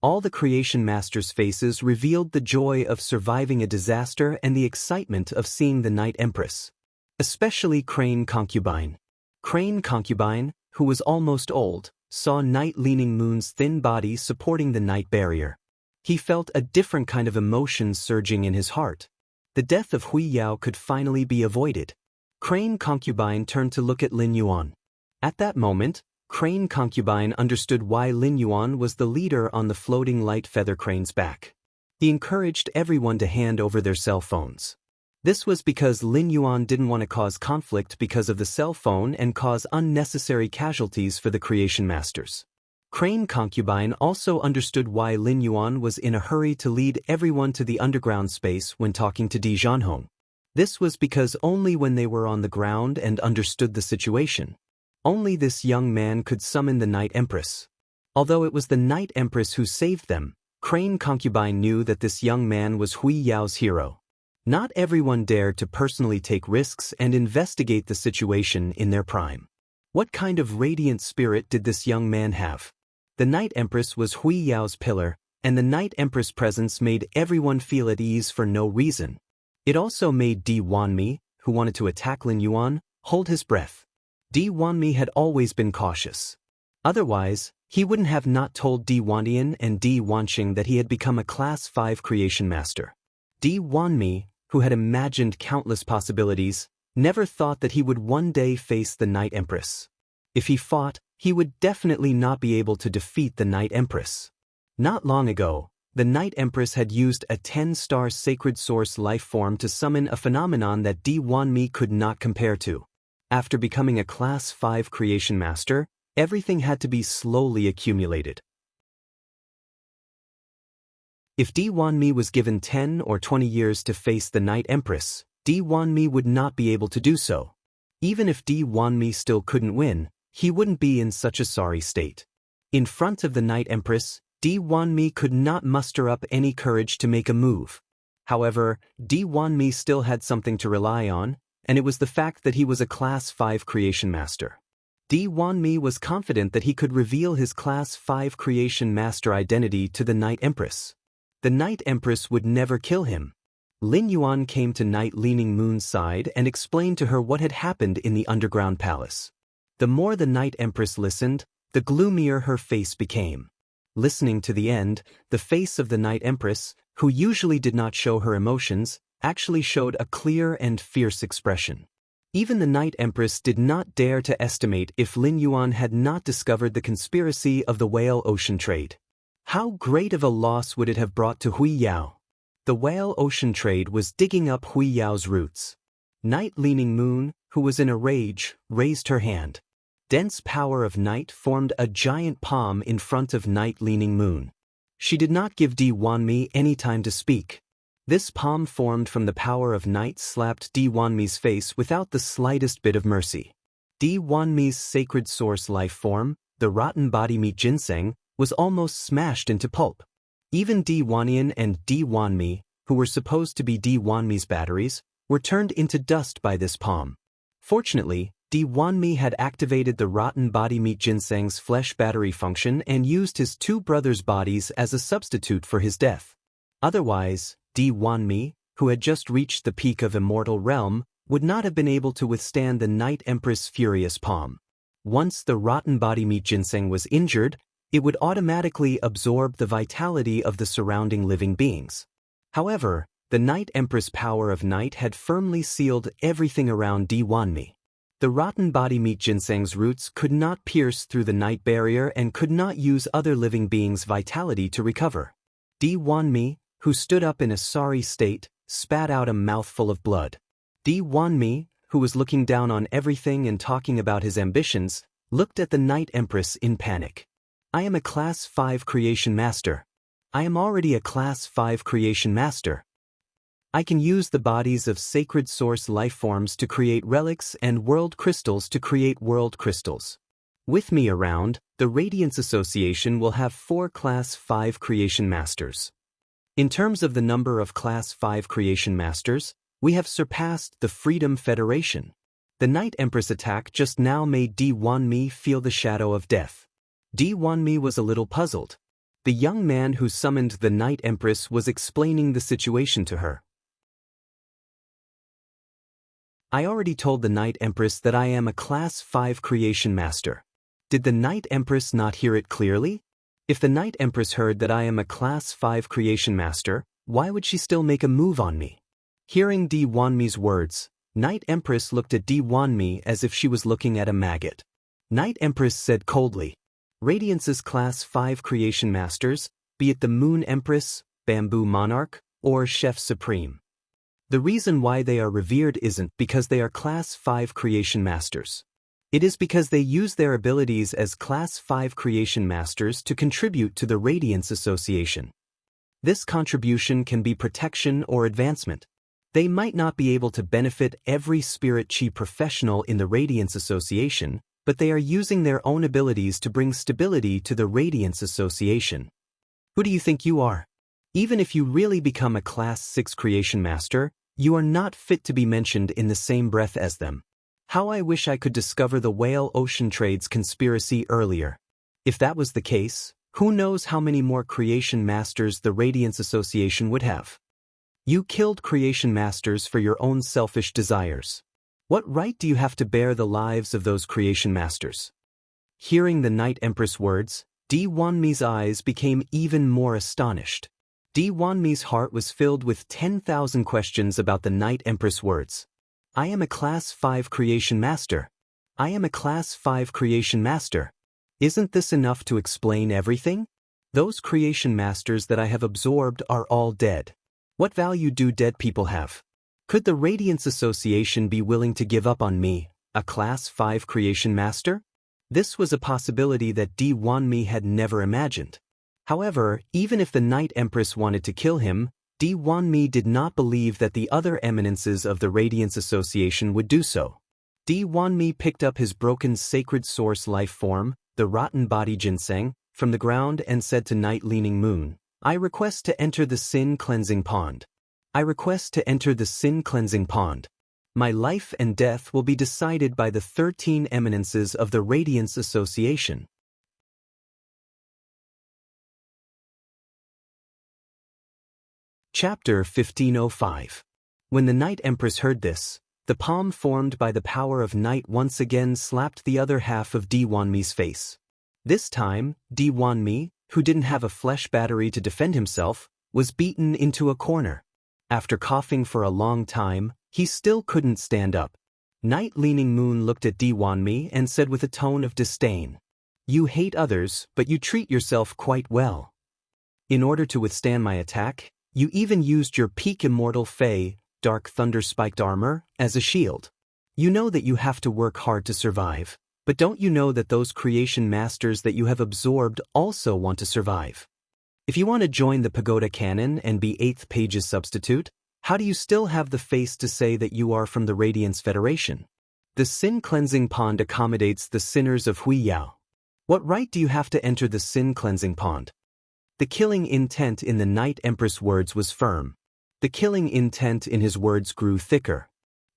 All the creation masters' faces revealed the joy of surviving a disaster and the excitement of seeing the Night Empress. Especially Crane Concubine. Crane Concubine, who was almost old, saw Night Leaning Moon's thin body supporting the night barrier. He felt a different kind of emotion surging in his heart. The death of Hui Yao could finally be avoided. Crane Concubine turned to look at Lin Yuan. At that moment, Crane Concubine understood why Lin Yuan was the leader on the floating light feather crane's back. He encouraged everyone to hand over their cell phones. This was because Lin Yuan didn't want to cause conflict because of the cell phone and cause unnecessary casualties for the creation masters. Crane Concubine also understood why Lin Yuan was in a hurry to lead everyone to the underground space when talking to Di Zhanhong. This was because only when they were on the ground and understood the situation, only this young man could summon the Night Empress. Although it was the Night Empress who saved them, Crane Concubine knew that this young man was Hui Yao's hero. Not everyone dared to personally take risks and investigate the situation in their prime. What kind of radiant spirit did this young man have? The Night Empress was Hui Yao's pillar, and the Night Empress' presence made everyone feel at ease for no reason. It also made Di Wanmi, who wanted to attack Lin Yuan, hold his breath. Di Wanmi had always been cautious. Otherwise, he wouldn't have not told Di Wandian and Di Wanxing that he had become a Class 5 creation master. Di Wanmi, who had imagined countless possibilities, never thought that he would one day face the Night Empress. If he fought, he would definitely not be able to defeat the Night Empress. Not long ago, the Night Empress had used a 10-star sacred source life form to summon a phenomenon that Di Wanmi could not compare to. After becoming a Class 5 creation master, everything had to be slowly accumulated. If Di Wanmi was given 10 or 20 years to face the Night Empress, Di Wanmi would not be able to do so. Even if Di Wanmi still couldn't win, he wouldn't be in such a sorry state. In front of the Night Empress, Di Wanmi could not muster up any courage to make a move. However, Di Wanmi still had something to rely on, and it was the fact that he was a Class 5 creation master. Di Wanmi was confident that he could reveal his Class 5 creation master identity to the Night Empress. The Night Empress would never kill him. Lin Yuan came to Night Leaning Moon's side and explained to her what had happened in the underground palace. The more the Night Empress listened, the gloomier her face became. Listening to the end, the face of the Night Empress, who usually did not show her emotions, actually showed a clear and fierce expression. Even the Night Empress did not dare to estimate if Lin Yuan had not discovered the conspiracy of the whale ocean trade. How great of a loss would it have brought to Hui Yao? The whale ocean trade was digging up Hui Yao's roots. Night Leaning Moon, who was in a rage, raised her hand. Dense power of night formed a giant palm in front of Night Leaning Moon. She did not give Di Wanmi any time to speak. This palm formed from the power of night slapped Di Wanmi's face without the slightest bit of mercy. Di Wanmi's sacred source life form, the rotten body meat ginseng, was almost smashed into pulp. Even Di Wanyan and Di Wanmi, who were supposed to be Di Wanmi's batteries, were turned into dust by this palm. Fortunately, Di Wanmi had activated the rotten body meat ginseng's flesh battery function and used his two brothers' bodies as a substitute for his death. Otherwise, Di Wanmi, who had just reached the peak of Immortal realm, would not have been able to withstand the Night Empress' furious palm. Once the rotten body meat ginseng was injured, it would automatically absorb the vitality of the surrounding living beings. However, the Night Empress' power of night had firmly sealed everything around Di Wanmi. The rotten body meat ginseng's roots could not pierce through the night barrier and could not use other living beings' vitality to recover. Di Wanmi, who stood up in a sorry state, spat out a mouthful of blood. Di Wanmi, who was looking down on everything and talking about his ambitions, looked at the Night Empress in panic. I am a Class 5 Creation Master. I am already a Class 5 Creation Master. I can use the bodies of sacred source life forms to create relics and world crystals to create world crystals. With me around, the Radiance Association will have 4 Class 5 Creation Masters. In terms of the number of Class 5 Creation Masters, we have surpassed the Freedom Federation. The Night Empress attack just now made Di Wanmi feel the shadow of death. Di Wanmi was a little puzzled. The young man who summoned the Night Empress was explaining the situation to her. I already told the Night Empress that I am a Class 5 Creation Master. Did the Night Empress not hear it clearly? If the Night Empress heard that I am a Class 5 Creation Master, why would she still make a move on me? Hearing Di Wanmi's words, Night Empress looked at Di Wanmi as if she was looking at a maggot. Night Empress said coldly, Radiance's Class 5 Creation Masters, be it the Moon Empress, Bamboo Monarch, or Chef Supreme. The reason why they are revered isn't because they are Class 5 Creation Masters. It is because they use their abilities as Class 5 Creation Masters to contribute to the Radiance Association. This contribution can be protection or advancement. They might not be able to benefit every Spirit Chi professional in the Radiance Association, but they are using their own abilities to bring stability to the Radiance Association. Who do you think you are? Even if you really become a Class 6 Creation Master, you are not fit to be mentioned in the same breath as them. How I wish I could discover the whale ocean trades conspiracy earlier. If that was the case, who knows how many more Creation Masters the Radiance Association would have. You killed Creation Masters for your own selfish desires. What right do you have to bear the lives of those Creation Masters? Hearing the Night Empress words, Di Wanmi's eyes became even more astonished. Di Wanmi's heart was filled with 10,000 questions about the Night Empress words. I am a Class 5 Creation Master. I am a Class 5 Creation Master. Isn't this enough to explain everything? Those Creation Masters that I have absorbed are all dead. What value do dead people have? Could the Radiance Association be willing to give up on me, a Class 5 Creation Master? This was a possibility that Di Wanmi had never imagined. However, even if the Night Empress wanted to kill him, Di Wanmi did not believe that the other eminences of the Radiance Association would do so. Di Wanmi picked up his broken sacred source life form, the rotten body ginseng, from the ground and said to Night Leaning Moon, I request to enter the Sin Cleansing Pond. I request to enter the Sin Cleansing Pond. My life and death will be decided by the 13 eminences of the Radiance Association. Chapter 1505. When the Night Empress heard this, the palm formed by the power of night once again slapped the other half of Di Wanmi's face. This time, Di Wanmi, who didn't have a flesh battery to defend himself, was beaten into a corner. After coughing for a long time, he still couldn't stand up. Night Leaning Moon looked at Di Wanmi and said with a tone of disdain, You hate others, but you treat yourself quite well. In order to withstand my attack, you even used your peak Immortal Fey, Dark Thunder-spiked armor, as a shield. You know that you have to work hard to survive, but don't you know that those Creation Masters that you have absorbed also want to survive? If you want to join the Pagoda Canon and be 8th Page's substitute, how do you still have the face to say that you are from the Radiance Federation? The Sin Cleansing Pond accommodates the sinners of Huiyao. What right do you have to enter the Sin Cleansing Pond? The killing intent in the Night Empress words was firm. The killing intent in his words grew thicker.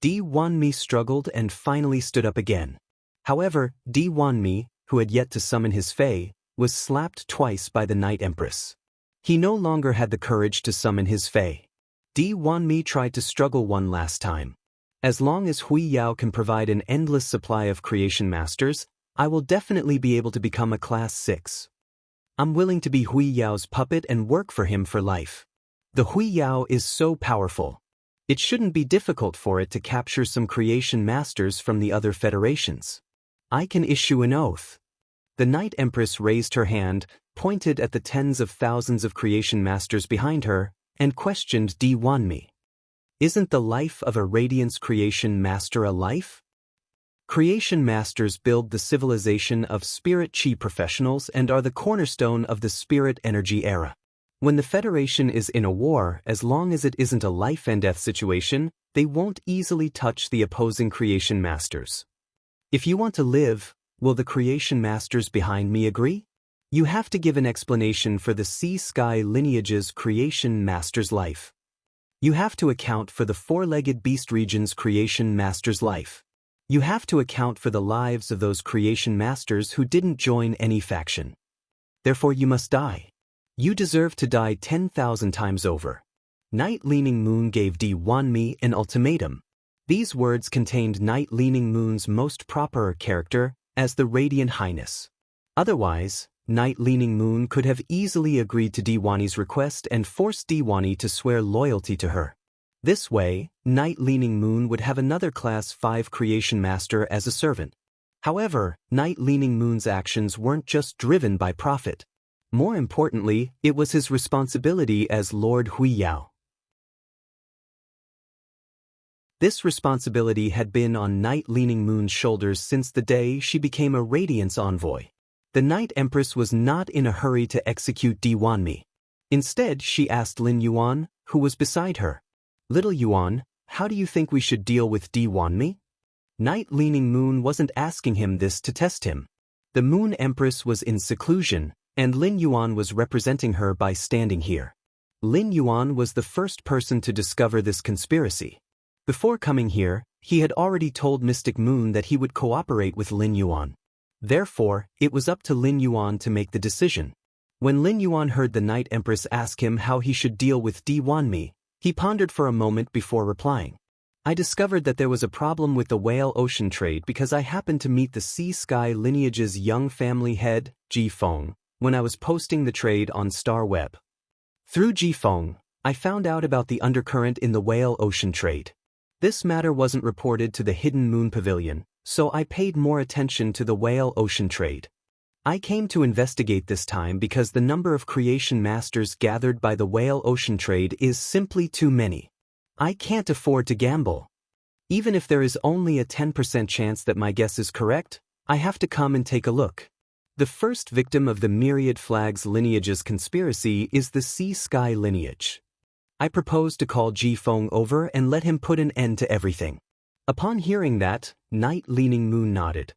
Di Wanmi struggled and finally stood up again. However, Di Wanmi, who had yet to summon his Fey, was slapped twice by the Night Empress. He no longer had the courage to summon his Fey. Di Wanmi tried to struggle one last time. As long as Huiyao can provide an endless supply of Creation Masters, I will definitely be able to become a Class 6. I'm willing to be Huiyao's puppet and work for him for life. The Huiyao is so powerful. It shouldn't be difficult for it to capture some creation masters from the other federations. I can issue an oath. The Night Empress raised her hand, pointed at the tens of thousands of creation masters behind her, and questioned Di Wanmi. Isn't the life of a Radiance creation master a life? Creation masters build the civilization of spirit chi professionals and are the cornerstone of the spirit energy era. When the Federation is in a war, as long as it isn't a life and death situation, they won't easily touch the opposing creation masters. If you want to live, will the creation masters behind me agree? You have to give an explanation for the sea-sky lineage's creation master's life. You have to account for the four-legged beast region's creation master's life. You have to account for the lives of those creation masters who didn't join any faction. Therefore you must die. You deserve to die 10,000 times over. Night Leaning Moon gave Di Wanmi an ultimatum. These words contained Night Leaning Moon's most proper character as the Radiant Highness. Otherwise, Night Leaning Moon could have easily agreed to Di Wanmi's request and forced Di Wanmi to swear loyalty to her. This way, Night Leaning Moon would have another Class 5 Creation Master as a servant. However, Night Leaning Moon's actions weren't just driven by profit. More importantly, it was his responsibility as Lord Huiyao. This responsibility had been on Night Leaning Moon's shoulders since the day she became a Radiance envoy. The Night Empress was not in a hurry to execute Di Wanmi. Instead, she asked Lin Yuan, who was beside her. Little Yuan, how do you think we should deal with Di Wanmi? Night Leaning Moon wasn't asking him this to test him. The Moon Empress was in seclusion, and Lin Yuan was representing her by standing here. Lin Yuan was the first person to discover this conspiracy. Before coming here, he had already told Mystic Moon that he would cooperate with Lin Yuan. Therefore, it was up to Lin Yuan to make the decision. When Lin Yuan heard the Night Empress ask him how he should deal with Di Wanmi, he pondered for a moment before replying. I discovered that there was a problem with the whale ocean trade because I happened to meet the sea-sky lineage's young family head, Ji Feng, when I was posting the trade on Star Web. Through Ji Feng, I found out about the undercurrent in the whale ocean trade. This matter wasn't reported to the Hidden Moon Pavilion, so I paid more attention to the whale ocean trade. I came to investigate this time because the number of creation masters gathered by the whale ocean trade is simply too many. I can't afford to gamble. Even if there is only a 10% chance that my guess is correct, I have to come and take a look. The first victim of the Myriad Flags lineage's conspiracy is the Sea-Sky lineage. I propose to call Ji Feng over and let him put an end to everything. Upon hearing that, Night Leaning Moon nodded.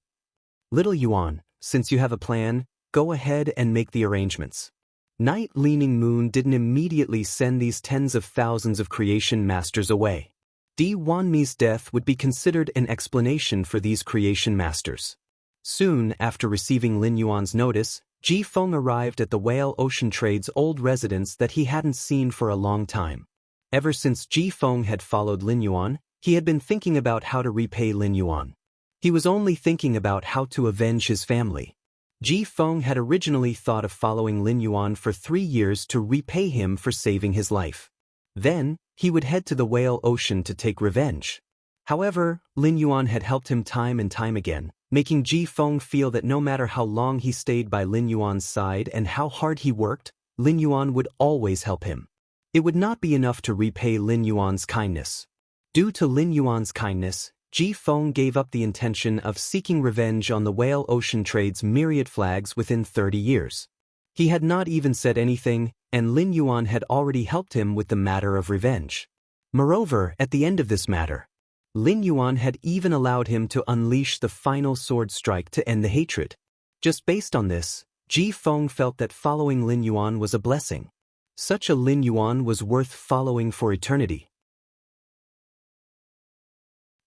Little Yuan, since you have a plan, go ahead and make the arrangements. Night Leaning Moon didn't immediately send these tens of thousands of creation masters away. Di Wanmi's death would be considered an explanation for these creation masters. Soon after receiving Lin Yuan's notice, Ji Feng arrived at the Whale Ocean Trade's old residence that he hadn't seen for a long time. Ever since Ji Feng had followed Lin Yuan, he had been thinking about how to repay Lin Yuan. He was only thinking about how to avenge his family. Ji Feng had originally thought of following Lin Yuan for 3 years to repay him for saving his life. Then, he would head to the Whale Ocean to take revenge. However, Lin Yuan had helped him time and time again, making Ji Feng feel that no matter how long he stayed by Lin Yuan's side and how hard he worked, Lin Yuan would always help him. It would not be enough to repay Lin Yuan's kindness. Due to Lin Yuan's kindness, Ji Feng gave up the intention of seeking revenge on the Whale Ocean Trade's Myriad Flags within 30 years. He had not even said anything, and Lin Yuan had already helped him with the matter of revenge. Moreover, at the end of this matter, Lin Yuan had even allowed him to unleash the final sword strike to end the hatred. Just based on this, Ji Feng felt that following Lin Yuan was a blessing. Such a Lin Yuan was worth following for eternity.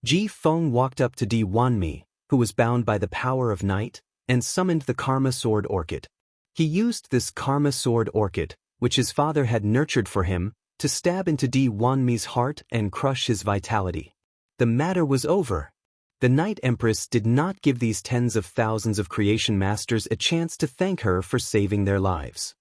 Ji Feng walked up to Di Wanmi, who was bound by the power of night, and summoned the Karma Sword Orchid. He used this Karma Sword Orchid, which his father had nurtured for him, to stab into Di Wanmi's heart and crush his vitality. The matter was over. The Night Empress did not give these tens of thousands of creation masters a chance to thank her for saving their lives.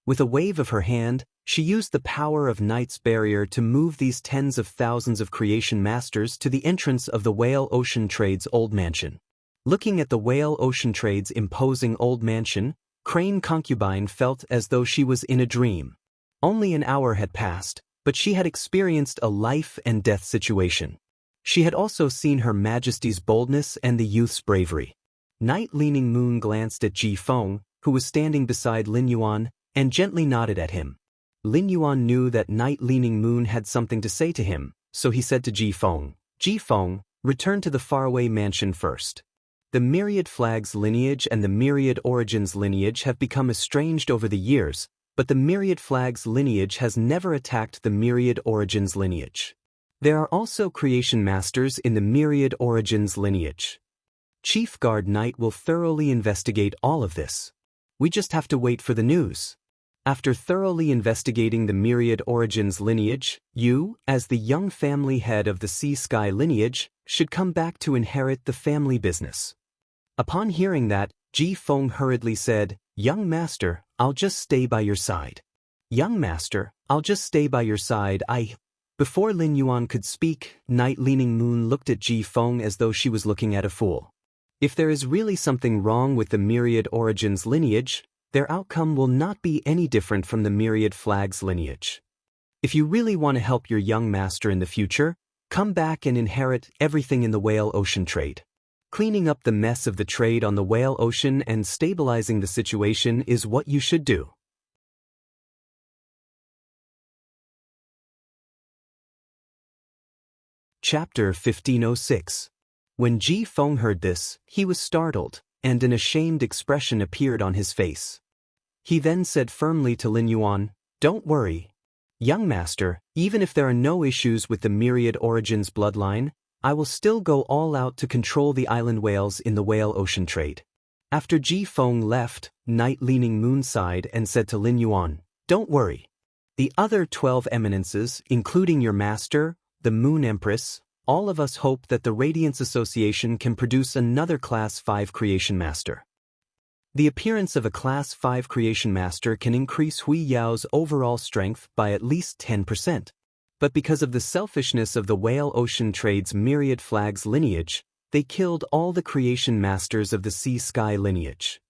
With a wave of her hand, she used the power of Night's barrier to move these tens of thousands of creation masters to the entrance of the Whale Ocean Trade's old mansion. Looking at the Whale Ocean Trade's imposing old mansion, Crane Concubine felt as though she was in a dream. Only an hour had passed, but she had experienced a life and death situation. She had also seen Her Majesty's boldness and the youth's bravery. Night Leaning Moon glanced at Ji Feng, who was standing beside Lin Yuan, and gently nodded at him. Lin Yuan knew that Night Leaning Moon had something to say to him, so he said to Ji Feng, "Ji Feng, return to the faraway mansion first." The Myriad Flags lineage and the Myriad Origins lineage have become estranged over the years, but the Myriad Flags lineage has never attacked the Myriad Origins lineage. There are also creation masters in the Myriad Origins lineage. Chief Guard Knight will thoroughly investigate all of this. We just have to wait for the news. After thoroughly investigating the Myriad Origins lineage, you, as the young family head of the Sea Sky lineage, should come back to inherit the family business. Upon hearing that, Ji Feng hurriedly said, "Young master, I'll just stay by your side." "Young master, I'll just stay by your side, Before Lin Yuan could speak, Night Leaning Moon looked at Ji Feng as though she was looking at a fool. If there is really something wrong with the Myriad Origins lineage, their outcome will not be any different from the Myriad Flags lineage. If you really want to help your young master in the future, come back and inherit everything in the Whale Ocean Trade. Cleaning up the mess of the trade on the Whale Ocean and stabilizing the situation is what you should do. Chapter 1506. When Ji Feng heard this, he was startled, and an ashamed expression appeared on his face. He then said firmly to Lin Yuan, "Don't worry. Young master, even if there are no issues with the Myriad Origins bloodline, I will still go all out to control the island whales in the Whale Ocean Trade." After Ji Feng left, Night Leaning Moon sighed and said to Lin Yuan, "Don't worry. The other 12 eminences, including your master, the Moon Empress, all of us hope that the Radiance Association can produce another Class 5 Creation Master. The appearance of a Class 5 Creation Master can increase Hui Yao's overall strength by at least 10%. But because of the selfishness of the Whale Ocean Trade's Myriad Flags lineage, they killed all the Creation Masters of the Sea Sky lineage.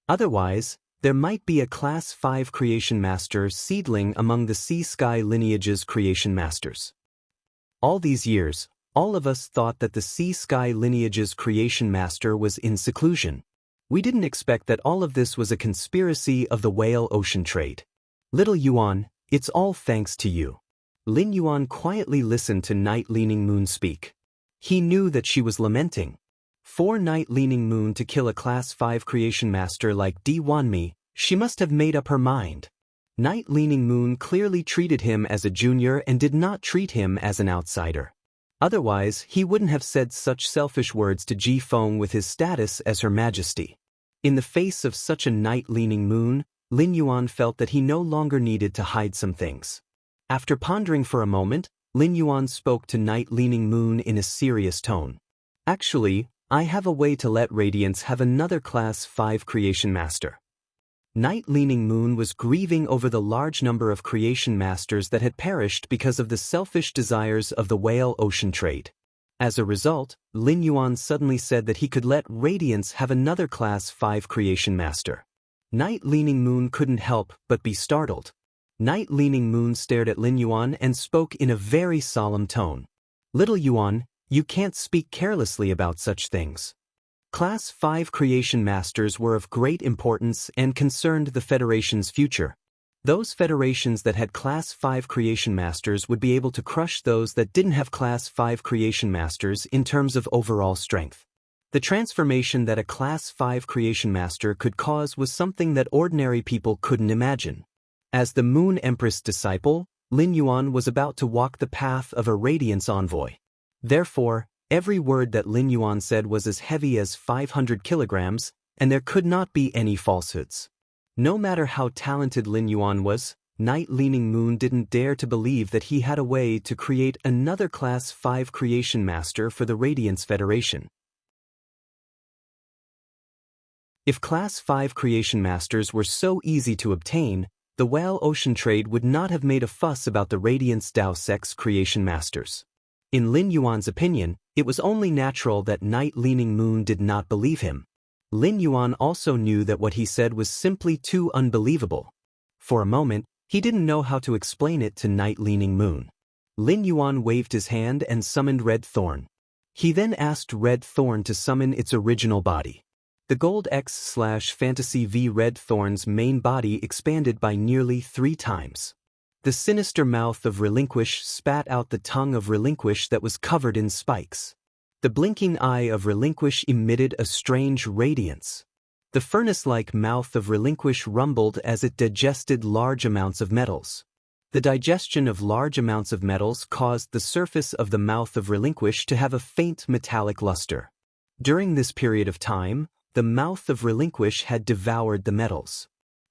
Otherwise, there might be a Class 5 Creation Master seedling among the Sea Sky lineage's Creation Masters. All these years, all of us thought that the Sea Sky lineage's Creation Master was in seclusion. We didn't expect that all of this was a conspiracy of the Whale Ocean Trade. Little Yuan, it's all thanks to you." Lin Yuan quietly listened to Night Leaning Moon speak. He knew that she was lamenting. For Night Leaning Moon to kill a Class 5 Creation Master like Di Wanmi, she must have made up her mind. Night Leaning Moon clearly treated him as a junior and did not treat him as an outsider. Otherwise, he wouldn't have said such selfish words to Ji Feng with his status as Her Majesty. In the face of such a Night Leaning Moon, Lin Yuan felt that he no longer needed to hide some things. After pondering for a moment, Lin Yuan spoke to Night Leaning Moon in a serious tone. "Actually, I have a way to let Radiance have another Class 5 Creation Master." Night Leaning Moon was grieving over the large number of Creation Masters that had perished because of the selfish desires of the Whale Ocean Trade. As a result, Lin Yuan suddenly said that he could let Radiance have another Class 5 Creation Master. Night Leaning Moon couldn't help but be startled. Night Leaning Moon stared at Lin Yuan and spoke in a very solemn tone. "Little Yuan, you can't speak carelessly about such things. Class 5 Creation Masters were of great importance and concerned the Federation's future. Those federations that had Class 5 Creation Masters would be able to crush those that didn't have Class 5 Creation Masters in terms of overall strength. The transformation that a Class 5 Creation Master could cause was something that ordinary people couldn't imagine. As the Moon Empress disciple, Lin Yuan was about to walk the path of a Radiance envoy. Therefore, every word that Lin Yuan said was as heavy as 500 kilograms, and there could not be any falsehoods. No matter how talented Lin Yuan was, Night Leaning Moon didn't dare to believe that he had a way to create another Class 5 Creation Master for the Radiance Federation. If Class 5 Creation Masters were so easy to obtain, the Whale Ocean trade would not have made a fuss about the Radiance Daoist creation masters. In Lin Yuan's opinion, it was only natural that Night-Leaning Moon did not believe him. Lin Yuan also knew that what he said was simply too unbelievable. For a moment, he didn't know how to explain it to Night-Leaning Moon. Lin Yuan waved his hand and summoned Red Thorn. He then asked Red Thorn to summon its original body. The Gold X/Fantasy V Red Thorn's main body expanded by nearly 3 times. The sinister mouth of Relinquish spat out the tongue of Relinquish that was covered in spikes. The blinking eye of Relinquish emitted a strange radiance. The furnace-like mouth of Relinquish rumbled as it digested large amounts of metals. The digestion of large amounts of metals caused the surface of the mouth of Relinquish to have a faint metallic luster. During this period of time, the mouth of Relinquish had devoured the metals.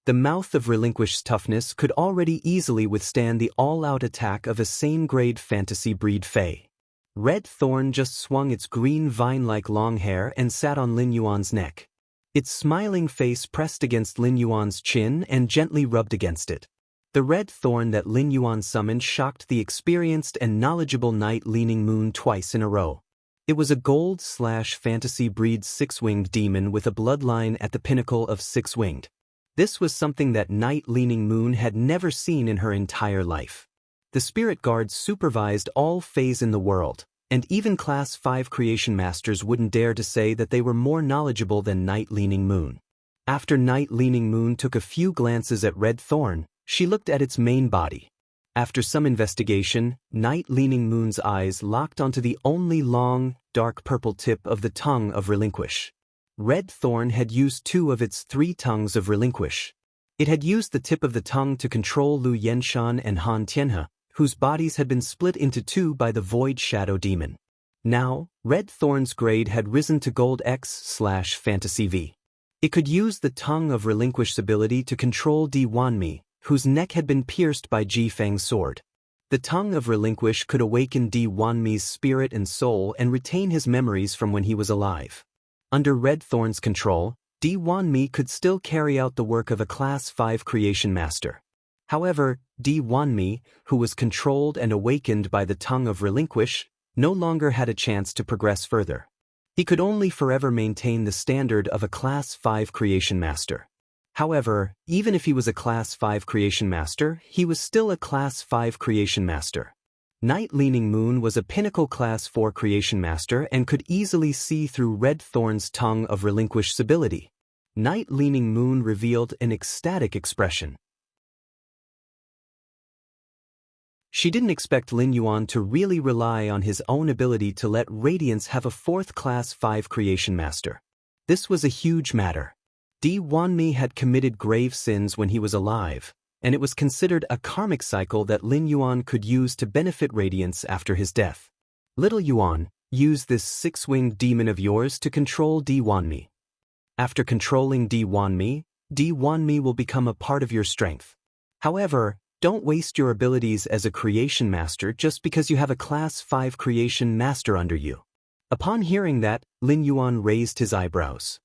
The mouth of Relinquish's toughness could already easily withstand the all-out attack of a same-grade fantasy breed Fae. Red Thorn just swung its green vine-like long hair and sat on Lin Yuan's neck. Its smiling face pressed against Lin Yuan's chin and gently rubbed against it. The Red Thorn that Lin Yuan summoned shocked the experienced and knowledgeable Night-Leaning Moon twice in a row. It was a gold/fantasy breed 6-winged demon with a bloodline at the pinnacle of 6-winged. This was something that Night-Leaning Moon had never seen in her entire life. The spirit guards supervised all Faes in the world, and even Class 5 creation masters wouldn't dare to say that they were more knowledgeable than Night-Leaning Moon. After Night-Leaning Moon took a few glances at Red Thorn, she looked at its main body. After some investigation, Night-Leaning Moon's eyes locked onto the only long, dark purple tip of the tongue of Relinquish. Red Thorn had used 2 of its 3 tongues of Relinquish. It had used the tip of the tongue to control Lu Yenshan and Han Tianhe, whose bodies had been split into 2 by the Void Shadow Demon. Now, Red Thorn's grade had risen to Gold X/Fantasy V. It could use the tongue of Relinquish's ability to control Di Wanmi, whose neck had been pierced by Ji Feng's sword. The tongue of Relinquish could awaken Di Wanmi's spirit and soul and retain his memories from when he was alive. Under Red Thorn's control, Di Wanmi could still carry out the work of a Class 5 creation master. However, Di Wanmi, who was controlled and awakened by the tongue of Relinquish, no longer had a chance to progress further. He could only forever maintain the standard of a Class 5 creation master. However, even if he was a Class 5 creation master, he was still a Class 5 creation master. Night-Leaning Moon was a pinnacle Class 4 creation master and could easily see through Red Thorn's tongue of Relinquish's ability. Night-Leaning Moon revealed an ecstatic expression. She didn't expect Lin Yuan to really rely on his own ability to let Radiance have a 4th Class 5 creation master. This was a huge matter. Di Wanmi had committed grave sins when he was alive, and it was considered a karmic cycle that Lin Yuan could use to benefit Radiance after his death. Little Yuan, use this 6-winged demon of yours to control Di Wanmi. After controlling Di Wanmi will become a part of your strength. However, don't waste your abilities as a creation master just because you have a Class 5 creation master under you. Upon hearing that, Lin Yuan raised his eyebrows.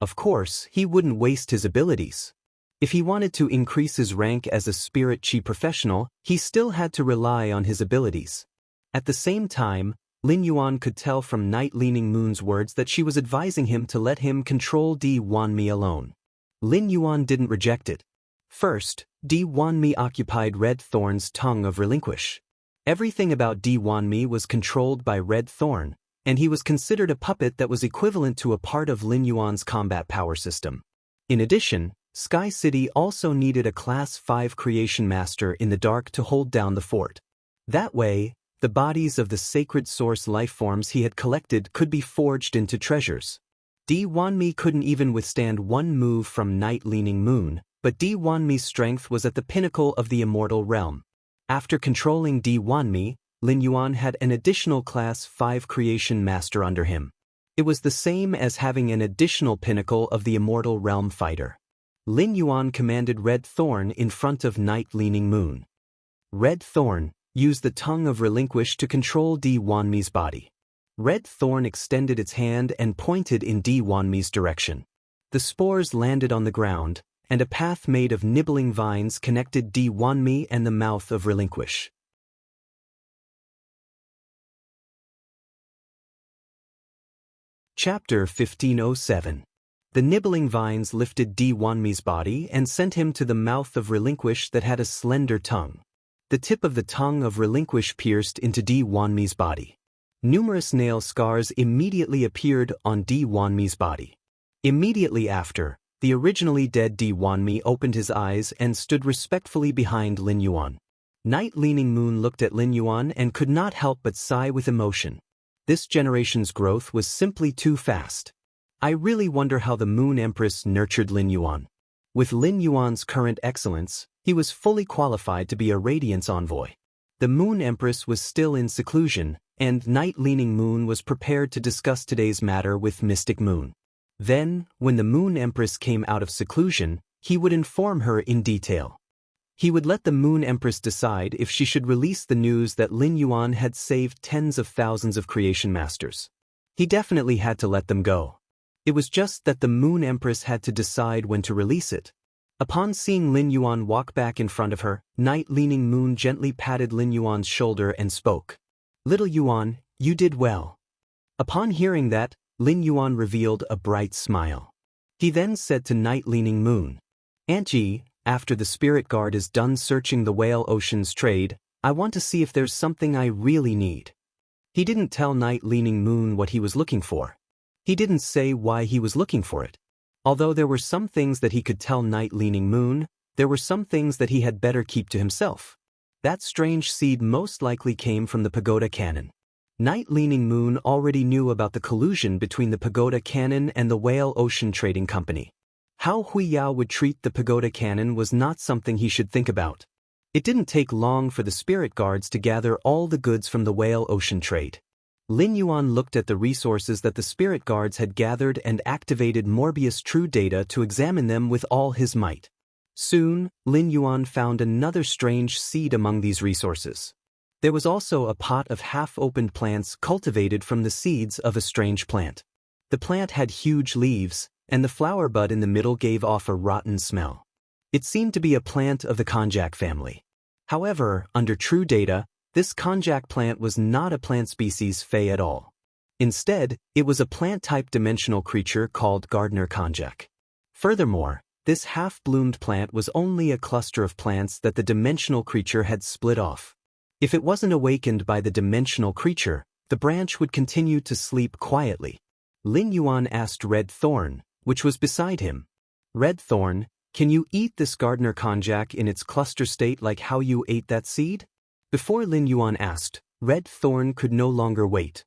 Of course, he wouldn't waste his abilities. If he wanted to increase his rank as a spirit chi professional, he still had to rely on his abilities. At the same time, Lin Yuan could tell from Night-Leaning Moon's words that she was advising him to let him control Di Wanmi alone. Lin Yuan didn't reject it. First, Di Wanmi occupied Red Thorn's tongue of Relinquish. Everything about Di Wanmi was controlled by Red Thorn, and he was considered a puppet that was equivalent to a part of Lin Yuan's combat power system. In addition, Sky City also needed a Class 5 creation master in the dark to hold down the fort. That way, the bodies of the sacred source lifeforms he had collected could be forged into treasures. Di Wanmi couldn't even withstand one move from Night-Leaning Moon, but Di Wanmi's strength was at the pinnacle of the immortal realm. After controlling Di Wanmi, Lin Yuan had an additional Class 5 creation master under him. It was the same as having an additional pinnacle of the immortal realm fighter. Lin Yuan commanded Red Thorn in front of Night-Leaning Moon. Red Thorn, use the tongue of Relinquish to control Di Wanmi's body. Red Thorn extended its hand and pointed in Di Wanmi's direction. The spores landed on the ground, and a path made of nibbling vines connected Di Wanmi and the mouth of Relinquish. Chapter 1507. The nibbling vines lifted Di Wanmi's body and sent him to the mouth of Relinquish that had a slender tongue. The tip of the tongue of Relinquish pierced into Di Wanmi's body. Numerous nail scars immediately appeared on Di Wanmi's body. Immediately after, the originally dead Di Wanmi opened his eyes and stood respectfully behind Lin Yuan. Night Leaning Moon looked at Lin Yuan and could not help but sigh with emotion. This generation's growth was simply too fast. I really wonder how the Moon Empress nurtured Lin Yuan. With Lin Yuan's current excellence, he was fully qualified to be a Radiance envoy. The Moon Empress was still in seclusion, and Night Leaning Moon was prepared to discuss today's matter with Mystic Moon. Then, when the Moon Empress came out of seclusion, he would inform her in detail. He would let the Moon Empress decide if she should release the news that Lin Yuan had saved tens of thousands of creation masters. He definitely had to let them go. It was just that the Moon Empress had to decide when to release it. Upon seeing Lin Yuan walk back in front of her, Night Leaning Moon gently patted Lin Yuan's shoulder and spoke. "Little Yuan, you did well." Upon hearing that, Lin Yuan revealed a bright smile. He then said to Night Leaning Moon, "Auntie, after the spirit guard is done searching the Whale Ocean's trade, I want to see if there's something I really need." He didn't tell Night Leaning Moon what he was looking for. He didn't say why he was looking for it. Although there were some things that he could tell Night Leaning Moon, there were some things that he had better keep to himself. That strange seed most likely came from the Pagoda Cannon. Night Leaning Moon already knew about the collusion between the Pagoda Cannon and the Whale Ocean Trading Company. How Hui Yao would treat the Pagoda Cannon was not something he should think about. It didn't take long for the spirit guards to gather all the goods from the Whale Ocean trade. Lin Yuan looked at the resources that the spirit guards had gathered and activated Morbius True Data to examine them with all his might. Soon, Lin Yuan found another strange seed among these resources. There was also a pot of half-opened plants cultivated from the seeds of a strange plant. The plant had huge leaves, and the flower bud in the middle gave off a rotten smell. It seemed to be a plant of the konjac family. However, under True Data, this konjac plant was not a plant species Fey at all. Instead, it was a plant-type dimensional creature called Gardener konjac. Furthermore, this half-bloomed plant was only a cluster of plants that the dimensional creature had split off. If it wasn't awakened by the dimensional creature, the branch would continue to sleep quietly. Lin Yuan asked Red Thorn, which was beside him. "Red Thorn, can you eat this Gardener konjac in its cluster state like how you ate that seed?" Before Lin Yuan asked, Red Thorn could no longer wait.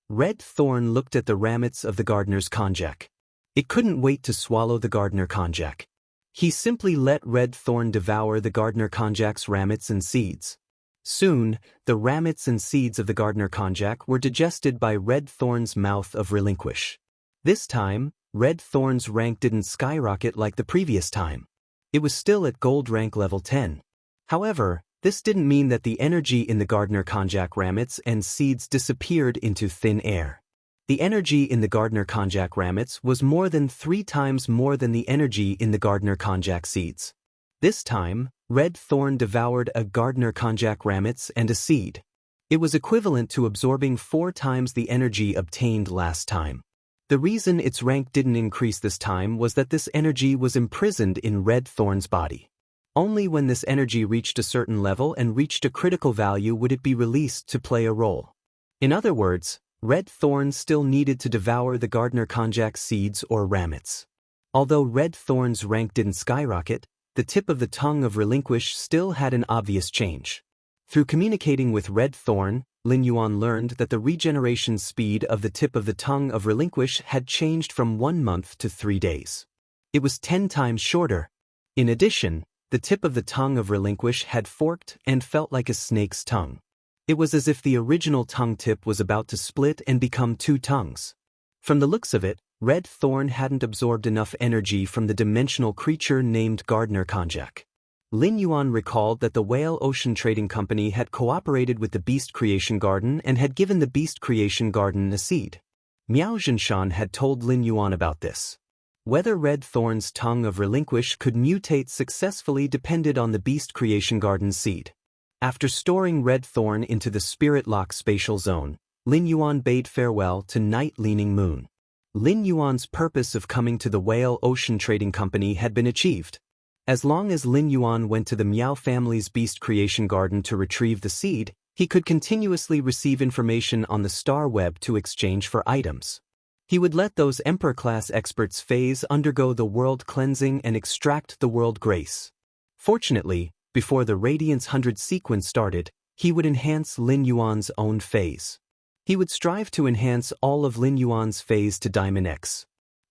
Red Thorn looked at the ramets of the Gardener's konjac. It couldn't wait to swallow the Gardener konjac. He simply let Red Thorn devour the Gardener konjac's ramets and seeds. Soon, the ramets and seeds of the Gardener konjac were digested by Red Thorn's mouth of Relinquish. This time, Red Thorn's rank didn't skyrocket like the previous time. It was still at gold rank level 10. However, this didn't mean that the energy in the Gardener konjac ramets and seeds disappeared into thin air. The energy in the Gardener konjac ramets was more than 3 times more than the energy in the Gardener konjac seeds. This time, Red Thorn devoured a Gardener konjac ramets and a seed. It was equivalent to absorbing 4 times the energy obtained last time. The reason its rank didn't increase this time was that this energy was imprisoned in Red Thorn's body. Only when this energy reached a certain level and reached a critical value would it be released to play a role. In other words, Red Thorn still needed to devour the Gardener konjac seeds or ramets. Although Red Thorn's rank didn't skyrocket, the tip of the tongue of Relinquish still had an obvious change. Through communicating with Red Thorn, Lin Yuan learned that the regeneration speed of the tip of the tongue of Relinquish had changed from 1 month to 3 days. It was 10 times shorter. In addition, the tip of the tongue of Relinquish had forked and felt like a snake's tongue. It was as if the original tongue tip was about to split and become 2 tongues. From the looks of it, Red Thorn hadn't absorbed enough energy from the dimensional creature named Gardener konjac. Lin Yuan recalled that the Whale Ocean Trading Company had cooperated with the Beast Creation Garden and had given the Beast Creation Garden a seed. Miao Zhenshan had told Lin Yuan about this. Whether Red Thorn's tongue of relinquish could mutate successfully depended on the Beast Creation Garden seed. After storing Red Thorn into the Spirit Lock spatial zone, Lin Yuan bade farewell to Night Leaning Moon. Lin Yuan's purpose of coming to the Whale Ocean Trading Company had been achieved. As long as Lin Yuan went to the Miao family's Beast Creation Garden to retrieve the seed, he could continuously receive information on the star web to exchange for items. He would let those Emperor-class experts phase undergo the world cleansing and extract the world grace. Fortunately, before the Radiance 100 sequence started, he would enhance Lin Yuan's own phase. He would strive to enhance all of Lin Yuan's phase to Diamond X.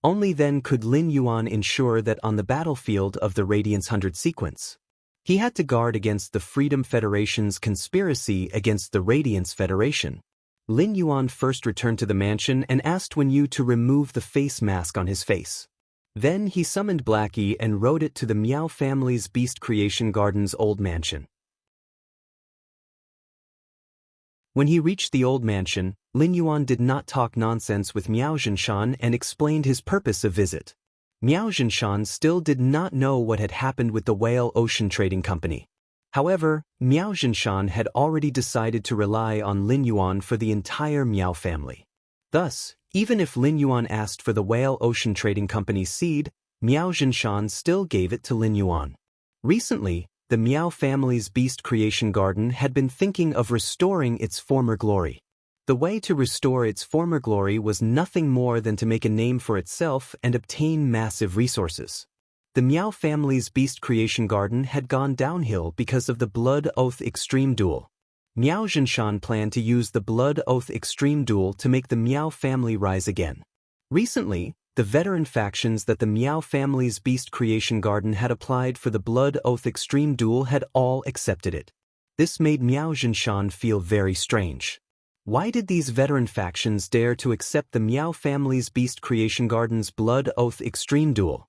Only then could Lin Yuan ensure that on the battlefield of the Radiance 100 sequence, he had to guard against the Freedom Federation's conspiracy against the Radiance Federation. Lin Yuan first returned to the mansion and asked Wen Yu to remove the face mask on his face. Then he summoned Blackie and rode it to the Miao family's Beast Creation Garden's old mansion. When he reached the old mansion, Lin Yuan did not talk nonsense with Miao Zhenshan and explained his purpose of visit. Miao Zhenshan still did not know what had happened with the Whale Ocean Trading Company. However, Miao Zhenshan had already decided to rely on Lin Yuan for the entire Miao family. Thus, even if Lin Yuan asked for the Whale Ocean Trading Company's seed, Miao Zhenshan still gave it to Lin Yuan. Recently, the Miao family's Beast Creation Garden had been thinking of restoring its former glory. The way to restore its former glory was nothing more than to make a name for itself and obtain massive resources. The Miao family's Beast Creation Garden had gone downhill because of the Blood Oath Extreme Duel. Miao Zhenshan planned to use the Blood Oath Extreme Duel to make the Miao family rise again. Recently, the veteran factions that the Miao family's Beast Creation Garden had applied for the Blood Oath Extreme Duel had all accepted it. This made Miao Zhenshan feel very strange. Why did these veteran factions dare to accept the Miao family's Beast Creation Garden's Blood Oath Extreme Duel?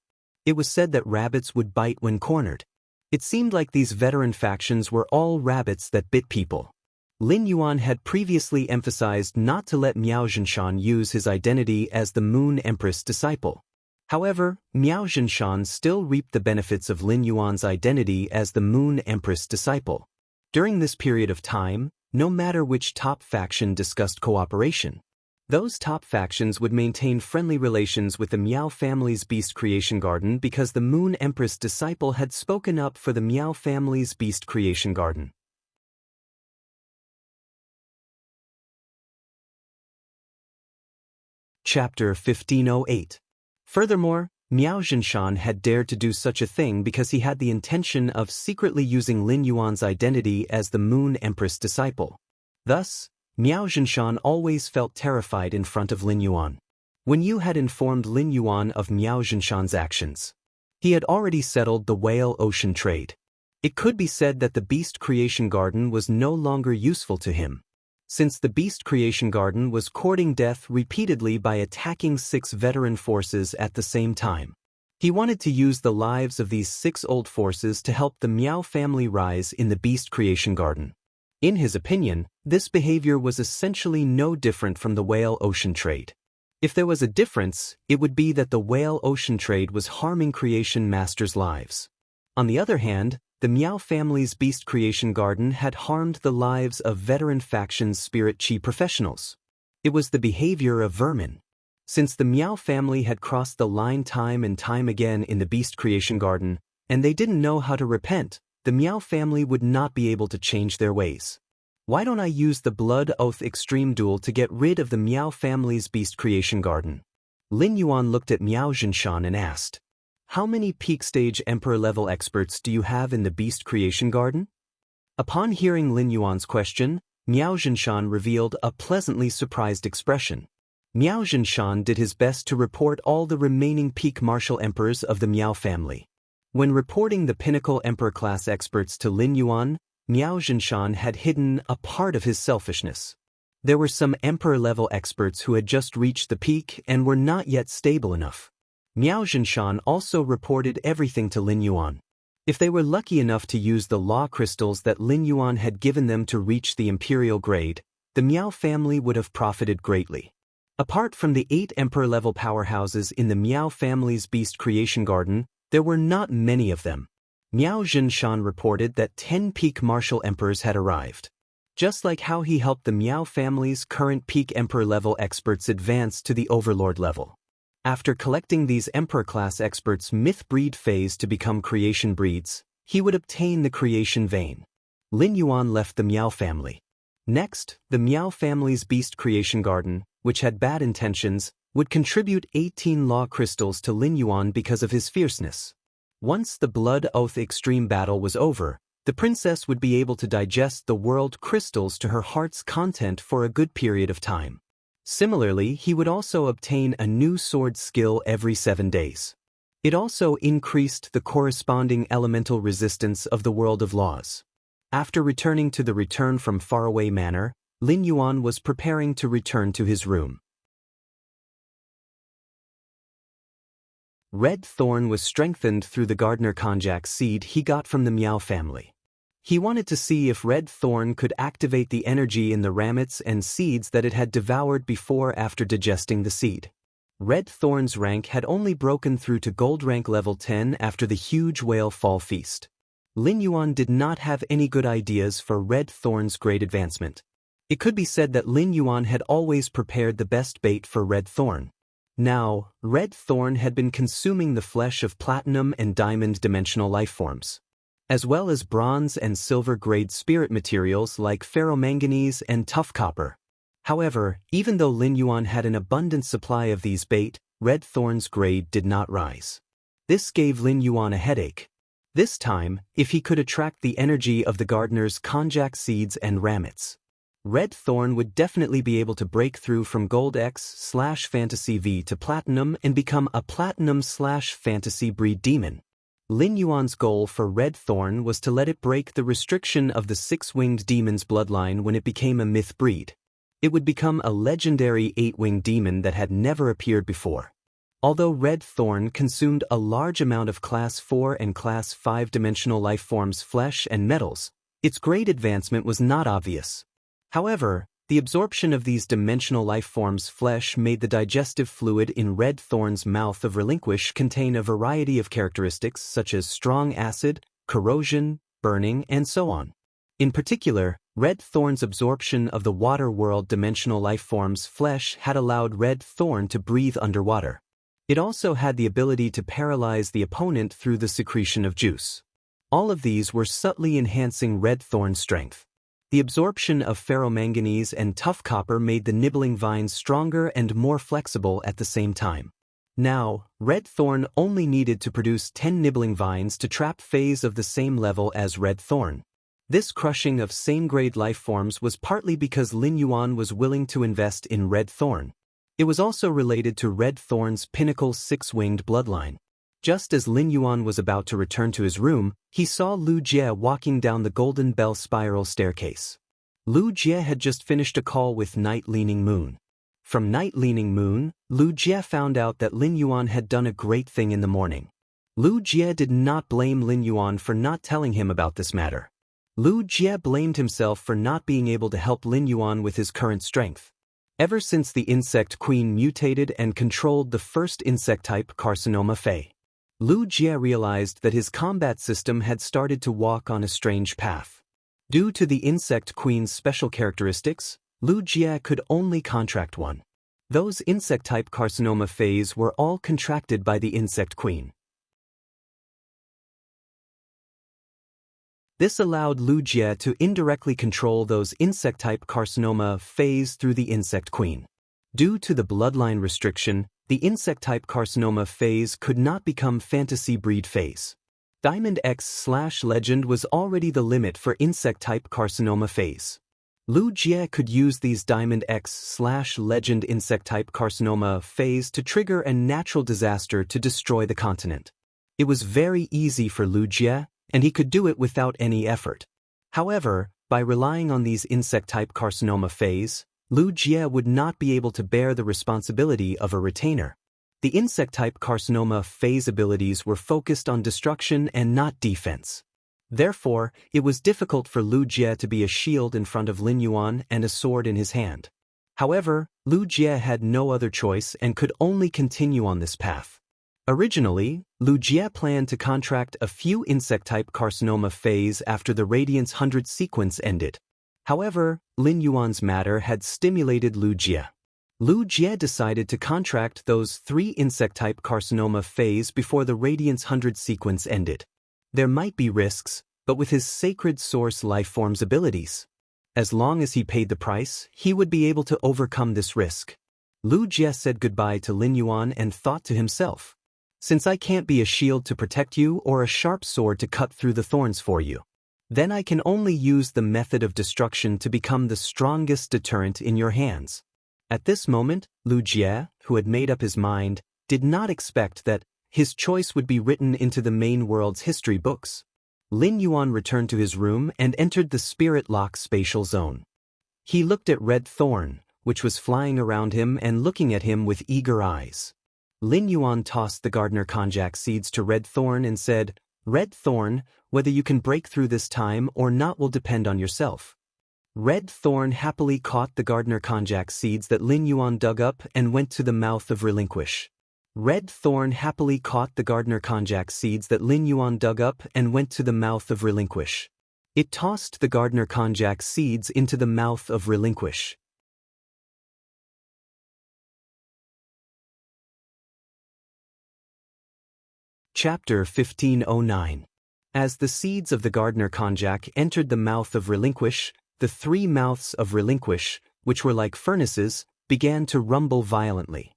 It was said that rabbits would bite when cornered. It seemed like these veteran factions were all rabbits that bit people. Lin Yuan had previously emphasized not to let Miao Zhenshan use his identity as the Moon Empress disciple. However, Miao Zhenshan still reaped the benefits of Lin Yuan's identity as the Moon Empress disciple. During this period of time, no matter which top faction discussed cooperation, those top factions would maintain friendly relations with the Miao family's Beast Creation Garden because the Moon Empress disciple had spoken up for the Miao family's Beast Creation Garden. Chapter 1508. Furthermore, Miao Zhenshan had dared to do such a thing because he had the intention of secretly using Lin Yuan's identity as the Moon Empress disciple. Thus, Miao Zhenshan always felt terrified in front of Lin Yuan. Wen Yu had informed Lin Yuan of Miao Zhenshan's actions. He had already settled the Whale Ocean trade. It could be said that the Beast Creation Garden was no longer useful to him, since the Beast Creation Garden was courting death repeatedly by attacking 6 veteran forces at the same time. He wanted to use the lives of these 6 old forces to help the Miao family rise in the Beast Creation Garden. In his opinion, this behavior was essentially no different from the Whale Ocean trade. If there was a difference, it would be that the Whale Ocean trade was harming Creation Masters' lives. On the other hand, the Miao family's Beast Creation Garden had harmed the lives of veteran factions' Spirit Chi professionals. It was the behavior of vermin. Since the Miao family had crossed the line time and time again in the Beast Creation Garden, and they didn't know how to repent, the Miao family would not be able to change their ways. Why don't I use the Blood Oath Extreme Duel to get rid of the Miao family's Beast Creation Garden? Lin Yuan looked at Miao Zhenshan and asked, "How many peak stage Emperor-level experts do you have in the Beast Creation Garden?" Upon hearing Lin Yuan's question, Miao Zhenshan revealed a pleasantly surprised expression. Miao Zhenshan did his best to report all the remaining peak martial emperors of the Miao family. When reporting the pinnacle Emperor-class experts to Lin Yuan, Miao Zhenshan had hidden a part of his selfishness. There were some Emperor-level experts who had just reached the peak and were not yet stable enough. Miao Zhenshan also reported everything to Lin Yuan. If they were lucky enough to use the law crystals that Lin Yuan had given them to reach the imperial grade, the Miao family would have profited greatly. Apart from the 8 emperor-level powerhouses in the Miao family's beast creation garden, there were not many of them. Miao Zhinshan reported that 10 peak martial emperors had arrived. Just like how he helped the Miao family's current peak emperor-level experts advance to the overlord level. After collecting these emperor-class experts' myth breed phase to become creation breeds, he would obtain the creation vein. Lin Yuan left the Miao family. Next, the Miao family's beast creation garden, which had bad intentions, would contribute 18 law crystals to Lin Yuan because of his fierceness. Once the Blood Oath Extreme battle was over, the princess would be able to digest the world crystals to her heart's content for a good period of time. Similarly, he would also obtain a new sword skill every 7 days. It also increased the corresponding elemental resistance of the world of laws. After returning to the Return from Faraway Manor, Lin Yuan was preparing to return to his room. Red Thorn was strengthened through the Gardener Konjac seed he got from the Miao family. He wanted to see if Red Thorn could activate the energy in the ramets and seeds that it had devoured before after digesting the seed. Red Thorn's rank had only broken through to gold rank level 10 after the huge whale fall feast. Lin Yuan did not have any good ideas for Red Thorn's great advancement. It could be said that Lin Yuan had always prepared the best bait for Red Thorn. Now, Red Thorn had been consuming the flesh of platinum and diamond dimensional lifeforms, as well as bronze and silver grade spirit materials like ferromanganese and tough copper. However, even though Lin Yuan had an abundant supply of these bait, Red Thorn's grade did not rise. This gave Lin Yuan a headache. This time, if he could attract the energy of the gardener's konjac seeds and ramets, Red Thorn would definitely be able to break through from Gold X/Fantasy V to Platinum and become a Platinum/Fantasy breed demon. Lin Yuan's goal for Red Thorn was to let it break the restriction of the 6-winged demon's bloodline when it became a myth breed. It would become a legendary 8-winged demon that had never appeared before. Although Red Thorn consumed a large amount of Class 4 and Class 5 dimensional lifeforms' flesh and metals, its grade advancement was not obvious. However, the absorption of these dimensional lifeforms' flesh made the digestive fluid in Red Thorn's mouth of Relinquish contain a variety of characteristics such as strong acid, corrosion, burning, and so on. In particular, Red Thorn's absorption of the water world dimensional lifeforms' flesh had allowed Red Thorn to breathe underwater. It also had the ability to paralyze the opponent through the secretion of juice. All of these were subtly enhancing Red Thorn's strength. The absorption of ferromanganese and tough copper made the nibbling vines stronger and more flexible at the same time. Now, Red Thorn only needed to produce 10 nibbling vines to trap phase of the same level as Red Thorn. This crushing of same-grade lifeforms was partly because Lin Yuan was willing to invest in Red Thorn. It was also related to Red Thorn's pinnacle 6-winged bloodline. Just as Lin Yuan was about to return to his room, he saw Lu Jie walking down the Golden Bell spiral staircase. Lu Jie had just finished a call with Night Leaning Moon. From Night Leaning Moon, Lu Jie found out that Lin Yuan had done a great thing in the morning. Lu Jie did not blame Lin Yuan for not telling him about this matter. Lu Jie blamed himself for not being able to help Lin Yuan with his current strength. Ever since the Insect Queen mutated and controlled the first insect-type Carcinoma Fey, Lu Jie realized that his combat system had started to walk on a strange path. Due to the Insect Queen's special characteristics, Lu Jie could only contract one. Those insect-type Carcinoma Feys were all contracted by the Insect Queen. This allowed Lu Jie to indirectly control those insect-type Carcinoma Feys through the Insect Queen. Due to the bloodline restriction, the insect-type Carcinoma phase could not become Fantasy breed phase. Diamond X/Legend was already the limit for insect-type Carcinoma phase. Lu Jie could use these Diamond X/Legend insect-type Carcinoma phase to trigger a natural disaster to destroy the continent. It was very easy for Lu Jie, and he could do it without any effort. However, by relying on these insect-type Carcinoma phase, Lu Jie would not be able to bear the responsibility of a retainer. The insect-type Carcinoma phase abilities were focused on destruction and not defense. Therefore, it was difficult for Lu Jie to be a shield in front of Lin Yuan and a sword in his hand. However, Lu Jie had no other choice and could only continue on this path. Originally, Lu Jie planned to contract a few insect-type carcinoma phase after the Radiance 100 sequence ended. However, Lin Yuan's matter had stimulated Lu Jie. Lu Jie decided to contract those 3 insect-type carcinoma phase before the Radiance 100 sequence ended. There might be risks, but with his sacred source lifeform's abilities, as long as he paid the price, he would be able to overcome this risk. Lu Jie said goodbye to Lin Yuan and thought to himself, since I can't be a shield to protect you or a sharp sword to cut through the thorns for you, then I can only use the method of destruction to become the strongest deterrent in your hands. At this moment, Lu Jie, who had made up his mind, did not expect that his choice would be written into the main world's history books. Lin Yuan returned to his room and entered the spirit lock spatial zone. He looked at Red Thorn, which was flying around him and looking at him with eager eyes. Lin Yuan tossed the gardener konjac seeds to Red Thorn and said, "Red Thorn, whether you can break through this time or not will depend on yourself." Red Thorn happily caught the gardener konjac seeds that Lin Yuan dug up and went to the mouth of Relinquish. Red Thorn happily caught the gardener konjac seeds that Lin Yuan dug up and went to the mouth of Relinquish. It tossed the gardener konjac seeds into the mouth of Relinquish. Chapter 1509. As the seeds of the gardener konjac entered the mouth of Relinquish, the 3 mouths of Relinquish, which were like furnaces, began to rumble violently.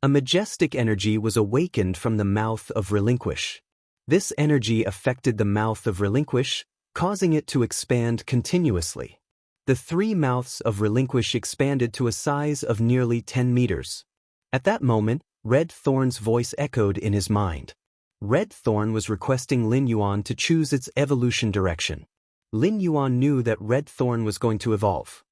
A majestic energy was awakened from the mouth of Relinquish. This energy affected the mouth of Relinquish, causing it to expand continuously. The 3 mouths of Relinquish expanded to a size of nearly 10 meters. At that moment, Red Thorn's voice echoed in his mind. Red Thorn was requesting Lin Yuan to choose its evolution direction. Lin Yuan knew that Red Thorn was going to evolve.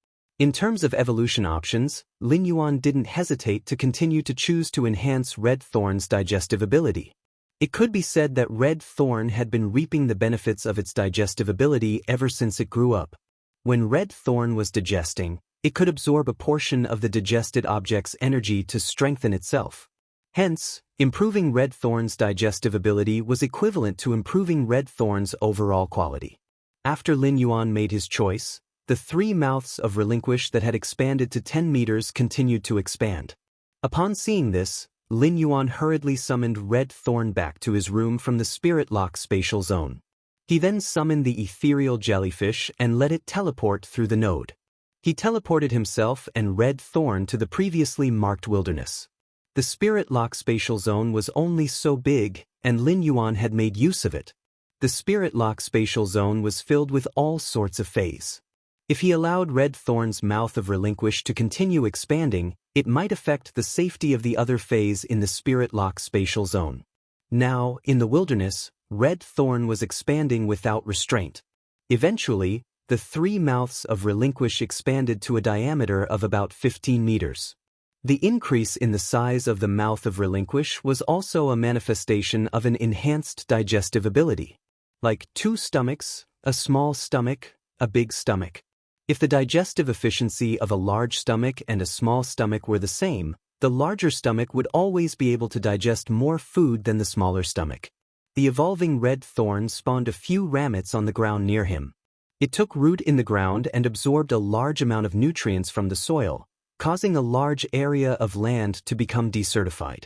In terms of evolution options, Lin Yuan didn't hesitate to continue to choose to enhance Red Thorn's digestive ability. It could be said that Red Thorn had been reaping the benefits of its digestive ability ever since it grew up. When Red Thorn was digesting, it could absorb a portion of the digested object's energy to strengthen itself. Hence, improving Red Thorn's digestive ability was equivalent to improving Red Thorn's overall quality. After Lin Yuan made his choice, the 3 mouths of Relinquish that had expanded to 10 meters continued to expand. Upon seeing this, Lin Yuan hurriedly summoned Red Thorn back to his room from the spirit lock spatial zone. He then summoned the ethereal jellyfish and let it teleport through the node. He teleported himself and Red Thorn to the previously marked wilderness. The spirit lock spatial zone was only so big, and Lin Yuan had made use of it. The spirit lock spatial zone was filled with all sorts of phase. If he allowed Red Thorn's mouth of Relinquish to continue expanding, it might affect the safety of the other phase in the spirit lock spatial zone. Now, in the wilderness, Red Thorn was expanding without restraint. Eventually, the 3 mouths of Relinquish expanded to a diameter of about 15 meters. The increase in the size of the mouth of Relinquish was also a manifestation of an enhanced digestive ability. Like 2 stomachs, a small stomach, a big stomach. If the digestive efficiency of a large stomach and a small stomach were the same, the larger stomach would always be able to digest more food than the smaller stomach. The evolving Red Thorn spawned a few ramets on the ground near him. It took root in the ground and absorbed a large amount of nutrients from the soil, causing a large area of land to become desertified.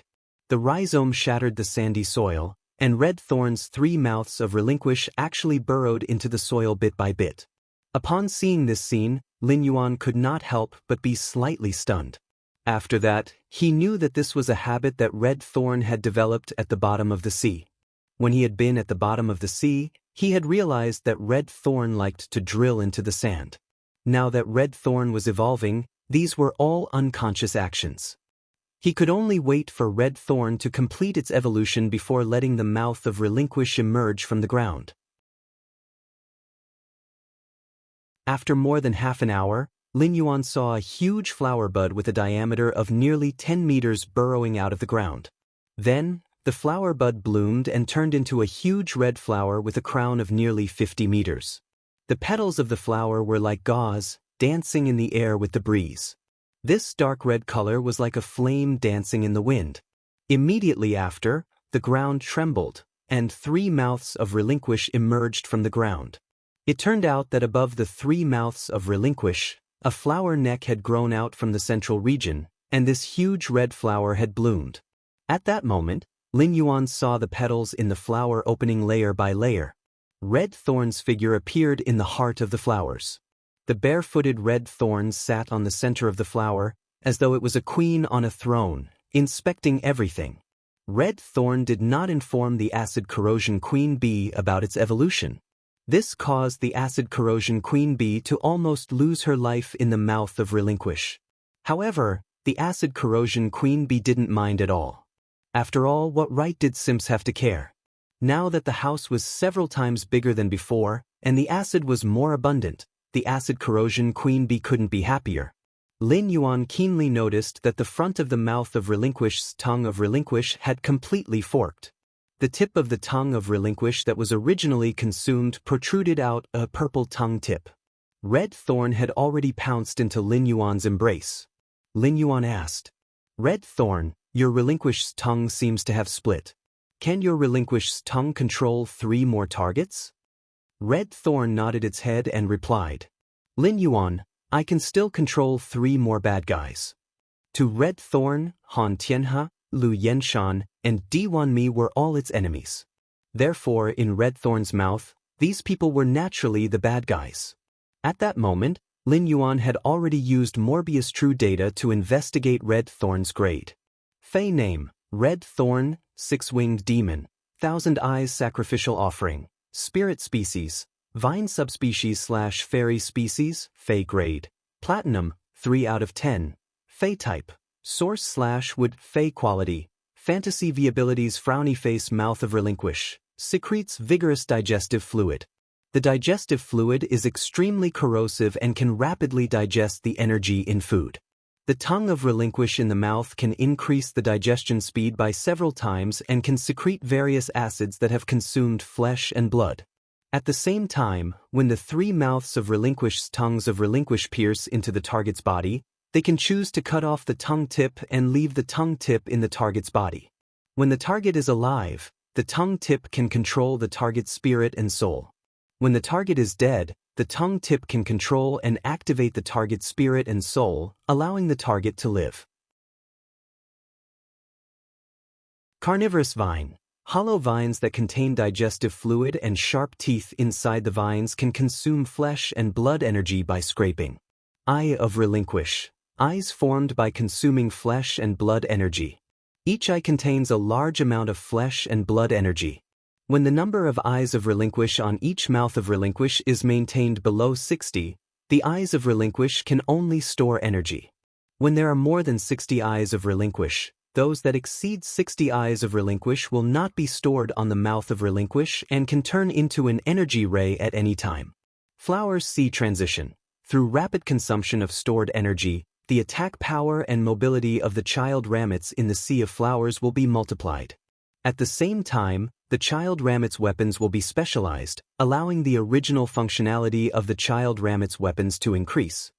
The rhizome shattered the sandy soil, and Red Thorn's 3 mouths of Relinquish actually burrowed into the soil bit by bit. Upon seeing this scene, Lin Yuan could not help but be slightly stunned. After that, he knew that this was a habit that Red Thorn had developed at the bottom of the sea. When he had been at the bottom of the sea, he had realized that Red Thorn liked to drill into the sand. Now that Red Thorn was evolving, these were all unconscious actions. He could only wait for Red Thorn to complete its evolution before letting the mouth of Relinquish emerge from the ground. After more than half an hour, Lin Yuan saw a huge flower bud with a diameter of nearly 10 meters burrowing out of the ground. Then, the flower bud bloomed and turned into a huge red flower with a crown of nearly 50 meters. The petals of the flower were like gauze, dancing in the air with the breeze. This dark red color was like a flame dancing in the wind. Immediately after, the ground trembled, and 3 mouths of relinquish emerged from the ground. It turned out that above the 3 mouths of relinquish, a flower neck had grown out from the central region, and this huge red flower had bloomed. At that moment, Lin Yuan saw the petals in the flower opening layer by layer. Red Thorn's figure appeared in the heart of the flowers. The barefooted red thorns sat on the center of the flower, as though it was a queen on a throne, inspecting everything. Red Thorn did not inform the acid corrosion queen bee about its evolution. This caused the acid corrosion queen bee to almost lose her life in the mouth of relinquish. However, the acid corrosion queen bee didn't mind at all. After all, what right did Simps have to care? Now that the house was several times bigger than before, and the acid was more abundant, the acid corrosion queen bee couldn't be happier. Lin Yuan keenly noticed that the front of the mouth of relinquish's tongue of relinquish had completely forked. The tip of the tongue of relinquish that was originally consumed protruded out a purple tongue tip. Red Thorn had already pounced into Lin Yuan's embrace. Lin Yuan asked, "Red Thorn, your relinquish's tongue seems to have split. Can your relinquish's tongue control 3 more targets?" Red Thorn nodded its head and replied, "Lin Yuan, I can still control 3 more bad guys." To Red Thorn, Han Tianhe, Lu Yenshan, and Diwan Mi were all its enemies. Therefore, in Red Thorn's mouth, these people were naturally the bad guys. At that moment, Lin Yuan had already used Morbius True Data to investigate Red Thorn's grade. Fey name, Red Thorn, 6-winged demon, 1,000 eyes sacrificial offering, spirit species, vine subspecies/fairy species, Fey grade, platinum, 3 out of 10, Fey type, source/wood, Fey quality, fantasy v abilities frowny face mouth of relinquish, secretes vigorous digestive fluid. The digestive fluid is extremely corrosive and can rapidly digest the energy in food. The tongue of relinquish in the mouth can increase the digestion speed by several times and can secrete various acids that have consumed flesh and blood. At the same time, when the 3 mouths of relinquish's tongues of relinquish pierce into the target's body, they can choose to cut off the tongue tip and leave the tongue tip in the target's body. When the target is alive, the tongue tip can control the target's spirit and soul. When the target is dead, the tongue tip can control and activate the target's spirit and soul, allowing the target to live. Carnivorous vine. Hollow vines that contain digestive fluid and sharp teeth inside the vines can consume flesh and blood energy by scraping. Eye of relinquish. Eyes formed by consuming flesh and blood energy. Each eye contains a large amount of flesh and blood energy. When the number of eyes of relinquish on each mouth of relinquish is maintained below 60, the eyes of relinquish can only store energy. When there are more than 60 eyes of relinquish, those that exceed 60 eyes of relinquish will not be stored on the mouth of relinquish and can turn into an energy ray at any time. Flowers see transition. Through rapid consumption of stored energy, the attack power and mobility of the child rammets in the sea of flowers will be multiplied. At the same time, the child rammets' weapons will be specialized, allowing the original functionality of the child rammets' weapons to increase.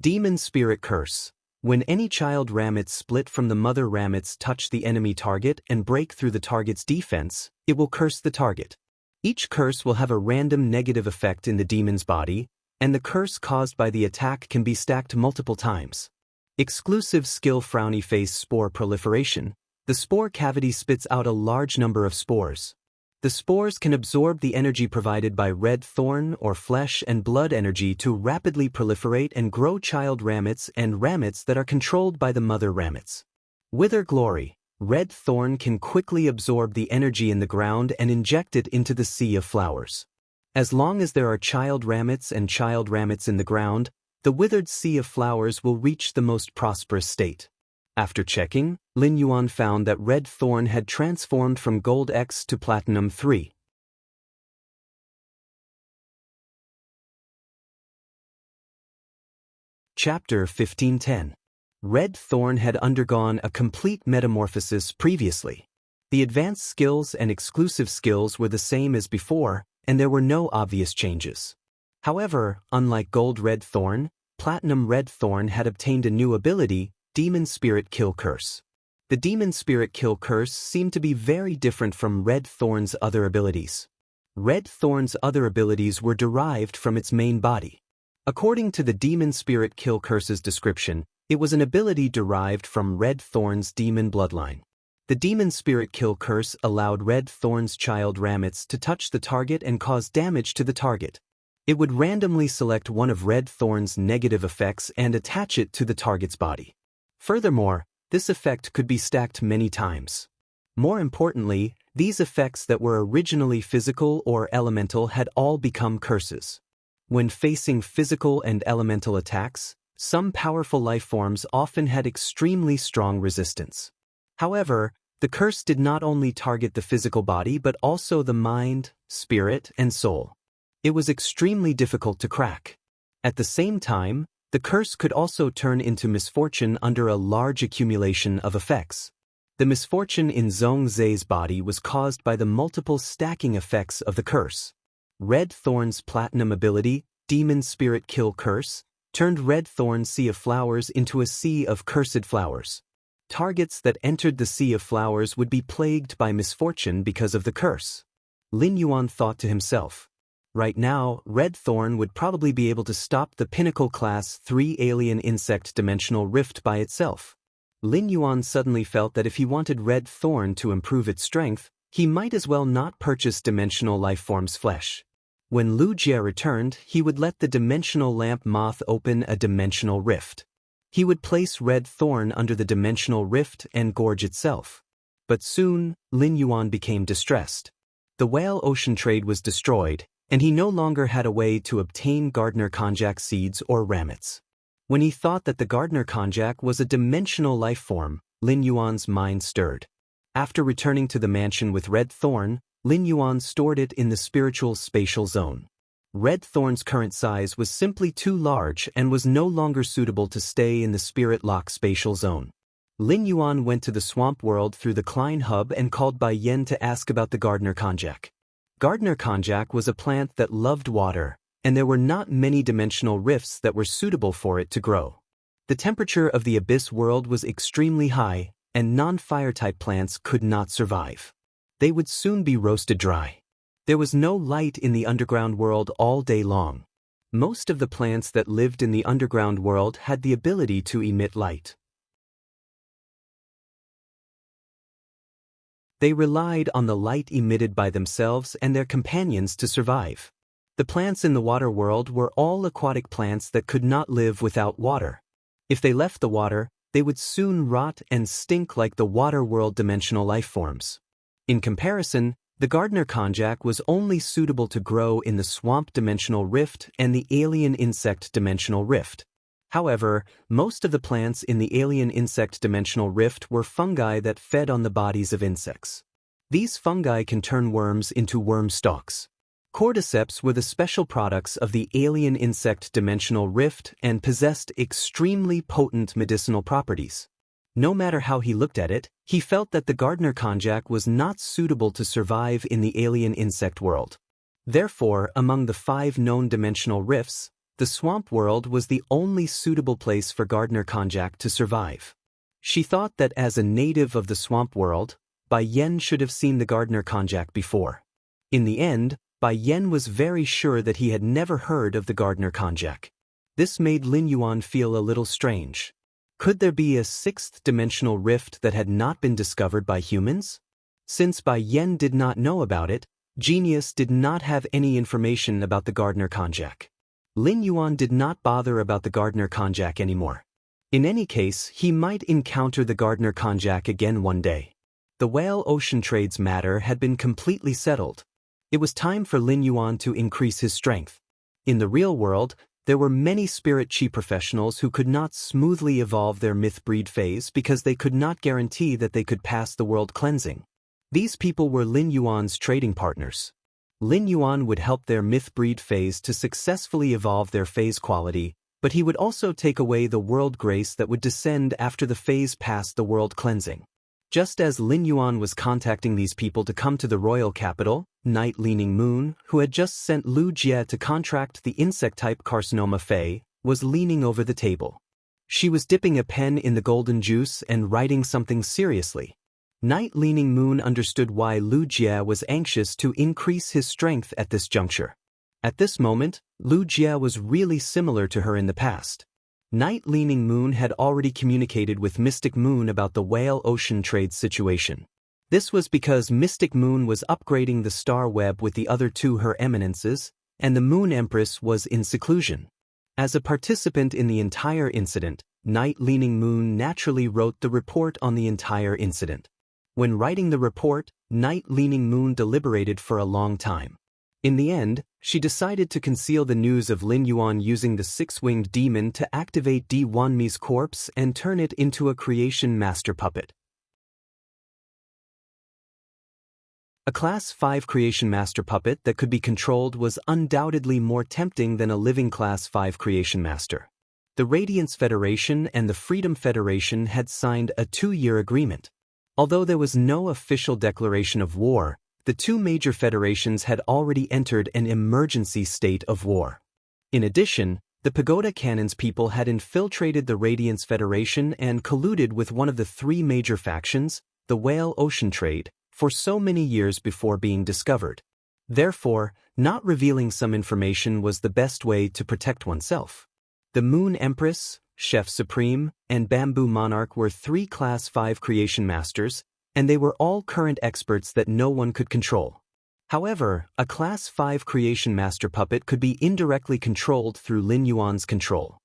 Demon Spirit Curse. When any child rammets split from the mother rammets touch the enemy target and break through the target's defense, it will curse the target. Each curse will have a random negative effect in the demon's body, and the curse caused by the attack can be stacked multiple times. Exclusive skill Frowny Face Spore Proliferation. The spore cavity spits out a large number of spores. The spores can absorb the energy provided by red thorn or flesh and blood energy to rapidly proliferate and grow child rammets and rammets that are controlled by the mother rammets. Wither Glory. Red thorn can quickly absorb the energy in the ground and inject it into the sea of flowers. As long as there are child rammets and child rammets in the ground, the withered sea of flowers will reach the most prosperous state. After checking, Lin Yuan found that Red Thorn had transformed from Gold X to Platinum 3. Chapter 1510. Red Thorn had undergone a complete metamorphosis previously. The advanced skills and exclusive skills were the same as before, and there were no obvious changes. However, unlike Gold Red Thorn, Platinum Red Thorn had obtained a new ability, Demon Spirit Kill Curse. The Demon Spirit Kill Curse seemed to be very different from Red Thorn's other abilities. Red Thorn's other abilities were derived from its main body. According to the Demon Spirit Kill Curse's description, it was an ability derived from Red Thorn's demon bloodline. The Demon Spirit Kill Curse allowed Red Thorn's child Ramets to touch the target and cause damage to the target. It would randomly select one of Red Thorn's negative effects and attach it to the target's body. Furthermore, this effect could be stacked many times. More importantly, these effects that were originally physical or elemental had all become curses. When facing physical and elemental attacks, some powerful life forms often had extremely strong resistance. However, the curse did not only target the physical body but also the mind, spirit, and soul. It was extremely difficult to crack. At the same time, the curse could also turn into misfortune under a large accumulation of effects. The misfortune in Zhongzhe's body was caused by the multiple stacking effects of the curse. Red Thorn's platinum ability, Demon Spirit Kill Curse, turned Red Thorn's sea of flowers into a sea of cursed flowers. Targets that entered the sea of flowers would be plagued by misfortune because of the curse. Lin Yuan thought to himself. Right now, Red Thorn would probably be able to stop the Pinnacle Class 3 alien insect dimensional rift by itself. Lin Yuan suddenly felt that if he wanted Red Thorn to improve its strength, he might as well not purchase dimensional lifeform's flesh. When Lu Jie returned, he would let the dimensional lamp moth open a dimensional rift. He would place Red Thorn under the dimensional rift and gorge itself. But soon, Lin Yuan became distressed. The whale ocean trade was destroyed, and he no longer had a way to obtain Gardner Konjac seeds or ramets. When he thought that the Gardner Konjac was a dimensional life form, Lin Yuan's mind stirred. After returning to the mansion with Red Thorn, Lin Yuan stored it in the spiritual spatial zone. Red Thorn's current size was simply too large and was no longer suitable to stay in the Spirit Lock spatial zone. Lin Yuan went to the swamp world through the Klein hub and called Bai Yen to ask about the Gardner Konjac. Gardner Konjac was a plant that loved water, and there were not many dimensional rifts that were suitable for it to grow. The temperature of the abyss world was extremely high, and non-fire-type plants could not survive. They would soon be roasted dry. There was no light in the underground world all day long. Most of the plants that lived in the underground world had the ability to emit light. They relied on the light emitted by themselves and their companions to survive. The plants in the water world were all aquatic plants that could not live without water. If they left the water, they would soon rot and stink like the water world dimensional life forms. In comparison, the Gardner Konjac was only suitable to grow in the swamp dimensional rift and the alien insect dimensional rift. However, most of the plants in the alien insect dimensional rift were fungi that fed on the bodies of insects. These fungi can turn worms into worm stalks. Cordyceps were the special products of the alien insect dimensional rift and possessed extremely potent medicinal properties. No matter how he looked at it, he felt that the Gardner Konjac was not suitable to survive in the alien insect world. Therefore, among the 5 known dimensional rifts, the swamp world was the only suitable place for Gardner Konjac to survive. She thought that as a native of the swamp world, Bai Yen should have seen the Gardner Konjac before. In the end, Bai Yen was very sure that he had never heard of the Gardner Konjac. This made Lin Yuan feel a little strange. Could there be a 6th dimensional rift that had not been discovered by humans? Since Bai Yen did not know about it, Genius did not have any information about the Gardner Konjac. Lin Yuan did not bother about the Gardner Konjac anymore. In any case, he might encounter the Gardner Konjac again one day. The whale ocean trade's matter had been completely settled. It was time for Lin Yuan to increase his strength. In the real world, there were many spirit chi professionals who could not smoothly evolve their myth breed phase because they could not guarantee that they could pass the world cleansing. These people were Lin Yuan's trading partners. Lin Yuan would help their myth breed phase to successfully evolve their phase quality, but he would also take away the world grace that would descend after the phase passed the world cleansing. Just as Lin Yuan was contacting these people to come to the royal capital, Night Leaning Moon, who had just sent Lu Jie to contract the insect-type carcinoma Fei, was leaning over the table. She was dipping a pen in the golden juice and writing something seriously. Night Leaning Moon understood why Lu Jia was anxious to increase his strength at this juncture. At this moment, Lu Jia was really similar to her in the past. Night Leaning Moon had already communicated with Mystic Moon about the Whale Ocean trade situation. This was because Mystic Moon was upgrading the star web with the other two Her Eminences, and the Moon Empress was in seclusion. As a participant in the entire incident, Night Leaning Moon naturally wrote the report on the entire incident. When writing the report, Night Leaning Moon deliberated for a long time. In the end, she decided to conceal the news of Lin Yuan using the six-winged demon to activate Di Wanmi's corpse and turn it into a creation master puppet. A Class 5 creation master puppet that could be controlled was undoubtedly more tempting than a living Class 5 creation master. The Radiance Federation and the Freedom Federation had signed a 2-year agreement. Although there was no official declaration of war, the two major federations had already entered an emergency state of war. In addition, the Pagoda Cannon's people had infiltrated the Radiance Federation and colluded with one of the three major factions, the Whale Ocean Trade, for so many years before being discovered. Therefore, not revealing some information was the best way to protect oneself. The Moon Empress, Chef Supreme, and Bamboo Monarch were 3 Class 5 creation masters, and they were all current experts that no one could control. However, a Class 5 creation master puppet could be indirectly controlled through Lin Yuan's control.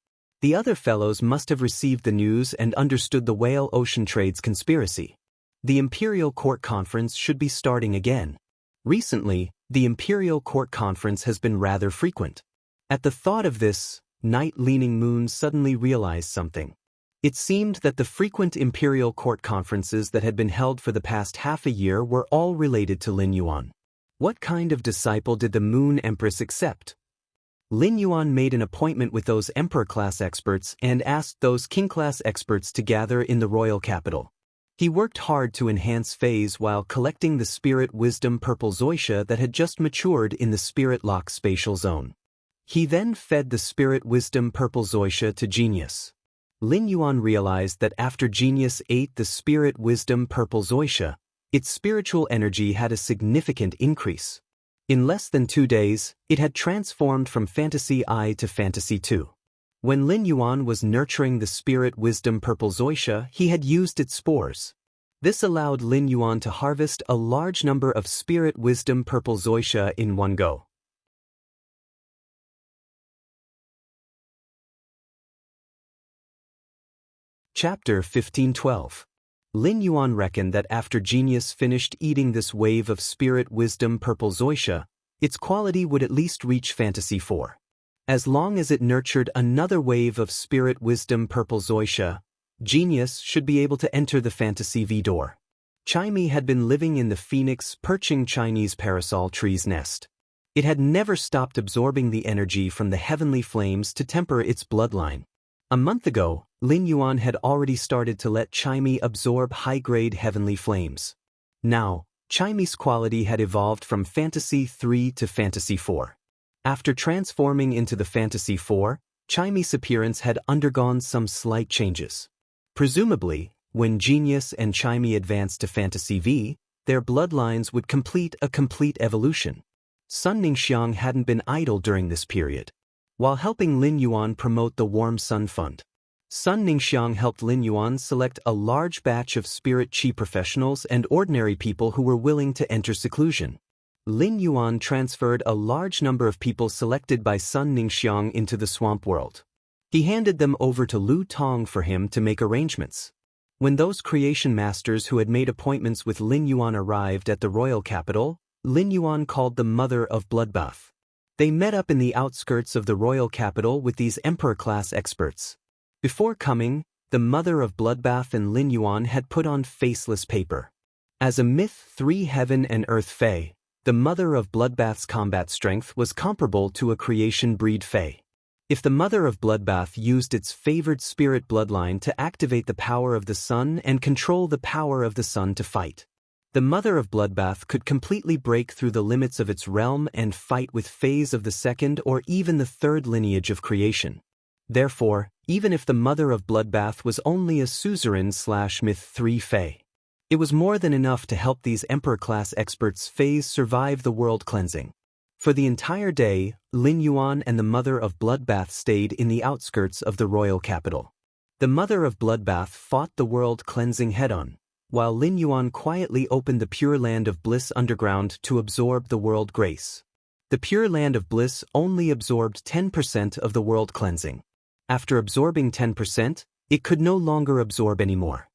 The other fellows must have received the news and understood the Whale Ocean Trade's conspiracy. The Imperial Court Conference should be starting again. Recently, the Imperial Court Conference has been rather frequent. At the thought of this, Night Leaning Moon suddenly realized something. It seemed that the frequent Imperial Court Conferences that had been held for the past half a year were all related to Lin Yuan. What kind of disciple did the Moon Empress accept? Lin Yuan made an appointment with those Emperor-class experts and asked those King-class experts to gather in the royal capital. He worked hard to enhance phase while collecting the Spirit Wisdom Purple Zoysia that had just matured in the Spirit Lock spatial zone. He then fed the Spirit Wisdom Purple Zoysia to Genius. Lin Yuan realized that after Genius ate the Spirit Wisdom Purple Zoysia, its spiritual energy had a significant increase. In less than 2 days, it had transformed from Fantasy I to Fantasy II. When Lin Yuan was nurturing the Spirit Wisdom Purple Zoysia, he had used its spores. This allowed Lin Yuan to harvest a large number of Spirit Wisdom Purple Zoysia in one go. Chapter 1512. Lin Yuan reckoned that after Genius finished eating this wave of Spirit Wisdom Purple Zoysia, its quality would at least reach Fantasy IV. As long as it nurtured another wave of Spirit Wisdom Purple Zoysia, Genius should be able to enter the Fantasy V door. Chimey had been living in the Phoenix perching Chinese parasol tree's nest. It had never stopped absorbing the energy from the heavenly flames to temper its bloodline. A month ago, Lin Yuan had already started to let Chimey absorb high-grade heavenly flames. Now, Chimey's quality had evolved from Fantasy III to Fantasy IV. After transforming into the Fantasy IV, Chimey's appearance had undergone some slight changes. Presumably, when Genius and Chimey advanced to Fantasy V, their bloodlines would complete a complete evolution. Sun Ningxiang hadn't been idle during this period. While helping Lin Yuan promote the Warm Sun Fund, Sun Ningxiang helped Lin Yuan select a large batch of spirit chi professionals and ordinary people who were willing to enter seclusion. Lin Yuan transferred a large number of people selected by Sun Ningxiang into the swamp world. He handed them over to Lu Tong for him to make arrangements. When those creation masters who had made appointments with Lin Yuan arrived at the royal capital, Lin Yuan called the Mother of Bloodbath. They met up in the outskirts of the royal capital with these Emperor-class experts. Before coming, the Mother of Bloodbath and Lin Yuan had put on faceless paper. As a Myth 3 Heaven and Earth Fae, the Mother of Bloodbath's combat strength was comparable to a creation breed Fae. If the Mother of Bloodbath used its favored spirit bloodline to activate the power of the sun and control the power of the sun to fight, the Mother of Bloodbath could completely break through the limits of its realm and fight with Faes of the second or even the third lineage of creation. Therefore, even if the mother of Bloodbath was only a suzerain/myth 3 Fae, it was more than enough to help these Emperor-class experts Faes survive the world cleansing. For the entire day, Lin Yuan and the mother of Bloodbath stayed in the outskirts of the royal capital. The mother of Bloodbath fought the world cleansing head-on, while Lin Yuan quietly opened the Pure Land of Bliss underground to absorb the world grace. The Pure Land of Bliss only absorbed 10% of the world cleansing. After absorbing 10%, it could no longer absorb anymore.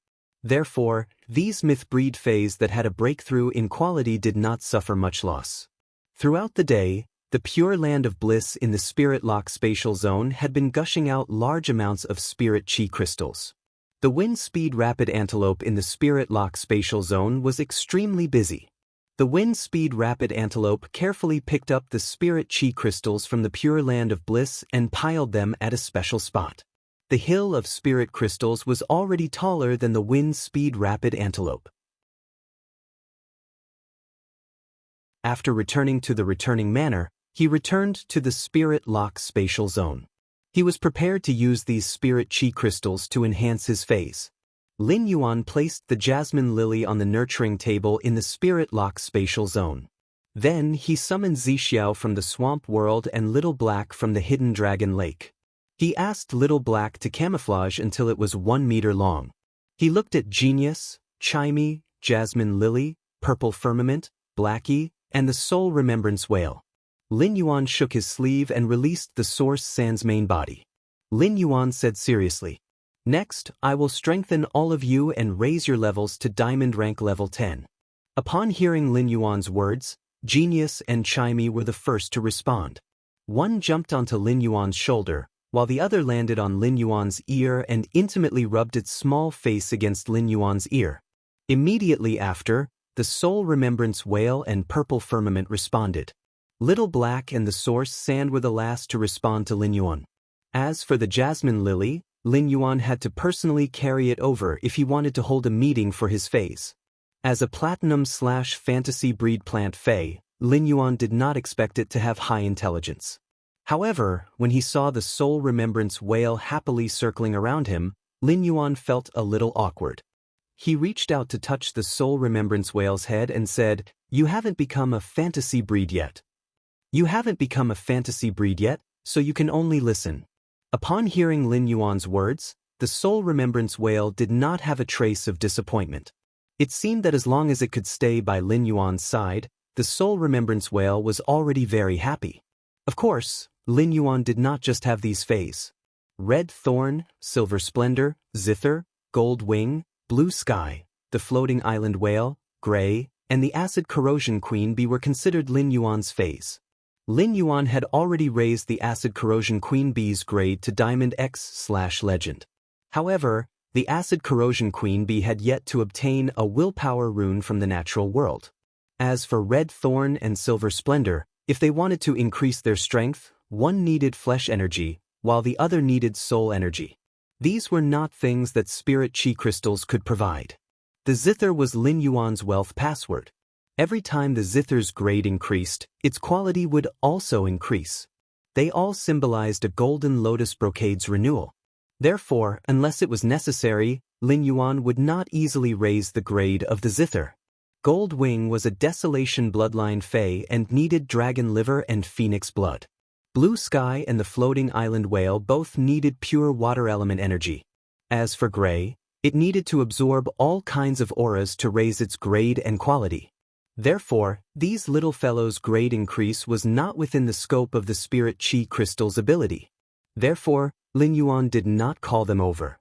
Therefore, these myth-breed Faes that had a breakthrough in quality did not suffer much loss. Throughout the day, the Pure Land of Bliss in the Spirit Lock spatial zone had been gushing out large amounts of Spirit Chi crystals. The Wind Speed Rapid Antelope in the Spirit Lock spatial zone was extremely busy. The Wind Speed Rapid Antelope carefully picked up the Spirit Chi crystals from the Pure Land of Bliss and piled them at a special spot. The hill of spirit crystals was already taller than the Wind Speed Rapid Antelope. After returning to the returning manor, he returned to the Spirit Lock spatial zone. He was prepared to use these Spirit Chi crystals to enhance his phase. Lin Yuan placed the Jasmine Lily on the nurturing table in the Spirit Lock spatial zone. Then he summoned Zixiao from the Swamp World and Little Black from the Hidden Dragon Lake. He asked Little Black to camouflage until it was 1 meter long. He looked at Genius, Chimey, Jasmine Lily, Purple Firmament, Blackie, and the Soul Remembrance Whale. Lin Yuan shook his sleeve and released the Source Sand's main body. Lin Yuan said seriously, "Next, I will strengthen all of you and raise your levels to Diamond Rank Level 10. Upon hearing Lin Yuan's words, Genius and Chimey were the first to respond. One jumped onto Lin Yuan's shoulder, while the other landed on Lin Yuan's ear and intimately rubbed its small face against Lin Yuan's ear. Immediately after, the Soul Remembrance Whale and Purple Firmament responded. Little Black and the Source Sand were the last to respond to Lin Yuan. As for the Jasmine Lily, Lin Yuan had to personally carry it over if he wanted to hold a meeting for his phase. As a platinum/fantasy breed plant Fae, Lin Yuan did not expect it to have high intelligence. However, when he saw the Soul Remembrance Whale happily circling around him, Lin Yuan felt a little awkward. He reached out to touch the Soul Remembrance Whale's head and said, "You haven't become a fantasy breed yet. You haven't become a fantasy breed yet, so you can only listen." Upon hearing Lin Yuan's words, the Soul Remembrance Whale did not have a trace of disappointment. It seemed that as long as it could stay by Lin Yuan's side, the Soul Remembrance Whale was already very happy. Of course, Lin Yuan did not just have these Faes. Red Thorn, Silver Splendor, Zither, Gold Wing, Blue Sky, the Floating Island Whale, Gray, and the Acid Corrosion Queen Bee were considered Lin Yuan's Faes. Lin Yuan had already raised the Acid Corrosion Queen Bee's grade to Diamond X/Legend. However, the Acid Corrosion Queen Bee had yet to obtain a willpower rune from the natural world. As for Red Thorn and Silver Splendor, if they wanted to increase their strength, one needed flesh energy, while the other needed soul energy. These were not things that Spirit Chi crystals could provide. The Zither was Lin Yuan's wealth password. Every time the Zither's grade increased, its quality would also increase. They all symbolized a golden lotus brocade's renewal. Therefore, unless it was necessary, Lin Yuan would not easily raise the grade of the Zither. Gold Wing was a Desolation bloodline Fae and needed dragon liver and phoenix blood. Blue Sky and the Floating Island Whale both needed pure water element energy. As for Gray, it needed to absorb all kinds of auras to raise its grade and quality. Therefore, these little fellows' grade increase was not within the scope of the Spirit Chi crystal's ability. Therefore, Lin Yuan did not call them over.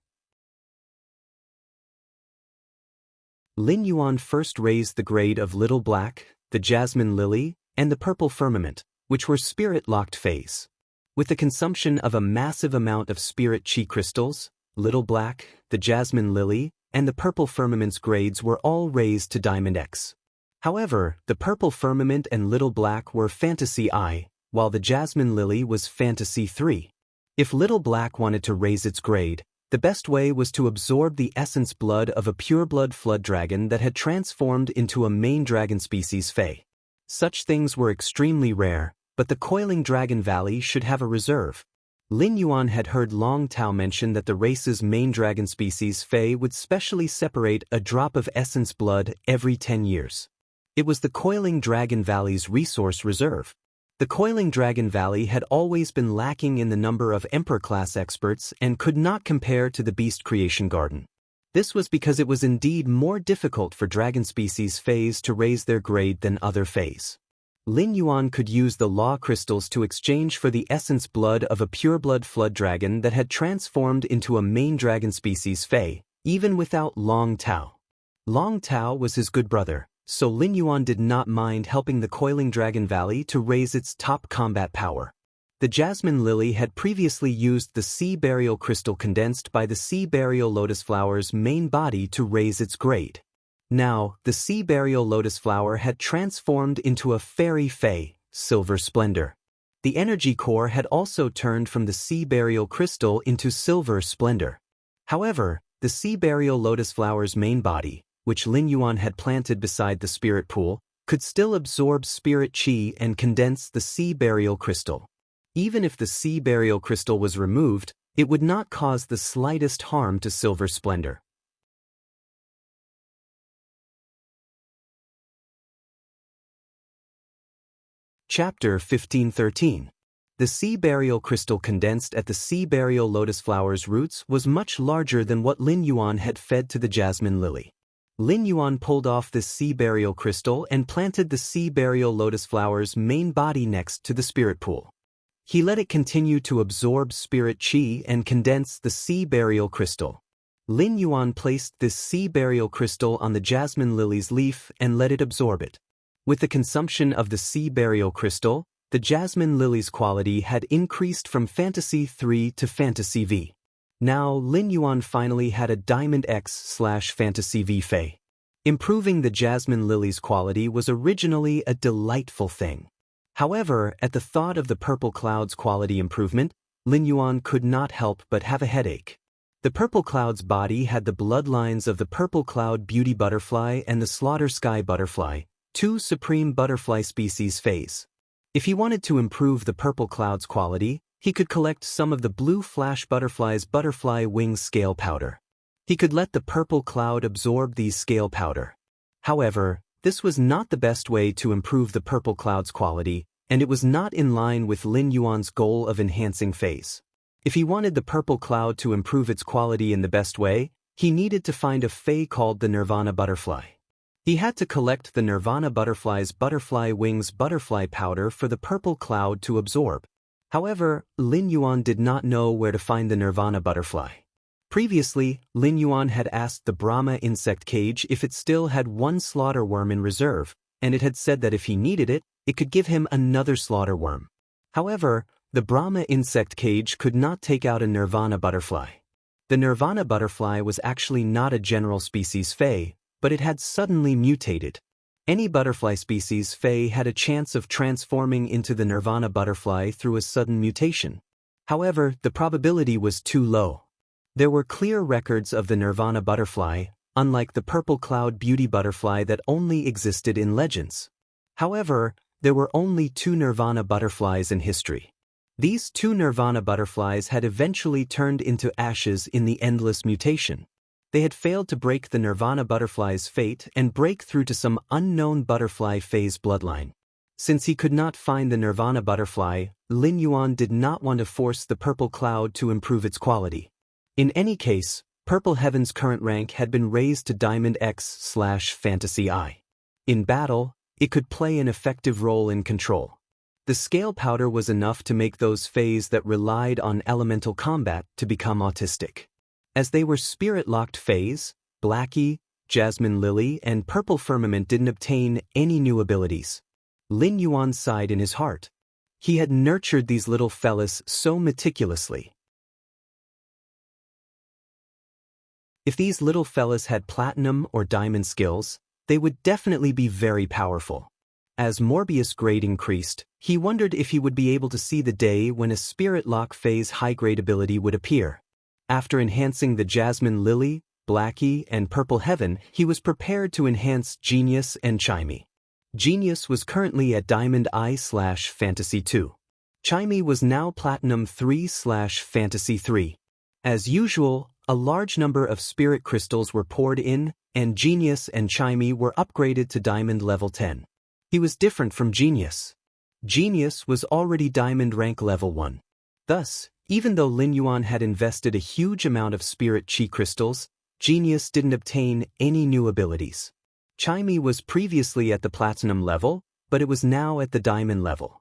Lin Yuan first raised the grade of Little Black, the Jasmine Lily, and the Purple Firmament, which were spirit-locked Faes. With the consumption of a massive amount of Spirit Chi crystals, Little Black, the Jasmine Lily, and the Purple Firmament's grades were all raised to Diamond X. However, the Purple Firmament and Little Black were Fantasy I, while the Jasmine Lily was Fantasy 3. If Little Black wanted to raise its grade, the best way was to absorb the essence blood of a pureblood flood dragon that had transformed into a main dragon species Fae. Such things were extremely rare, but the Coiling Dragon Valley should have a reserve. Lin Yuan had heard Long Tao mention that the race's main dragon species, Fei, would specially separate a drop of essence blood every 10 years. It was the Coiling Dragon Valley's resource reserve. The Coiling Dragon Valley had always been lacking in the number of Emperor-class experts and could not compare to the Beast Creation Garden. This was because it was indeed more difficult for dragon species Feis to raise their grade than other Feis. Lin Yuan could use the law crystals to exchange for the essence blood of a pureblood flood dragon that had transformed into a main dragon species Fei, even without Long Tao. Long Tao was his good brother, so Lin Yuan did not mind helping the Coiling Dragon Valley to raise its top combat power. The Jasmine Lily had previously used the Sea Burial Crystal condensed by the Sea Burial Lotus Flower's main body to raise its grade. Now, the Sea Burial Lotus Flower had transformed into a Fairy Fei, Silver Splendor. The energy core had also turned from the Sea Burial Crystal into Silver Splendor. However, the Sea Burial Lotus Flower's main body, which Lin Yuan had planted beside the spirit pool, could still absorb spirit qi and condense the Sea Burial Crystal. Even if the Sea Burial Crystal was removed, it would not cause the slightest harm to Silver Splendor. Chapter 1513. The Sea Burial Crystal condensed at the Sea Burial Lotus Flower's roots was much larger than what Lin Yuan had fed to the Jasmine Lily. Lin Yuan pulled off this Sea Burial Crystal and planted the Sea Burial Lotus Flower's main body next to the spirit pool. He let it continue to absorb spirit qi and condense the Sea Burial Crystal. Lin Yuan placed this Sea Burial Crystal on the Jasmine Lily's leaf and let it absorb it. With the consumption of the Sea Burial Crystal, the Jasmine Lily's quality had increased from Fantasy 3 to Fantasy V. Now, Lin Yuan finally had a Diamond X/Fantasy V Fei. Improving the Jasmine Lily's quality was originally a delightful thing. However, at the thought of the Purple Cloud's quality improvement, Lin Yuan could not help but have a headache. The Purple Cloud's body had the bloodlines of the Purple Cloud Beauty Butterfly and the Slaughter Sky Butterfly, two supreme butterfly species Feis. If he wanted to improve the Purple Cloud's quality, he could collect some of the Blue Flash Butterfly's butterfly wings scale powder. He could let the Purple Cloud absorb these scale powder. However, this was not the best way to improve the Purple Cloud's quality, and it was not in line with Lin Yuan's goal of enhancing Feis. If he wanted the Purple Cloud to improve its quality in the best way, he needed to find a Fei called the Nirvana Butterfly. He had to collect the Nirvana Butterfly's butterfly wings butterfly powder for the Purple Cloud to absorb. However, Lin Yuan did not know where to find the Nirvana Butterfly. Previously, Lin Yuan had asked the Brahma insect cage if it still had one slaughter worm in reserve, and it had said that if he needed it, it could give him another slaughter worm. However, the Brahma insect cage could not take out a Nirvana Butterfly. The Nirvana Butterfly was actually not a general species Fei, but it had suddenly mutated. Any butterfly species Fei had a chance of transforming into the Nirvana Butterfly through a sudden mutation. However, the probability was too low. There were clear records of the Nirvana Butterfly, unlike the Purple Cloud Beauty Butterfly that only existed in legends. However, there were only two Nirvana Butterflies in history. These two Nirvana Butterflies had eventually turned into ashes in the endless mutation. They had failed to break the Nirvana Butterfly's fate and break through to some unknown butterfly Fei's bloodline. Since he could not find the Nirvana Butterfly, Lin Yuan did not want to force the Purple Cloud to improve its quality. In any case, Purple Heaven's current rank had been raised to Diamond X/Fantasy I. In battle, it could play an effective role in control. The scale powder was enough to make those Feis that relied on elemental combat to become autistic. As they were spirit-locked Feis, Blackie, Jasmine Lily, and Purple Firmament didn't obtain any new abilities. Lin Yuan sighed in his heart. He had nurtured these little fellas so meticulously. If these little fellas had platinum or diamond skills, they would definitely be very powerful. As Morbius' grade increased, he wondered if he would be able to see the day when a Spirit Lock Phase high-grade ability would appear. After enhancing the Jasmine Lily, Blackie, and Purple Heaven, he was prepared to enhance Genius and Chimey. Genius was currently at Diamond I/Fantasy 2. Chimey was now Platinum 3/Fantasy 3. As usual, a large number of spirit crystals were poured in, and Genius and Chimey were upgraded to Diamond level 10. He was different from Genius. Genius was already Diamond rank level 1. Thus, even though Lin Yuan had invested a huge amount of spirit chi crystals, Genius didn't obtain any new abilities. Chimey was previously at the Platinum level, but it was now at the Diamond level.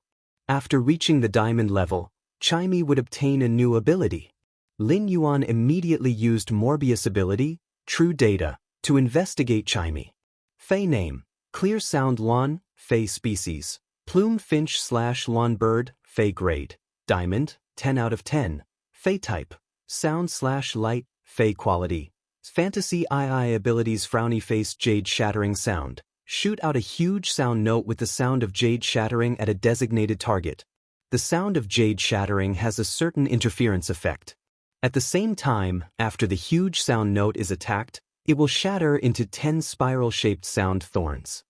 After reaching the Diamond level, Chimey would obtain a new ability. Lin Yuan immediately used Morbius ability, True Data, to investigate Chimey. Fey name, Clear Sound Lawn, Fey species. Plume Finch/Lawn Bird, Fey grade. Diamond, 10 out of 10. Fey type, Sound/Light, Fey quality. Fantasy II abilities Frowny Face Jade Shattering Sound. Shoot out a huge sound note with the sound of jade shattering at a designated target. The sound of jade shattering has a certain interference effect. At the same time, after the huge sound note is attacked, it will shatter into 10 spiral-shaped sound thorns.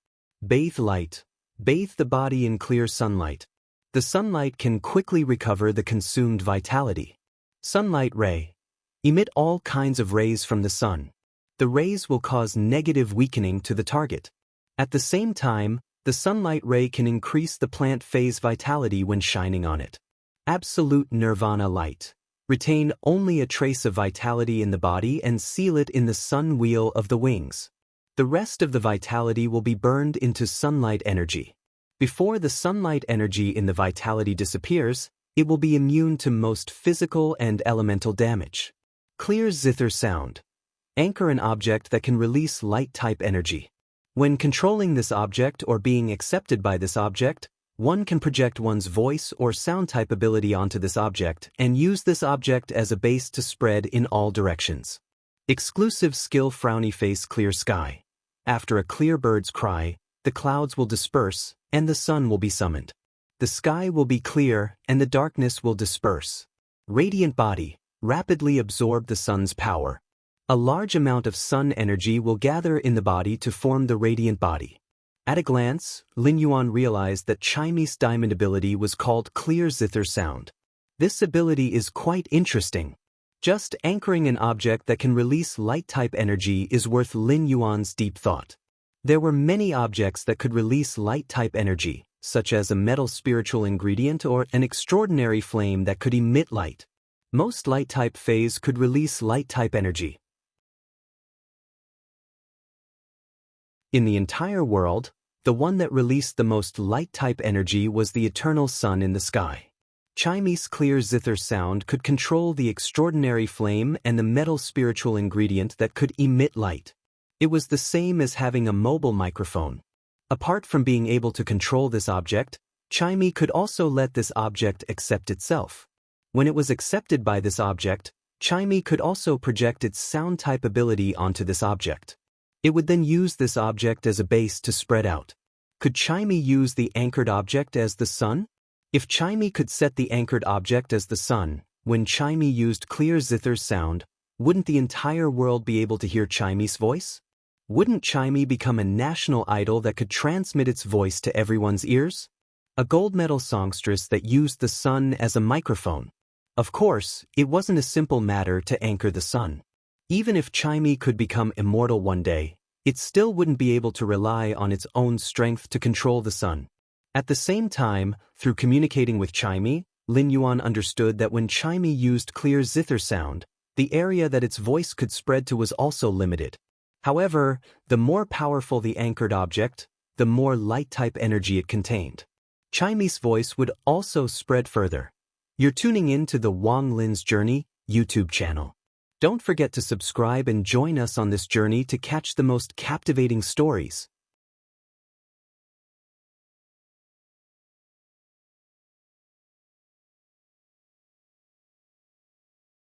Bathe light. Bathe the body in clear sunlight. The sunlight can quickly recover the consumed vitality. Sunlight ray. Emit all kinds of rays from the sun. The rays will cause negative weakening to the target. At the same time, the sunlight ray can increase the plant phase vitality when shining on it. Absolute nirvana light. Retain only a trace of vitality in the body and seal it in the sun wheel of the wings. The rest of the vitality will be burned into sunlight energy. Before the sunlight energy in the vitality disappears, it will be immune to most physical and elemental damage. Clear zither sound. Anchor an object that can release light-type energy. When controlling this object or being accepted by this object, one can project one's voice or sound-type ability onto this object and use this object as a base to spread in all directions. Exclusive skill Frowny Face Clear Sky. After a clear bird's cry, the clouds will disperse and the sun will be summoned. The sky will be clear and the darkness will disperse. Radiant body. Rapidly absorb the sun's power. A large amount of sun energy will gather in the body to form the radiant body. At a glance, Lin Yuan realized that Chimey's diamond ability was called Clear Zither Sound. This ability is quite interesting. Just anchoring an object that can release light-type energy is worth Lin Yuan's deep thought. There were many objects that could release light-type energy, such as a metal spiritual ingredient or an extraordinary flame that could emit light. Most light-type phase could release light-type energy. In the entire world, the one that released the most light-type energy was the eternal sun in the sky. Chimey's Clear Zither Sound could control the extraordinary flame and the metal spiritual ingredient that could emit light. It was the same as having a mobile microphone. Apart from being able to control this object, Chimey could also let this object accept itself. When it was accepted by this object, Chimey could also project its sound-type ability onto this object. It would then use this object as a base to spread out. Could Chimey use the anchored object as the sun? If Chimey could set the anchored object as the sun, when Chimey used Clear Zither's sound, wouldn't the entire world be able to hear Chimey's voice? Wouldn't Chimey become a national idol that could transmit its voice to everyone's ears? A gold medal songstress that used the sun as a microphone. Of course, it wasn't a simple matter to anchor the sun. Even if Chimey could become immortal one day, it still wouldn't be able to rely on its own strength to control the sun. At the same time, through communicating with Chimey, Lin Yuan understood that when Chimey used Clear Zither Sound, the area that its voice could spread to was also limited. However, the more powerful the anchored object, the more light-type energy it contained. Chimey's voice would also spread further. You're tuning in to the Wang Lin's Journey YouTube channel. Don't forget to subscribe and join us on this journey to catch the most captivating stories.